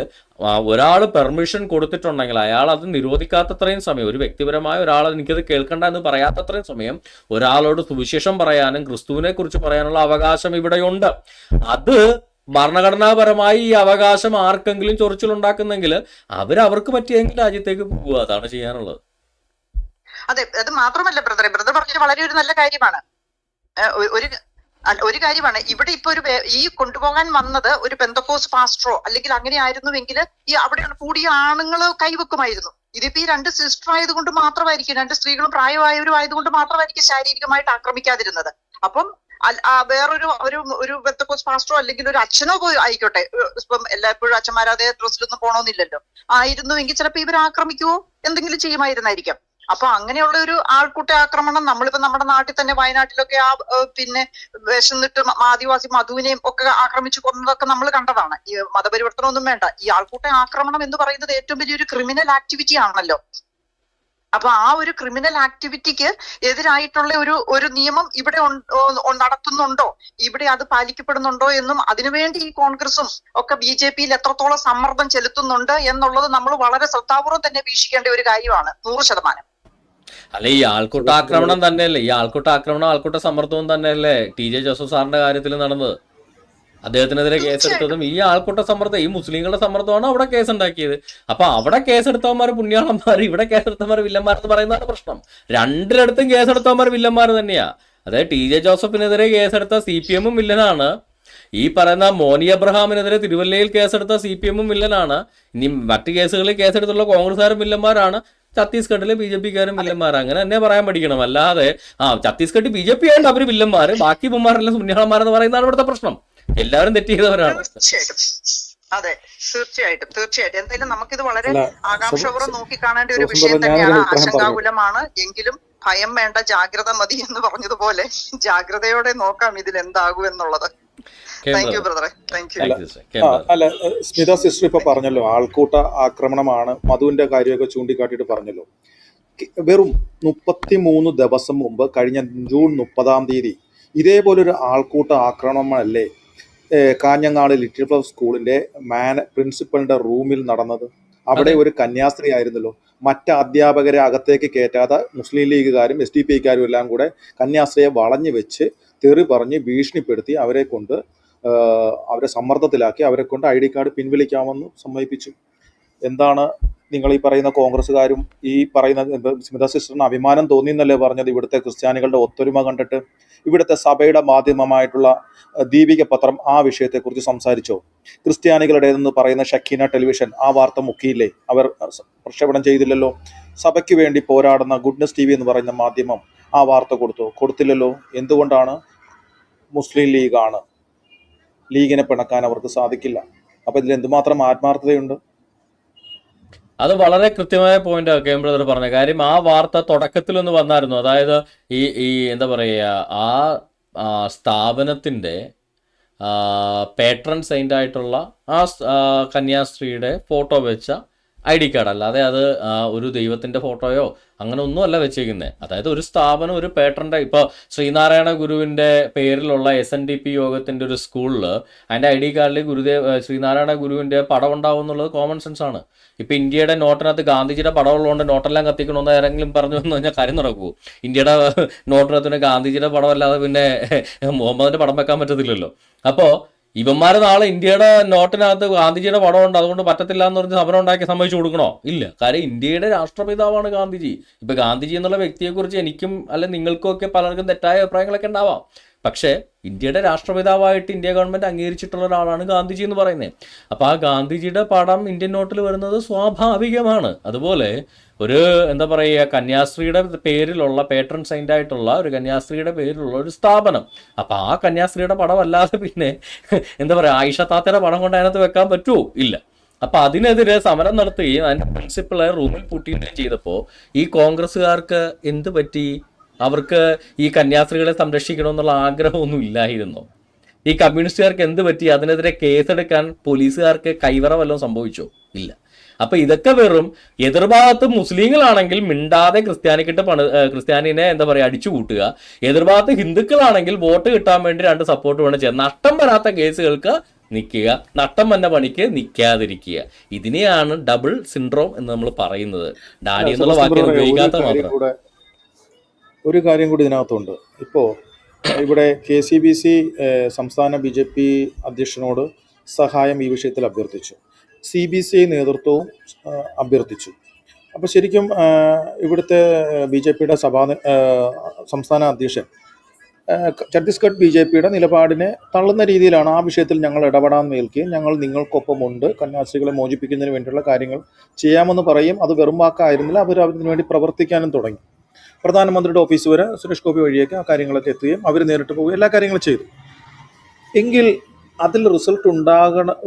ഒരാൾ പെർമിഷൻ കൊടുത്തിട്ടുണ്ടെങ്കിൽ അയാൾ അത് നിരോധിക്കാത്തത്രയും സമയം, ഒരു വ്യക്തിപരമായ ഒരാൾ എനിക്കത് കേൾക്കണ്ട എന്ന് പറയാത്തത്രയും സമയം ഒരാളോട് സുവിശേഷം പറയാനും ക്രിസ്തുവിനെ കുറിച്ച് പറയാനുള്ള അവകാശം ഇവിടെയുണ്ട്. അത് ഭരണഘടനാപരമായി ഈ അവകാശം ആർക്കെങ്കിലും ചൊറിച്ചിലുണ്ടാക്കുന്നെങ്കിൽ അവർക്ക് പറ്റിയെങ്കിൽ രാജ്യത്തേക്ക് പോകുക, അതാണ് ചെയ്യാനുള്ളത്. അതെ, അത് മാത്രമല്ല ബ്രദർ പറഞ്ഞത് വളരെ ഒരു നല്ല കാര്യമാണ്. ഒരു കാര്യമാണ് ഇവിടെ ഇപ്പൊ ഈ കൊണ്ടുപോകാൻ വന്നത് ഒരു പെന്തക്കോസ് പാസ്റ്ററോ അല്ലെങ്കിൽ അങ്ങനെ ആയിരുന്നുവെങ്കിൽ ഈ അവിടെ കൂടിയ ആണുങ്ങൾ കൈവെക്കുമായിരുന്നു. ഇതിപ്പോ ഈ 2 സിസ്റ്റർ ആയതുകൊണ്ട് മാത്രമായിരിക്കും, 2 സ്ത്രീകളും പ്രായമായവരും ആയതുകൊണ്ട് മാത്രമായിരിക്കും ശാരീരികമായിട്ട് ആക്രമിക്കാതിരുന്നത്. അപ്പം വേറൊരു ഒരു പെന്തക്കോസ് പാസ്റ്ററോ അല്ലെങ്കിൽ ഒരു അച്ഛനോ പോയി ആയിക്കോട്ടെ, ഇപ്പം എല്ലായ്പ്പോഴും അച്ഛന്മാർ അതേ ഡ്രസ്സിലൊന്നും പോകണമെന്നില്ലല്ലോ, ആയിരുന്നുവെങ്കിൽ ചിലപ്പോൾ ഇവർ ആക്രമിക്കുവോ എന്തെങ്കിലും ചെയ്യുമായിരുന്നായിരിക്കാം. അപ്പൊ അങ്ങനെയുള്ള ഒരു ആൾക്കൂട്ട ആക്രമണം നമ്മളിപ്പോ നമ്മുടെ നാട്ടിൽ തന്നെ വയനാട്ടിലൊക്കെ പിന്നെ വിശന്നിട്ട് ആദിവാസി മധുവിനെയും ഒക്കെ ആക്രമിച്ചു കൊന്നതൊക്കെ നമ്മൾ കണ്ടതാണ്. ഈ മതപരിവർത്തനം ഒന്നും വേണ്ട, ഈ ആൾക്കൂട്ട ആക്രമണം എന്ന് പറയുന്നത് ഏറ്റവും വലിയൊരു ക്രിമിനൽ ആക്ടിവിറ്റി ആണല്ലോ. അപ്പൊ ആ ഒരു ക്രിമിനൽ ആക്ടിവിറ്റിക്ക് എതിരായിട്ടുള്ള ഒരു നിയമം ഇവിടെ നടത്തുന്നുണ്ടോ, ഇവിടെ അത് പാലിക്കപ്പെടുന്നുണ്ടോ എന്നും അതിനുവേണ്ടി ഈ കോൺഗ്രസും ഒക്കെ BJP-യിൽ എത്രത്തോളം സമ്മർദ്ദം ചെലുത്തുന്നുണ്ട് എന്നുള്ളത് നമ്മൾ വളരെ ശ്രദ്ധാപൂർവ്വം തന്നെ വീക്ഷിക്കേണ്ട ഒരു കാര്യമാണ്, 100%. അല്ല, ഈ ആൾക്കൂട്ട ആക്രമണം തന്നെയല്ലേ, ഈ ആൾക്കൂട്ട സമ്മർദ്ദവും തന്നെയല്ലേ TJ ജോസഫ് സാറിന്റെ കാര്യത്തിൽ നടന്നത്. അദ്ദേഹത്തിനെതിരെ കേസെടുത്തതും ഈ ആൾക്കൂട്ട സമ്മർദ്ദം, ഈ മുസ്ലിങ്ങളുടെ സമ്മർദ്ദമാണ് അവിടെ കേസുണ്ടാക്കിയത്. അപ്പൊ അവിടെ കേസെടുത്തവന്മാർ പുണ്യാളന്മാർ, ഇവിടെ കേസെടുത്തവന്മാർ വില്ലന്മാരെന്ന് പറയുന്നതാണ് പ്രശ്നം. രണ്ടിടത്തും കേസെടുത്തവന്മാർ വില്ലന്മാർ തന്നെയാ. അതായത് TJ ജോസഫിനെതിരെ കേസെടുത്ത CPM വില്ലനാണ്, ഈ പറയുന്ന മോനി അബ്രഹാമിനെതിരെ തിരുവല്ലയിൽ കേസെടുത്ത CPM വില്ലനാണ്. ഇനി മറ്റ് കേസുകളിൽ കേസെടുത്തുള്ള കോൺഗ്രസ്സുകാരും വില്ലന്മാരാണ്, ഛത്തീസ്ഗഡിലെ BJP-കാരും വില്ലന്മാർ. അങ്ങനെ തന്നെ പറയാൻ പഠിക്കണം. അല്ലാതെ ഛത്തീസ്ഗഡ് BJP ആയിട്ട് അവര് വില്ലന്മാര്, ബാക്കി ഇവന്മാരെല്ലാം സുന്യാളന്മാരെന്ന് പറയുന്നതാണ് ഇവിടുത്തെ പ്രശ്നം. എല്ലാവരും തെറ്റ് ചെയ്തവരാണ്. തീർച്ചയായിട്ടും അതെ, തീർച്ചയായിട്ടും തീർച്ചയായിട്ടും. എന്തായാലും നമുക്കിത് വളരെ അല്ല ആകാംക്ഷപൂർവ്വം നോക്കിക്കാണേണ്ട ഒരു സുഹൃത്ത് വിഷയം ബ്രദർ, തന്നെയാണ്. ഞാനൊരു അഭിപ്രായം പറഞ്ഞോട്ടെ. ആശങ്കാകുലമാണ് എങ്കിലും ഭയം വേണ്ട, ജാഗ്രത മതി എന്ന് പറഞ്ഞതുപോലെ ജാഗ്രതയോടെ നോക്കാം ഇതിൽ എന്താകും എന്നുള്ളത്. താങ്ക് യു ബ്രദറെ, താങ്ക് യു. അല്ല താങ്ക് യു സിസ്റ്റർ. അല്ല സ്മിത സിസ്റ്റർ ഇപ്പൊ പറഞ്ഞല്ലോ ആൾക്കൂട്ട ആക്രമണമാണ്, മധുവിന്റെ കാര്യമൊക്കെ ചൂണ്ടിക്കാട്ടിയിട്ട് പറഞ്ഞല്ലോ. വെറും 33 ദിവസം മുമ്പ് കഴിഞ്ഞ ജൂൺ 30 ഇതേപോലൊരു ആൾക്കൂട്ട ആക്രമണമല്ലേ കാഞ്ഞങ്ങാട് ലിറ്റിൽ ഫ്ലവർ സ്കൂളിന്റെ പ്രിൻസിപ്പലിന്റെ റൂമിൽ നടന്നത്? അവിടെ അതെ, ഒരു കന്യാസ്ത്രീ ആയിരുന്നല്ലോ. മറ്റ് അധ്യാപകരെ അകത്തേക്ക് കയറ്റാതെ മുസ്ലിം ലീഗുകാരും SDPIക്കാരും എല്ലാം കൂടെ കന്യാസ്ത്രീയെ വളഞ്ഞു വെച്ച് തെറി പറഞ്ഞ് ഭീഷണിപ്പെടുത്തി അവരെ സമ്മർദ്ദത്തിലാക്കി അവരെ കൊണ്ട് ID കാർഡ് പിൻവലിക്കാമെന്ന് സമ്മതിപ്പിച്ചു. എന്താണ് നിങ്ങൾ ഈ പറയുന്ന കോൺഗ്രസ്സുകാരും ഈ പറയുന്ന സ്മിത സിസ്റ്ററിന് അഭിമാനം തോന്നിയെന്നല്ലേ പറഞ്ഞത് ഇവിടുത്തെ ക്രിസ്ത്യാനികളുടെ ഒത്തൊരുമ കണ്ടിട്ട്? ഇവിടുത്തെ സഭയുടെ മാധ്യമമായിട്ടുള്ള ദീപിക പത്രം ആ വിഷയത്തെക്കുറിച്ച് സംസാരിച്ചോ? ക്രിസ്ത്യാനികളുടേതെന്ന് പറയുന്ന ഷക്കീന ടെലിവിഷൻ ആ വാർത്ത മുക്കിയില്ലേ? അവർ പ്രക്ഷേപണം ചെയ്തില്ലല്ലോ. സഭയ്ക്ക് വേണ്ടി പോരാടുന്ന ഗുഡ്നസ് TV എന്ന് പറയുന്ന മാധ്യമം ആ വാർത്ത കൊടുത്തില്ലല്ലോ. എന്തുകൊണ്ടാണ്? മുസ്ലിം ലീഗാണ്, ലീഗിനെ പിണക്കാൻ അവർക്ക് സാധിക്കില്ല. അപ്പൊ ഇതിൽ എന്തുമാത്രം ആത്മാർത്ഥതയുണ്ട്? അത് വളരെ കൃത്യമായ പോയിന്റ് കെഎം ബ്രദർ പറഞ്ഞ കാര്യം. ആ വാർത്ത തുടക്കത്തിലൊന്ന് വന്നായിരുന്നു. അതായത് ഈ എന്താ പറയുക, ആ സ്ഥാപനത്തിന്റെ പേട്രൺ സെയിന്റ് ആയിട്ടുള്ള കന്യാസ്ത്രീയുടെ ഫോട്ടോ വെച്ച ID കാർഡ്, അല്ലാതെ അത് ഒരു ദൈവത്തിന്റെ ഫോട്ടോയോ അങ്ങനെ ഒന്നും അല്ല വെച്ചേക്കുന്നത്. അതായത് ഒരു സ്ഥാപനം, ഒരു പേട്രന്റെ, ഇപ്പോൾ ശ്രീനാരായണ ഗുരുവിന്റെ പേരിലുള്ള SNDP യോഗത്തിന്റെ ഒരു സ്കൂളിൽ അതിന്റെ ID കാർഡിൽ ശ്രീനാരായണ ഗുരുവിന്റെ പടം ഉണ്ടാവും എന്നുള്ളത് കോമൺ സെൻസ് ആണ്. ഇപ്പൊ ഇന്ത്യയുടെ നോട്ടിനകത്ത് ഗാന്ധിജിയുടെ പടം ഉള്ളതുകൊണ്ട് നോട്ടെല്ലാം കത്തിക്കണമെന്ന് ആരെങ്കിലും പറഞ്ഞു എന്ന് പറഞ്ഞാൽ കാര്യം നടക്കുമോ? ഇന്ത്യയുടെ നോട്ടിനകത്തിന് ഗാന്ധിജിയുടെ പടം അല്ലാതെ പിന്നെ മുഹമ്മദിന്റെ പടം വെക്കാൻ പറ്റത്തില്ലല്ലോ. അപ്പോ ഇവന്മാര് നാളെ ഇന്ത്യയുടെ നോട്ടിനകത്ത് ഗാന്ധിജിയുടെ പടമുണ്ട് അതുകൊണ്ട് പറ്റത്തില്ല എന്ന് പറഞ്ഞ് സമരം ഉണ്ടാക്കി സമ്മതിച്ചു കൊടുക്കണോ? ഇല്ല. കാര്യം ഇന്ത്യയുടെ രാഷ്ട്രപിതാവാണ് ഗാന്ധിജി. ഇപ്പൊ ഗാന്ധിജി എന്നുള്ള വ്യക്തിയെക്കുറിച്ച് എനിക്കും അല്ലെ നിങ്ങൾക്കും ഒക്കെ പലർക്കും തെറ്റായ അഭിപ്രായങ്ങളൊക്കെ ഉണ്ടാവാം. പക്ഷേ ഇന്ത്യയുടെ രാഷ്ട്രപിതാവായിട്ട് ഇന്ത്യ ഗവൺമെന്റ് അംഗീകരിച്ചിട്ടുള്ള ഒരാളാണ് ഗാന്ധിജി എന്ന് പറയുന്നത്. അപ്പൊ ആ ഗാന്ധിജിയുടെ പടം ഇന്ത്യൻ നോട്ടിൽ വരുന്നത് സ്വാഭാവികമാണ്. അതുപോലെ ഒരു എന്താ പറയുക, കന്യാസ്ത്രീയുടെ പേരിലുള്ള പേട്രൺ സെയിന്റ് ആയിട്ടുള്ള ഒരു കന്യാസ്ത്രീയുടെ പേരിലുള്ള ഒരു സ്ഥാപനം. അപ്പൊ ആ കന്യാസ്ത്രീയുടെ പടം അല്ലാതെ പിന്നെ എന്താ പറയുക, ആയിഷ താത്തയുടെ പടം കൊണ്ട് അതിനകത്ത് വെക്കാൻ പറ്റുമോ? ഇല്ല. അപ്പൊ അതിനെതിരെ സമരം നടത്തുകയും അതിന്റെ പ്രിൻസിപ്പളെ റൂമിൽ പൂട്ടുകയും ചെയ്തപ്പോൾ ഈ കോൺഗ്രസ്സുകാർക്ക് എന്ത് പറ്റി? അവർക്ക് ഈ കന്യാസ്ത്രീകളെ സംരക്ഷിക്കണമെന്നുള്ള ആഗ്രഹമൊന്നും ഇല്ലായിരുന്നോ? ഈ കമ്മ്യൂണിസ്റ്റുകാർക്ക് എന്ത് പറ്റി? അതിനെതിരെ കേസെടുക്കാൻ പോലീസുകാർക്ക് കൈവറ വല്ലതും സംഭവിച്ചോ? ഇല്ല. അപ്പൊ ഇതൊക്കെ വെറും എതിർഭാഗത്ത് മുസ്ലിങ്ങളാണെങ്കിൽ മിണ്ടാതെ ക്രിസ്ത്യാനിനെ എന്താ പറയുക അടിച്ചു കൂട്ടുക, എതിർഭാഗത്ത് ഹിന്ദുക്കളാണെങ്കിൽ വോട്ട് കിട്ടാൻ വേണ്ടി 2 സപ്പോർട്ട് വേണം ചെയ്യാം, നഷ്ടം വരാത്ത കേസുകൾക്ക് നിൽക്കുക, നഷ്ടം വന്ന പണിക്ക് നിൽക്കാതിരിക്കുക. ഇതിനെയാണ് ഡബിൾ സിൻഡ്രോം എന്ന് നമ്മൾ പറയുന്നത്. ഡാഡി എന്നുള്ള വാക്കിന് ഉപയോഗിക്കാത്ത മാത്രം. ഒരു കാര്യം കൂടി ഇതിനകത്തുണ്ട്. ഇപ്പോൾ ഇവിടെ KCBC സംസ്ഥാന BJP അധ്യക്ഷനോട് സഹായം ഈ വിഷയത്തിൽ അഭ്യർത്ഥിച്ചു. CBCI നേതൃത്വവും അഭ്യർത്ഥിച്ചു. അപ്പോൾ ശരിക്കും ഇവിടുത്തെ BJPയുടെ സംസ്ഥാന അധ്യക്ഷൻ ഛത്തീസ്ഗഡ് BJPയുടെ നിലപാടിനെ തള്ളുന്ന രീതിയിലാണ് ആ വിഷയത്തിൽ ഞങ്ങൾ ഇടപെടാൻ നിൽക്കുകയും ഞങ്ങൾ നിങ്ങൾക്കൊപ്പമുണ്ട്, കന്യാസ്ത്രീകളെ മോചിപ്പിക്കുന്നതിന് വേണ്ടിയുള്ള കാര്യങ്ങൾ ചെയ്യാമെന്ന് പറയും. അത് വെറും വാക്കായിരുന്നില്ല, അവർ അതിനു വേണ്ടി പ്രവർത്തിക്കാനും തുടങ്ങി. പ്രധാനമന്ത്രിയുടെ ഓഫീസ് വരെ സുരേഷ് ഗോപി വഴിയൊക്കെ ആ കാര്യങ്ങളൊക്കെ എത്തുകയും അവർ നേരിട്ട് പോവുകയും എല്ലാ കാര്യങ്ങളും ചെയ്തു. എങ്കിൽ അതിൽ റിസൾട്ട്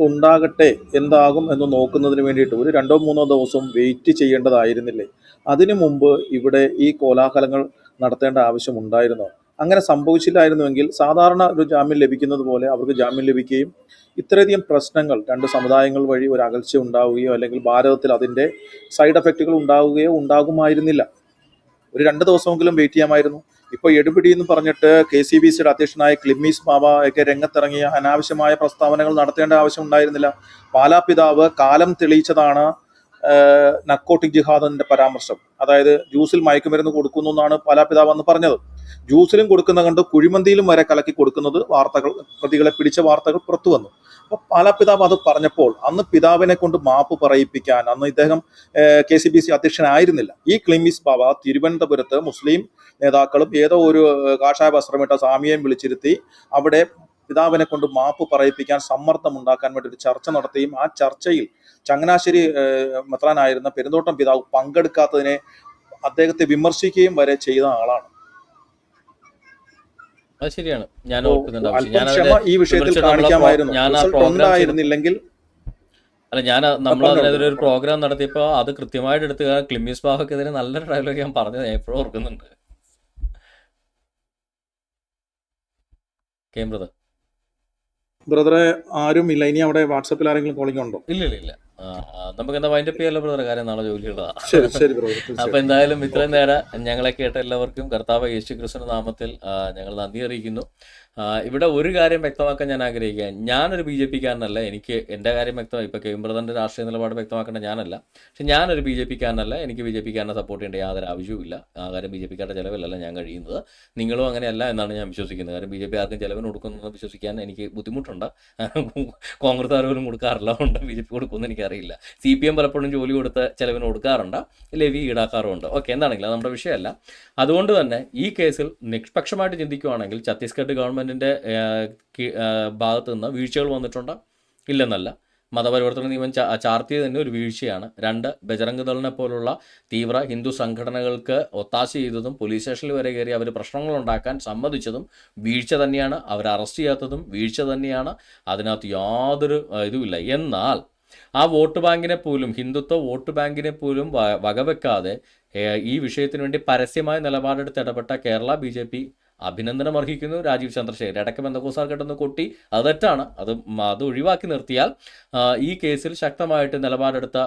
ഉണ്ടാകട്ടെ, എന്താകും എന്ന് നോക്കുന്നതിന് വേണ്ടിയിട്ട് ഒരു 2-3 ദിവസം വെയിറ്റ് ചെയ്യേണ്ടതായിരുന്നില്ലേ? അതിനു മുമ്പ് ഇവിടെ ഈ കോലാഹലങ്ങൾ നടത്തേണ്ട ആവശ്യമുണ്ടായിരുന്നോ? അങ്ങനെ സംഭവിച്ചില്ലായിരുന്നുവെങ്കിൽ സാധാരണ ഒരു ജാമ്യം ലഭിക്കുന്നത് പോലെ അവർക്ക് ജാമ്യം ലഭിക്കുകയും ഇത്രയധികം പ്രശ്നങ്ങൾ 2 സമുദായങ്ങൾ വഴി ഒരു അകൽച്ച ഉണ്ടാവുകയോ അല്ലെങ്കിൽ ഭാരതത്തിൽ അതിൻ്റെ സൈഡ് എഫക്റ്റുകൾ ഉണ്ടാകുമായിരുന്നില്ല. ഒരു 2 ദിവസമെങ്കിലും വെയിറ്റ് ചെയ്യാമായിരുന്നു. ഇപ്പോൾ എടുപിടി എന്ന് പറഞ്ഞിട്ട് KCBCയുടെ അധ്യക്ഷനായ ക്ലിമ്മീസ് ബാബ ഒക്കെ രംഗത്തിറങ്ങിയ അനാവശ്യമായ പ്രസ്താവനകൾ നടത്തേണ്ട ആവശ്യം ഉണ്ടായിരുന്നില്ല. പാലാപിതാവ് കാലം തെളിയിച്ചതാണ് നർക്കോട്ടിക് ജിഹാദിന്റെ പരാമർശം. അതായത് ജ്യൂസിൽ മയക്കുമരുന്ന് കൊടുക്കുന്നു എന്നാണ് പാലാപിതാവ് എന്ന് പറഞ്ഞത്. ജ്യൂസിലും കൊടുക്കുന്ന കണ്ട് കുഴിമന്തിയിലും വരെ കലക്കി കൊടുക്കുന്നത് വാർത്തകൾ, പ്രതികളെ പിടിച്ച വാർത്തകൾ പുറത്തു വന്നു. അപ്പോൾ പാലാപിതാവ് അത് പറഞ്ഞപ്പോൾ അന്ന് പിതാവിനെ കൊണ്ട് മാപ്പ് പറയിപ്പിക്കാൻ അന്ന് ഇദ്ദേഹം KCBC അധ്യക്ഷനായിരുന്നില്ല. ഈ ക്ലിമ്മീസ് ബാബ തിരുവനന്തപുരത്ത് മുസ്ലിം നേതാക്കളും ഏതോ ഒരു കാഷായ വസ്ത്രമിട്ട സ്വാമിയെയും വിളിച്ചിരുത്തി അവിടെ പിതാവിനെ കൊണ്ട് മാപ്പ് പറയിപ്പിക്കാൻ സമ്മർദ്ദം ഉണ്ടാക്കാൻ വേണ്ടി ഒരു ചർച്ച നടത്തുകയും ആ ചർച്ചയിൽ ചങ്ങനാശ്ശേരി മെത്രാനായിരുന്ന പെരുന്തോട്ടം പിതാവ് പങ്കെടുക്കാത്തതിനെ അദ്ദേഹത്തെ വിമർശിക്കുകയും വരെ ചെയ്ത ആളാണ്. അത് ശരിയാണ്, ഞാൻ അപ്പോ ഓർക്കുന്നുണ്ട് ആ വിഷയം. അല്പം ഞാനതിനെ ക്ഷമ ഈ വിഷയത്തിൽ വിമർശിച്ചത് നമ്മളെ കാണിക്കാമായിരുന്നു. ഞാൻ ആ റിസൾട്ട് പ്രോഗ്രാം ചെയ്ത് ഉണ്ടായിരുന്നില്ലെങ്കിൽ അല്ല ഞാൻ നമ്മൾ പറഞ്ഞോളൂ അതിനെതിരെ ഒരു ഡോക്ടർ. പ്രോഗ്രാം നടത്തിയപ്പോൾ അത് കൃത്യമായിട്ട് എടുത്ത് ക്ലിമ്മിസ് ബാഹക്കെതിരെ നല്ലൊരു ഡയലോഗ് ഞാൻ പറഞ്ഞത് ഞാൻ എപ്പോഴും ഓർക്കുന്നുണ്ട്. കേന്ദ്രത ബ്രദറെ ആരും ഇല്ല. ഇനി അവിടെ വാട്സപ്പിൽ ആരെങ്കിലും കോളിംഗ് ഉണ്ടോ? ഇല്ല ഇല്ല ഇല്ല. നമുക്ക് എന്താ വൈൻഡപ്പ് ചെയ്യാലോ ബ്രദർ, കാര്യം നാളെ ജോലിയുള്ളതാ. ശരി ശരി ബ്രദർ, അപ്പൊ തീർച്ചയായിട്ടും. എന്തായാലും ഇത്രയും ഓക്കെ. നേരം ഞങ്ങളെ കേട്ട എല്ലാവർക്കും കർത്താവ് യേശു ക്രിസ്തുവിന്റെ നാമത്തിൽ ഞങ്ങൾ നന്ദി അറിയിക്കുന്നു. ഇവിടെ ഒരു കാര്യം വ്യക്തമാക്കാൻ ഞാൻ ആഗ്രഹിക്കുകയാണ്. ഞാനൊരു ബി ജെ പിക്കാരനല്ല. എനിക്ക് എൻ്റെ കാര്യം വ്യക്തമായി, ഇപ്പോൾ കെ ബ്രദറിൻ്റെ രാഷ്ട്രീയ നിലപാട് വ്യക്തമാക്കേണ്ട ഞാനല്ല. പക്ഷെ ഞാനൊരു ബി ജെ പിക്കാരനല്ല. എനിക്ക് ബി ജെ പിക്കാരനെ സപ്പോർട്ട് ചെയ്യേണ്ട യാതൊരു ആവശ്യവുമില്ല. ആ കാര്യം ബി ജെ പിക്കാരുടെ ചിലവിലല്ല ഞാൻ കഴിയുന്നത്. നിങ്ങളും അങ്ങനെയല്ല എന്നാണ് ഞാൻ വിശ്വസിക്കുന്നത്. കാര്യം ബി ജെ പി ആർക്കും ചിലവിന് കൊടുക്കുന്നതെന്ന് വിശ്വസിക്കാൻ എനിക്ക് ബുദ്ധിമുട്ടുണ്ട്. കോൺഗ്രസ് ആരോലും കൊടുക്കാറില്ല, അതുകൊണ്ട് ബി ജെ പി കൊടുക്കുമെന്ന് എനിക്കറിയില്ല. സി പി എം പലപ്പോഴും ജോലി കൊടുത്ത് ചിലവിന് കൊടുക്കാറുണ്ട്, ലെവി ഈടാക്കാറുമുണ്ട്. ഓക്കെ, എന്താണെങ്കിലും അത് നമ്മുടെ വിഷയമല്ല. അതുകൊണ്ട് തന്നെ ഈ കേസിൽ നിഷ്പക്ഷമായിട്ട് ചിന്തിക്കുകയാണെങ്കിൽ ഛത്തീസ്ഗഡ് ഗവൺമെൻറ്റിൻ്റെ ഭാഗത്ത് നിന്ന് വീഴ്ചകൾ വന്നിട്ടുണ്ട്, ഇല്ലെന്നല്ല. മതപരിവർത്തന നിയമം ചാർത്തിയത് തന്നെ ഒരു വീഴ്ചയാണ്. 2, ബജറംഗ് ദളിനെ പോലുള്ള തീവ്ര ഹിന്ദു സംഘടനകൾക്ക് ഒത്താശ ചെയ്തതും പോലീസ് സ്റ്റേഷനിൽ വരെ കയറി അവർ പ്രശ്നങ്ങളുണ്ടാക്കാൻ സമ്മതിച്ചതും വീഴ്ച തന്നെയാണ്. അവർ അറസ്റ്റ് ചെയ്യാത്തതും വീഴ്ച തന്നെയാണ്. അതിനകത്ത് യാതൊരു ഇതുമില്ല. എന്നാൽ ആ വോട്ട് ബാങ്കിനെ പോലും, ഹിന്ദുത്വ വോട്ട് ബാങ്കിനെ പോലും വകവെക്കാതെ ഈ വിഷയത്തിന് വേണ്ടി പരസ്യമായ നിലപാടെടുത്ത് ഇടപെട്ട കേരള ബി ജെ പി അഭിനന്ദനം അർഹിക്കുന്നു. രാജീവ് ചന്ദ്രശേഖർ ഇടയ്ക്ക് ബന്ധക്കോസാർ കെട്ടുന്ന കൊട്ടി അത് തെറ്റാണ്. അത് ഒഴിവാക്കി നിർത്തിയാൽ ഈ കേസിൽ ശക്തമായിട്ട് നിലപാടെടുത്ത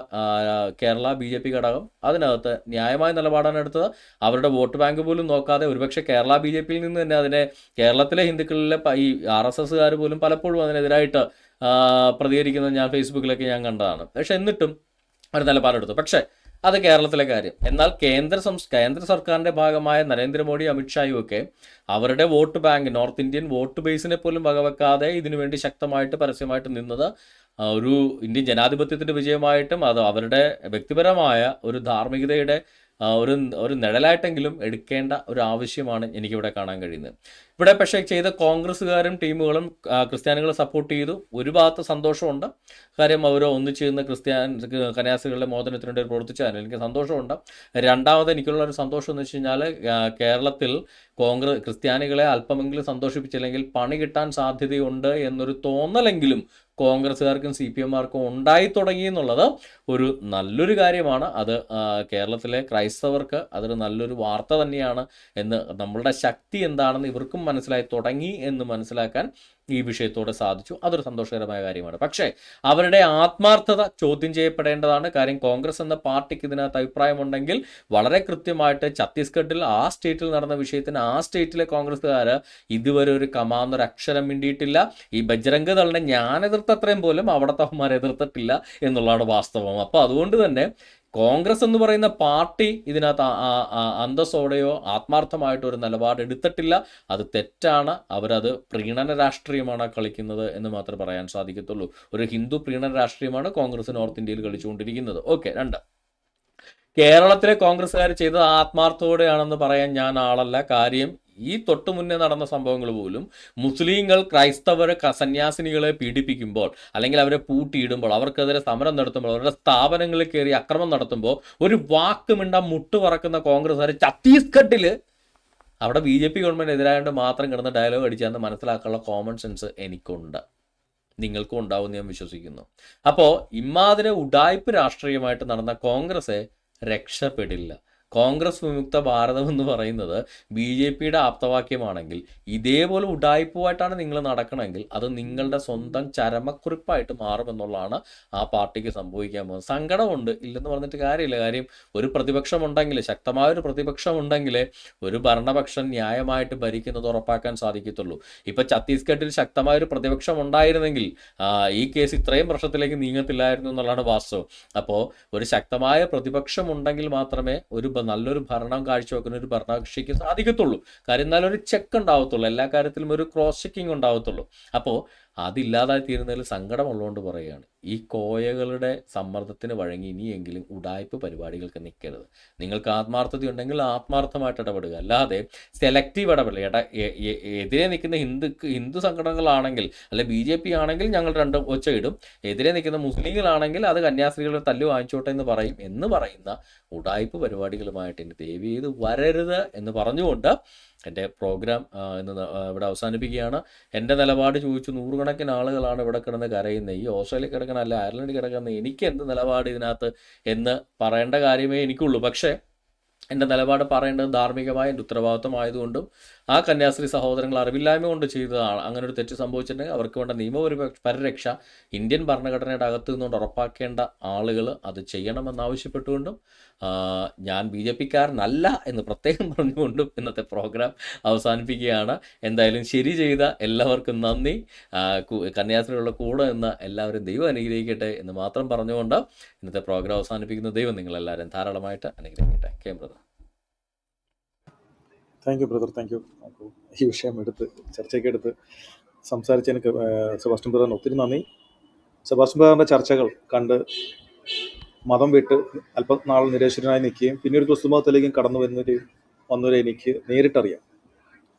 കേരള ബി ജെ പി ഘടകം അതിനകത്ത് ന്യായമായ നിലപാടാണ് എടുത്തത്. അവരുടെ വോട്ട് ബാങ്ക് പോലും നോക്കാതെ, ഒരുപക്ഷെ കേരള ബി ജെ പിയിൽ നിന്ന് തന്നെ അതിനെ കേരളത്തിലെ ഹിന്ദുക്കളിലെ ഈ RSSകാർ പോലും പലപ്പോഴും അതിനെതിരായിട്ട് പ്രതികരിക്കുന്നത് ഞാൻ ഫേസ്ബുക്കിലൊക്കെ ഞാൻ കണ്ടതാണ്. പക്ഷെ എന്നിട്ടും ഒരു നിലപാടെടുത്തു. പക്ഷേ അത് കേരളത്തിലെ കാര്യം. എന്നാൽ കേന്ദ്ര സർക്കാരിൻ്റെ ഭാഗമായ നരേന്ദ്രമോദി അമിത്ഷായും ഒക്കെ അവരുടെ vote bank, north Indian vote ബേസിനെ പോലും വകവെക്കാതെ ഇതിനുവേണ്ടി ശക്തമായിട്ട് പരസ്യമായിട്ട് നിന്നത് ഒരു ഇന്ത്യൻ ജനാധിപത്യത്തിൻ്റെ വിജയമായിട്ടും അത് അവരുടെ വ്യക്തിപരമായ ഒരു ധാർമ്മികതയുടെ ഒരു നിഴലായിട്ടെങ്കിലും എടുക്കേണ്ട ഒരു ആവശ്യമാണ് എനിക്കിവിടെ കാണാൻ കഴിയുന്നത്. ഇവിടെ പക്ഷേ ചെയ്ത കോൺഗ്രസ്സുകാരും ടീമുകളും ക്രിസ്ത്യാനികളെ സപ്പോർട്ട് ചെയ്തു. ഒരു ഭാഗത്ത് സന്തോഷമുണ്ട്, കാര്യം അവർ ഒന്നിച്ചിരുന്ന കന്യാസ്ത്രീകളുടെ മോചനത്തിന് വേണ്ടി പ്രവർത്തിച്ചതിന് എനിക്ക് സന്തോഷമുണ്ട്. രണ്ടാമത് എനിക്കുള്ള ഒരു സന്തോഷം എന്ന് വെച്ച് കഴിഞ്ഞാൽ കേരളത്തിൽ ക്രിസ്ത്യാനികളെ അല്പമെങ്കിലും സന്തോഷിപ്പിച്ചില്ലെങ്കിൽ പണി കിട്ടാൻ സാധ്യതയുണ്ട് എന്നൊരു തോന്നലെങ്കിലും കോൺഗ്രസ്സുകാർക്കും സി പി എമ്മാർക്കും ഉണ്ടായി തുടങ്ങി എന്നുള്ളത് ഒരു നല്ലൊരു കാര്യമാണ്. അത് കേരളത്തിലെ ക്രൈസ്തവർക്ക് അതൊരു നല്ലൊരു വാർത്ത തന്നെയാണ് എന്ന്, നമ്മളുടെ ശക്തി എന്താണെന്ന് ഇവർക്കും മനസ്സിലായി തുടങ്ങി എന്ന് മനസ്സിലാക്കാൻ ഈ വിഷയത്തോടെ സാധിച്ചു. അതൊരു സന്തോഷകരമായ കാര്യമാണ്. പക്ഷേ അവരുടെ ആത്മാർത്ഥത ചോദ്യം ചെയ്യപ്പെടേണ്ടതാണ്. കാര്യം കോൺഗ്രസ് എന്ന പാർട്ടിക്ക് ഇതിനകത്ത് അഭിപ്രായമുണ്ടെങ്കിൽ വളരെ കൃത്യമായിട്ട് ഛത്തീസ്ഗഡിൽ ആ സ്റ്റേറ്റിൽ നടന്ന വിഷയത്തിന് ആ സ്റ്റേറ്റിലെ കോൺഗ്രസ്സുകാർ ഇതുവരെ ഒരു കമാന്നൊരു അക്ഷരം മിണ്ടിയിട്ടില്ല. ഈ ബജ്രംഗ് ദളിനെ ഞാൻ എതിർത്തത്രയും പോലും അവിടുത്തെ അവന്മാരെ എതിർത്തിട്ടില്ല എന്നുള്ളതാണ് വാസ്തവം. അപ്പോൾ അതുകൊണ്ട് തന്നെ കോൺഗ്രസ് എന്ന് പറയുന്ന പാർട്ടി ഇതിനകത്ത് അന്തസ്സോടെയോ ആത്മാർത്ഥമായിട്ടോ ഒരു നിലപാട് എടുത്തിട്ടില്ല. അത് തെറ്റാണ്. അവരത് പ്രീണന രാഷ്ട്രീയമാണ് കളിക്കുന്നത് എന്ന് മാത്രമേ പറയാൻ സാധിക്കത്തുള്ളൂ. ഒരു ഹിന്ദു പ്രീണന രാഷ്ട്രീയമാണ് കോൺഗ്രസ് നോർത്ത് ഇന്ത്യയിൽ കളിച്ചുകൊണ്ടിരിക്കുന്നത്. ഓക്കെ. 2, കേരളത്തിലെ കോൺഗ്രസ്സുകാർ ചെയ്തത് ആത്മാർത്ഥത്തോടെയാണെന്ന് പറയാൻ ഞാൻ ആളല്ല. കാര്യം ഈ തൊട്ടു മുന്നേ നടന്ന സംഭവങ്ങൾ പോലും മുസ്ലിങ്ങൾ ക്രൈസ്തവരെ സന്യാസിനികളെ പീഡിപ്പിക്കുമ്പോൾ, അല്ലെങ്കിൽ അവരെ പൂട്ടിയിടുമ്പോൾ, അവർക്കെതിരെ സമരം നടത്തുമ്പോൾ, അവരുടെ സ്ഥാപനങ്ങളിൽ കയറി അക്രമം നടത്തുമ്പോൾ ഒരു വാക്ക് മിണ്ടാൻ മുട്ടുപറക്കുന്ന കോൺഗ്രസ്സുകാർ ഛത്തീസ്ഗഡിൽ അവിടെ ബി ജെ പി ഗവൺമെൻറ് എതിരായതുകൊണ്ട് മാത്രം കിടന്ന് ഡയലോഗ് അടിച്ചാന്ന് മനസ്സിലാക്കാനുള്ള കോമൺ സെൻസ് എനിക്കുണ്ട്, നിങ്ങൾക്കും ഉണ്ടാവും ഞാൻ വിശ്വസിക്കുന്നു. അപ്പോൾ ഇമ്മാതിരി ഉഡായ്പ് രാഷ്ട്രീയമായിട്ട് നടന്ന കോൺഗ്രസ് രക്ഷപ്പെടില്ല. കോൺഗ്രസ് വിമുക്ത ഭാരതം എന്ന് പറയുന്നത് ബി ജെ പിയുടെ ആപ്തവാക്യമാണെങ്കിൽ ഇതേപോലെ ഉഡായിപ്പുമായിട്ടാണ് നിങ്ങൾ നടക്കണമെങ്കിൽ അത് നിങ്ങളുടെ സ്വന്തം ചരമക്കുറിപ്പായിട്ട് മാറുമെന്നുള്ളതാണ് ആ പാർട്ടിക്ക് സംഭവിക്കാൻ പോകുന്നത്. സങ്കടമുണ്ട്, ഇല്ലെന്ന് പറഞ്ഞിട്ട് കാര്യമില്ല. കാര്യം ഒരു പ്രതിപക്ഷം ഉണ്ടെങ്കിൽ, ശക്തമായൊരു പ്രതിപക്ഷം ഉണ്ടെങ്കിലേ ഒരു ഭരണപക്ഷം ന്യായമായിട്ട് ഭരിക്കുന്നത് ഉറപ്പാക്കാൻ സാധിക്കത്തുള്ളൂ. ഇപ്പോൾ ഛത്തീസ്ഗഡിൽ ശക്തമായൊരു പ്രതിപക്ഷം ഉണ്ടായിരുന്നെങ്കിൽ ഈ കേസ് ഇത്രയും പ്രശ്നത്തിലേക്ക് നീങ്ങത്തില്ലായിരുന്നു എന്നുള്ളതാണ് വാസ്തവം. അപ്പോൾ ഒരു ശക്തമായ പ്രതിപക്ഷം ഉണ്ടെങ്കിൽ മാത്രമേ ഒരു നല്ലൊരു ഭരണം കാഴ്ചവെക്കുന്ന ഒരു ഭരണകക്ഷിക്ക് സാധിക്കത്തുള്ളൂ. കാര്യം നല്ലൊരു ചെക്ക് ഉണ്ടാവത്തുള്ളൂ, എല്ലാ കാര്യത്തിലും ഒരു ക്രോസ് ചെക്കിങ് ഉണ്ടാവത്തുള്ളൂ. അപ്പോൾ അതില്ലാതായി തീരുന്നതിൽ സങ്കടമുള്ളതുകൊണ്ട് പറയുകയാണ്. ഈ കോയകളുടെ സമ്മർദ്ദത്തിന് വഴങ്ങി ഇനിയെങ്കിലും ഉഡായിപ്പ് പരിപാടികൾക്ക് നിൽക്കരുത്. നിങ്ങൾക്ക് ആത്മാർത്ഥതയുണ്ടെങ്കിൽ ആത്മാർത്ഥമായിട്ട് ഇടപെടുക, അല്ലാതെ സെലക്റ്റീവ് ഇടപെടുക. എതിരെ നിൽക്കുന്ന ഹിന്ദു സംഘടനകളാണെങ്കിൽ, അല്ലെ BJP ആണെങ്കിൽ ഞങ്ങൾ രണ്ട് ഒച്ച ഇടും, എതിരെ നിൽക്കുന്ന മുസ്ലിങ്ങളാണെങ്കിൽ അത് കന്യാസ്ത്രീകളുടെ തല്ല് വാങ്ങിച്ചോട്ടെ എന്ന് പറയുന്ന ഉഡായിപ്പ് പരിപാടികളുമായിട്ട് ഇനി ദയവ് ചെയ്ത് വരരുത് എന്ന് പറഞ്ഞുകൊണ്ട് എൻ്റെ പ്രോഗ്രാം ഇന്ന് ഇവിടെ അവസാനിപ്പിക്കുകയാണ്. എൻ്റെ നിലപാട് ചോദിച്ചു നൂറുകണക്കിന് ആളുകളാണ് ഇവിടെ കിടന്ന് കരയുന്നത്. ഈ ഓസ്ട്രേലിയ കിടക്കുന്ന അല്ല അയർലൻഡിൽ കിടക്കുന്ന എനിക്ക് എന്ത് നിലപാട് ഇതിനകത്ത് എന്ന് പറയേണ്ട കാര്യമേ എനിക്കുള്ളൂ. പക്ഷേ എൻ്റെ നിലപാട് പറയേണ്ടത് ധാർമ്മികമായ എൻ്റെ ഉത്തരവാദിത്വമായതുകൊണ്ടും ആ കന്യാസ്ത്രീ സഹോദരങ്ങൾ അറിവില്ലായ്മ കൊണ്ട് ചെയ്തതാണ്. അങ്ങനെ ഒരു തെറ്റ് സംഭവിച്ചിട്ടുണ്ടെങ്കിൽ അവർക്ക് വേണ്ട പരിരക്ഷ ഇന്ത്യൻ ഭരണഘടനയുടെ അകത്ത് നിന്നുകൊണ്ട് ഉറപ്പാക്കേണ്ട ആളുകൾ അത് ചെയ്യണമെന്നാവശ്യപ്പെട്ടുകൊണ്ടും ഞാൻ BJP-ക്കാരനല്ല എന്ന് പ്രത്യേകം പറഞ്ഞുകൊണ്ടും ഇന്നത്തെ പ്രോഗ്രാം അവസാനിപ്പിക്കുകയാണ്. എന്തായാലും ശരി ചെയ്ത എല്ലാവർക്കും നന്ദി. കന്യാസ്ത്രീകളുടെ കൂടെ നിന്ന് എല്ലാവരും ദൈവം അനുഗ്രഹിക്കട്ടെ എന്ന് മാത്രം പറഞ്ഞുകൊണ്ട് ഇന്നത്തെ പ്രോഗ്രാം അവസാനിപ്പിക്കുന്ന ദൈവം നിങ്ങളെല്ലാവരും ധാരാളമായിട്ട് അനുഗ്രഹിക്കട്ടെ. Brother. Thank you brother, thank you. ഈ വിഷയം ചർച്ചയ്ക്കെടുത്ത് സംസാരിച്ചതിന് സെബാസ്റ്റ്യൻ ബ്രദറിന് ഒത്തിരി നന്ദി. സെബാസ്റ്റ്യൻ ബ്രദറിൻ്റെ ചർച്ചകൾ കണ്ട് മതം വിട്ട് അല്പനാൾ നിരേശ്വരനായി നിൽക്കുകയും പിന്നെ ഒരു ക്രിസ്തു മതത്തിലേക്കും കടന്നു വന്നവരെ എനിക്ക് നേരിട്ടറിയാം.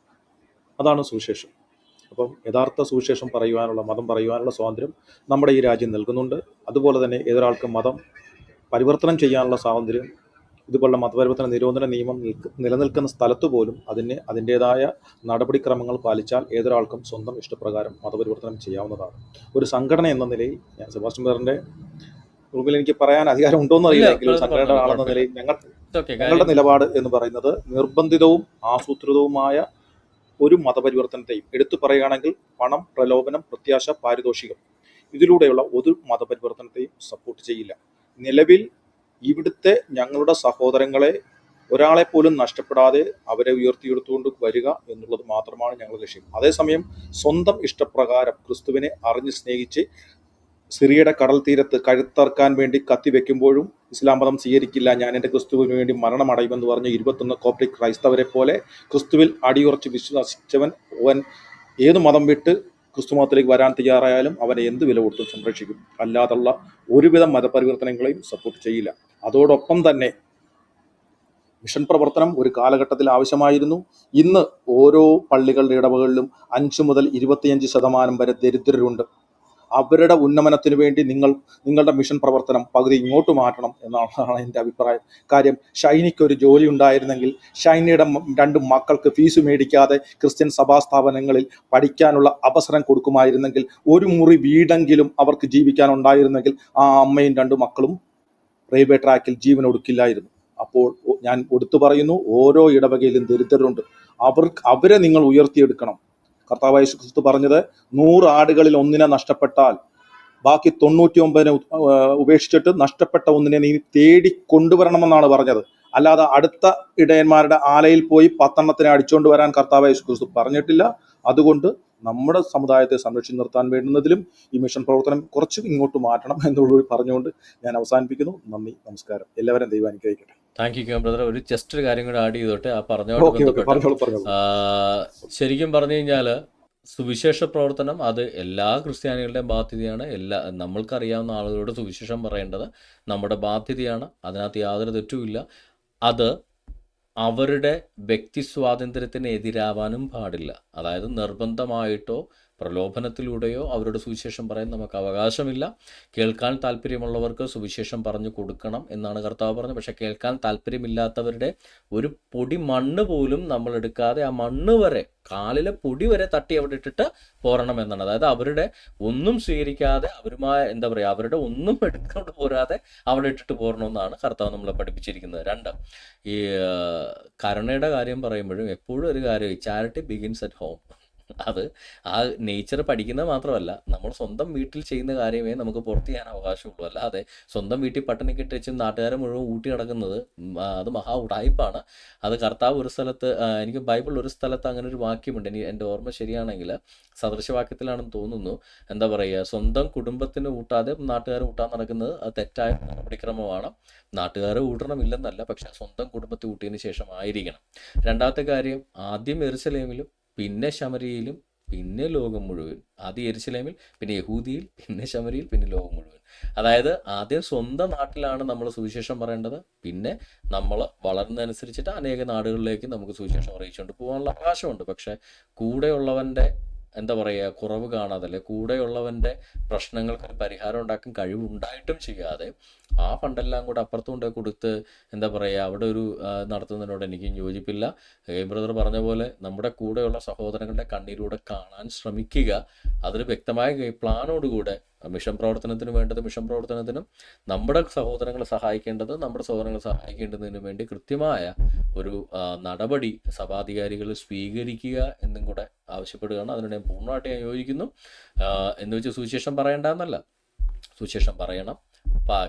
അതാണ് സുവിശേഷം. അപ്പം യഥാർത്ഥ സുവിശേഷം പറയുവാനുള്ള, മതം പറയുവാനുള്ള സ്വാതന്ത്ര്യം നമ്മുടെ ഈ രാജ്യം നൽകുന്നുണ്ട്. അതുപോലെ തന്നെ ഏതൊരാൾക്കും മതം പരിവർത്തനം ചെയ്യാനുള്ള സ്വാതന്ത്ര്യം, ഇതുപോലുള്ള മതപരിവർത്തന നിരോധന നിയമം നിലനിൽക്കുന്ന സ്ഥലത്ത് പോലും അതിൻ്റേതായ നടപടിക്രമങ്ങൾ പാലിച്ചാൽ ഏതൊരാൾക്കും സ്വന്തം ഇഷ്ടപ്രകാരം മതപരിവർത്തനം ചെയ്യാവുന്നതാണ്. ഒരു സംഘടന എന്ന നിലയിൽ ഞാൻ സെബാസ്റ്റ്യൻ ബ്രദറിൻ്റെ റൂമിൽ എനിക്ക് പറയാൻ അധികാരം ഉണ്ടോയെന്ന് അറിയില്ലെങ്കിൽ ഒരു സംഘടന ആളെന്ന നിലയിൽ ഞങ്ങളുടെ നിലപാട് എന്ന് പറയുന്നത് നിർബന്ധിതവും ആസൂത്രിതവുമായ ഒരു മതപരിവർത്തനത്തെയും, എടുത്തു പറയുകയാണെങ്കിൽ പണം, പ്രലോഭനം, പ്രത്യാശ, പാരിതോഷികം, ഇതിലൂടെയുള്ള ഒരു മതപരിവർത്തനത്തെയും സപ്പോർട്ട് ചെയ്യില്ല. നിലവിൽ ഇവിടുത്തെ ഞങ്ങളുടെ സഹോദരങ്ങളെ ഒരാളെ പോലും നഷ്ടപ്പെടാതെ അവരെ ഉയർത്തിയെടുത്തുകൊണ്ട് വരിക എന്നുള്ളത് മാത്രമാണ് ഞങ്ങളുടെ ലക്ഷ്യം. അതേസമയം സ്വന്തം ഇഷ്ടപ്രകാരം ക്രിസ്തുവിനെ അറിഞ്ഞ് സ്നേഹിച്ച് സിറിയയുടെ കടൽ തീരത്ത് കഴുത്തറക്കാൻ വേണ്ടി കത്തിവെക്കുമ്പോഴും ഇസ്ലാം മതം സ്വീകരിക്കില്ല, ഞാൻ എൻ്റെ ക്രിസ്തുവിന് വേണ്ടി മരണമടയുമെന്ന് പറഞ്ഞ് 21 കോപ്റ്റിക് ക്രൈസ്തവരെ പോലെ ക്രിസ്തുവിൽ അടിയുറച്ച് വിശ്വസിച്ചവൻ ഏത് മതം വിട്ട് ക്രിസ്തു മതത്തിലേക്ക് വരാൻ തയ്യാറായാലും അവനെ എന്ത് വില കൊടുത്തും സംരക്ഷിക്കും. അല്ലാതുള്ള ഒരുവിധ മതപരിവർത്തനങ്ങളെയും സപ്പോർട്ട് ചെയ്യില്ല. അതോടൊപ്പം തന്നെ മിഷൻ പ്രവർത്തനം ഒരു കാലഘട്ടത്തിൽ ആവശ്യമായിരുന്നു. ഇന്ന് ഓരോ പള്ളികളുടെ ഇടവകളിലും 5 മുതൽ 25% വരെ ദരിദ്രരുണ്ട്. അവരുടെ ഉന്നമനത്തിന് വേണ്ടി നിങ്ങളുടെ മിഷൻ പ്രവർത്തനം പകുതി ഇങ്ങോട്ട് മാറ്റണം എന്നാണ് എൻ്റെ അഭിപ്രായം. കാര്യം ഷൈനിക്ക് ഒരു ജോലി ഉണ്ടായിരുന്നെങ്കിൽ, ഷൈനിയുടെ 2 മക്കൾക്ക് ഫീസ് മേടിക്കാതെ ക്രിസ്ത്യൻ സഭാസ്ഥാപനങ്ങളിൽ പഠിക്കാനുള്ള അവസരം കൊടുക്കുമായിരുന്നെങ്കിൽ, ഒരു മുറി വീടെങ്കിലും അവർക്ക് ജീവിക്കാനുണ്ടായിരുന്നെങ്കിൽ ആ അമ്മയും 2 മക്കളും റെയിൽവേ ട്രാക്കിൽ ജീവൻ ഒടുക്കില്ലായിരുന്നു. അപ്പോൾ ഞാൻ എടുത്തു പറയുന്നു, ഓരോ ഇടവകയിലും ദരിദ്രരുണ്ട്. അവരെ നിങ്ങൾ ഉയർത്തിയെടുക്കണം. കർത്താവായ യേശു ക്രിസ്തു പറഞ്ഞത് 100 ആടുകളിൽ 1 നഷ്ടപ്പെട്ടാൽ ബാക്കി 99 ഉപേക്ഷിച്ചിട്ട് നഷ്ടപ്പെട്ട 1 നീ തേടി കൊണ്ടുവരണമെന്നാണ് പറഞ്ഞത്. അല്ലാതെ അടുത്ത ഇടയന്മാരുടെ ആലയിൽ പോയി 10 അടിച്ചുകൊണ്ട് വരാൻ കർത്താവായ യേശു ക്രിസ്തു പറഞ്ഞിട്ടില്ല. അതുകൊണ്ട് നമ്മുടെ സമുദായത്തെ സംരക്ഷിച്ച് നിർത്താൻ വേണ്ടുന്നതിലും ഈ മിഷൻ പ്രവർത്തനം കുറച്ച് ഇങ്ങോട്ട് മാറ്റണം എന്നുള്ളത് പറഞ്ഞുകൊണ്ട് ഞാൻ അവസാനിപ്പിക്കുന്നു. നന്ദി, നമസ്കാരം. എല്ലാവരും ദൈവം അനുഗ്രഹിക്കട്ടെ. Thank you brother. ഒരു കാര്യം കൂടെ ആഡ് ചെയ്തോട്ടെ ആ പറഞ്ഞോട്ട്. ശരിക്കും പറഞ്ഞു കഴിഞ്ഞാൽ സുവിശേഷ പ്രവർത്തനം അത് എല്ലാ ക്രിസ്ത്യാനികളുടെയും ബാധ്യതയാണ്. നമ്മൾക്കറിയാവുന്ന ആളുകളോട് സുവിശേഷം പറയേണ്ടത് നമ്മുടെ ബാധ്യതയാണ്. അതിനകത്ത് യാതൊരു തെറ്റുമില്ല. അത് അവരുടെ വ്യക്തി സ്വാതന്ത്ര്യത്തിന് എതിരാവാനും പാടില്ല. അതായത് നിർബന്ധമായിട്ടോ പ്രലോഭനത്തിലൂടെയോ അവരുടെ സുവിശേഷം പറയാൻ നമുക്ക് അവകാശമില്ല. കേൾക്കാൻ താല്പര്യമുള്ളവർക്ക് സുവിശേഷം പറഞ്ഞു കൊടുക്കണം എന്നാണ് കർത്താവ് പറഞ്ഞത്. പക്ഷെ കേൾക്കാൻ താല്പര്യമില്ലാത്തവരുടെ ഒരു പൊടി മണ്ണ് പോലും നമ്മൾ എടുക്കാതെ ആ മണ്ണ് വരെ, കാലിലെ പൊടി വരെ തട്ടി അവിടെ ഇട്ടിട്ട് പോരണം എന്നാണ്. അതായത് അവരുടെ ഒന്നും സ്വീകരിക്കാതെ, അവരുടെ ഒന്നും എടുക്കൊണ്ട് പോരാതെ അവിടെ ഇട്ടിട്ട് പോരണമെന്നാണ് കർത്താവ് നമ്മളെ പഠിപ്പിച്ചിരിക്കുന്നത്. 2, ഈ കരുണയുടെ കാര്യം പറയുമ്പോഴും എപ്പോഴും ഒരു കാര്യം, ചാരിറ്റി ബിഗിൻസ് അറ്റ് ഹോം. അത് ആ നേച്ചർ പഠിക്കുന്നത് മാത്രമല്ല, നമ്മൾ സ്വന്തം വീട്ടിൽ ചെയ്യുന്ന കാര്യമേ നമുക്ക് പുറത്ത് ചെയ്യാൻ അവകാശമുള്ളൂ. അല്ലാതെ സ്വന്തം വീട്ടിൽ പട്ടിണിക്കിട്ട് വെച്ച് നാട്ടുകാരെ മുഴുവൻ ഊട്ടി കിടക്കുന്നത് അത് മഹാ ഉടായ്പാണ്. അത് കർത്താവ് ഒരു സ്ഥലത്ത്, എനിക്ക് ബൈബിൾ ഒരു സ്ഥലത്ത് അങ്ങനെ ഒരു വാക്യമുണ്ട്, എൻ്റെ ഓർമ്മ ശരിയാണെങ്കിൽ സദൃശവാക്യത്തിലാണെന്ന് തോന്നുന്നു. എന്താ പറയുക, സ്വന്തം കുടുംബത്തിന് ഊട്ടാതെ നാട്ടുകാരെ ഊട്ടാൻ നടക്കുന്നത് അത് തെറ്റായ നടപടിക്രമമാണ്. നാട്ടുകാരെ ഊട്ടണമില്ലെന്നല്ല, പക്ഷെ സ്വന്തം കുടുംബത്തെ ഊട്ടിയതിന് ശേഷം ആയിരിക്കണം. 2ാമത്തെ കാര്യം, ആദ്യം യെരുശലേമിലും പിന്നെ ശമരിയയിലും പിന്നെ ലോകം മുഴുവൻ. ആദ്യം യെരുശലേമിൽ, പിന്നെ യഹൂദിയിൽ, പിന്നെ ശമരിയിൽ, പിന്നെ ലോകം മുഴുവൻ. അതായത് ആദ്യം സ്വന്തം നാട്ടിലാണ് നമ്മൾ സുവിശേഷം പറയേണ്ടത്. പിന്നെ നമ്മൾ വളരുന്നതനുസരിച്ചിട്ട് അനേക നാടുകളിലേക്ക് നമുക്ക് സുവിശേഷം അറിയിച്ചുകൊണ്ട് പോകാനുള്ള അവകാശമുണ്ട്. പക്ഷെ കൂടെയുള്ളവൻ്റെ എന്താ പറയുക കുറവ് കാണാതെ, അല്ലെ കൂടെയുള്ളവൻ്റെ പ്രശ്നങ്ങൾക്ക് പരിഹാരം ഉണ്ടാക്കാൻ കഴിവുണ്ടായിട്ടും ചെയ്യാതെ ആ ഫണ്ടെല്ലാം കൂടെ അപ്പുറത്തും കൊണ്ടേ കൊടുത്ത് എന്താ പറയുക അവിടെ ഒരു നടത്തുന്നതിനോട് എനിക്കും യോജിപ്പില്ല. ബ്രദർ പറഞ്ഞ പോലെ നമ്മുടെ കൂടെയുള്ള സഹോദരങ്ങളുടെ കണ്ണീരൂടെ കാണാൻ ശ്രമിക്കുക. അതൊരു വ്യക്തമായ പ്ലാനോടുകൂടെ മിഷൻ പ്രവർത്തനത്തിന് വേണ്ടത് മിഷൻ പ്രവർത്തനത്തിനും നമ്മുടെ സഹോദരങ്ങളെ സഹായിക്കേണ്ടത് നമ്മുടെ സഹോദരങ്ങളെ സഹായിക്കേണ്ടതിനും വേണ്ടി കൃത്യമായ ഒരു നടപടി സഭാധികാരികൾ സ്വീകരിക്കുക എന്നും കൂടെ ആവശ്യപ്പെടുകയാണ്. അതിനോട് ഞാൻ പൂർണ്ണമായിട്ട് ഞാൻ യോജിക്കുന്നു. എന്ന് വെച്ച് സുവിശേഷം പറയേണ്ടെന്നല്ല, സുവിശേഷം പറയണം.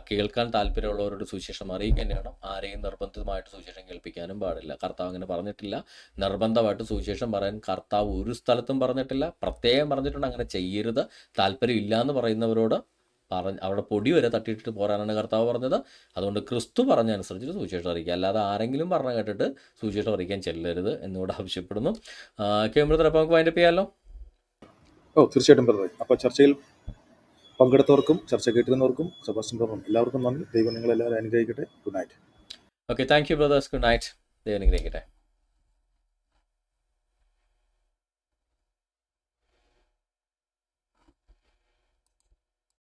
കേൾക്കാൻ താല്പര്യമുള്ളവരോട് സുവിശേഷം അറിയിക്കാൻ വേണം. ആരെയും നിർബന്ധിതമായിട്ട് സുവിശേഷം കേൾപ്പിക്കാനും പാടില്ല. കർത്താവ് അങ്ങനെ പറഞ്ഞിട്ടില്ല. നിർബന്ധമായിട്ട് സുവിശേഷം പറയാൻ കർത്താവ് ഒരു സ്ഥലത്തും പറഞ്ഞിട്ടില്ല. പ്രത്യേകം പറഞ്ഞിട്ടുണ്ട് അങ്ങനെ ചെയ്യരുത്. താല്പര്യമില്ല എന്ന് പറയുന്നവരോട് അവിടെ പൊടി വരെ തട്ടിയിട്ട് പോരാനാണ് കർത്താവ് പറഞ്ഞത്. അതുകൊണ്ട് ക്രിസ്തു പറഞ്ഞ അനുസരിച്ചിട്ട് സുവിശേഷം അറിയിക്കുക. അല്ലാതെ ആരെങ്കിലും പറഞ്ഞു കേട്ടിട്ട് സുവിശേഷം അറിയിക്കാൻ ചെല്ലരുത് എന്നോട് ആവശ്യപ്പെടുന്നു. കേന്ദ്രത്തിൽ അപ്പോൾ നമുക്ക് വൈൻഡപ്പ് ചെയ്യാമല്ലോ? തീർച്ചയായിട്ടും ബ്രദറെ. അപ്പോൾ ചർച്ചയിൽ പങ്കെടുത്തവർക്കും ചർച്ച കേട്ടിരുന്നവർക്കും സെബാസ്റ്റ്യൻ ബ്രദറും എല്ലാവർക്കും നന്ദി. ദൈവം നിങ്ങളെല്ലാവരും അനുഗ്രഹിക്കട്ടെ. Good night. Okay, thank you brothers. Good night. ദൈവം അനുഗ്രഹിക്കട്ടെ.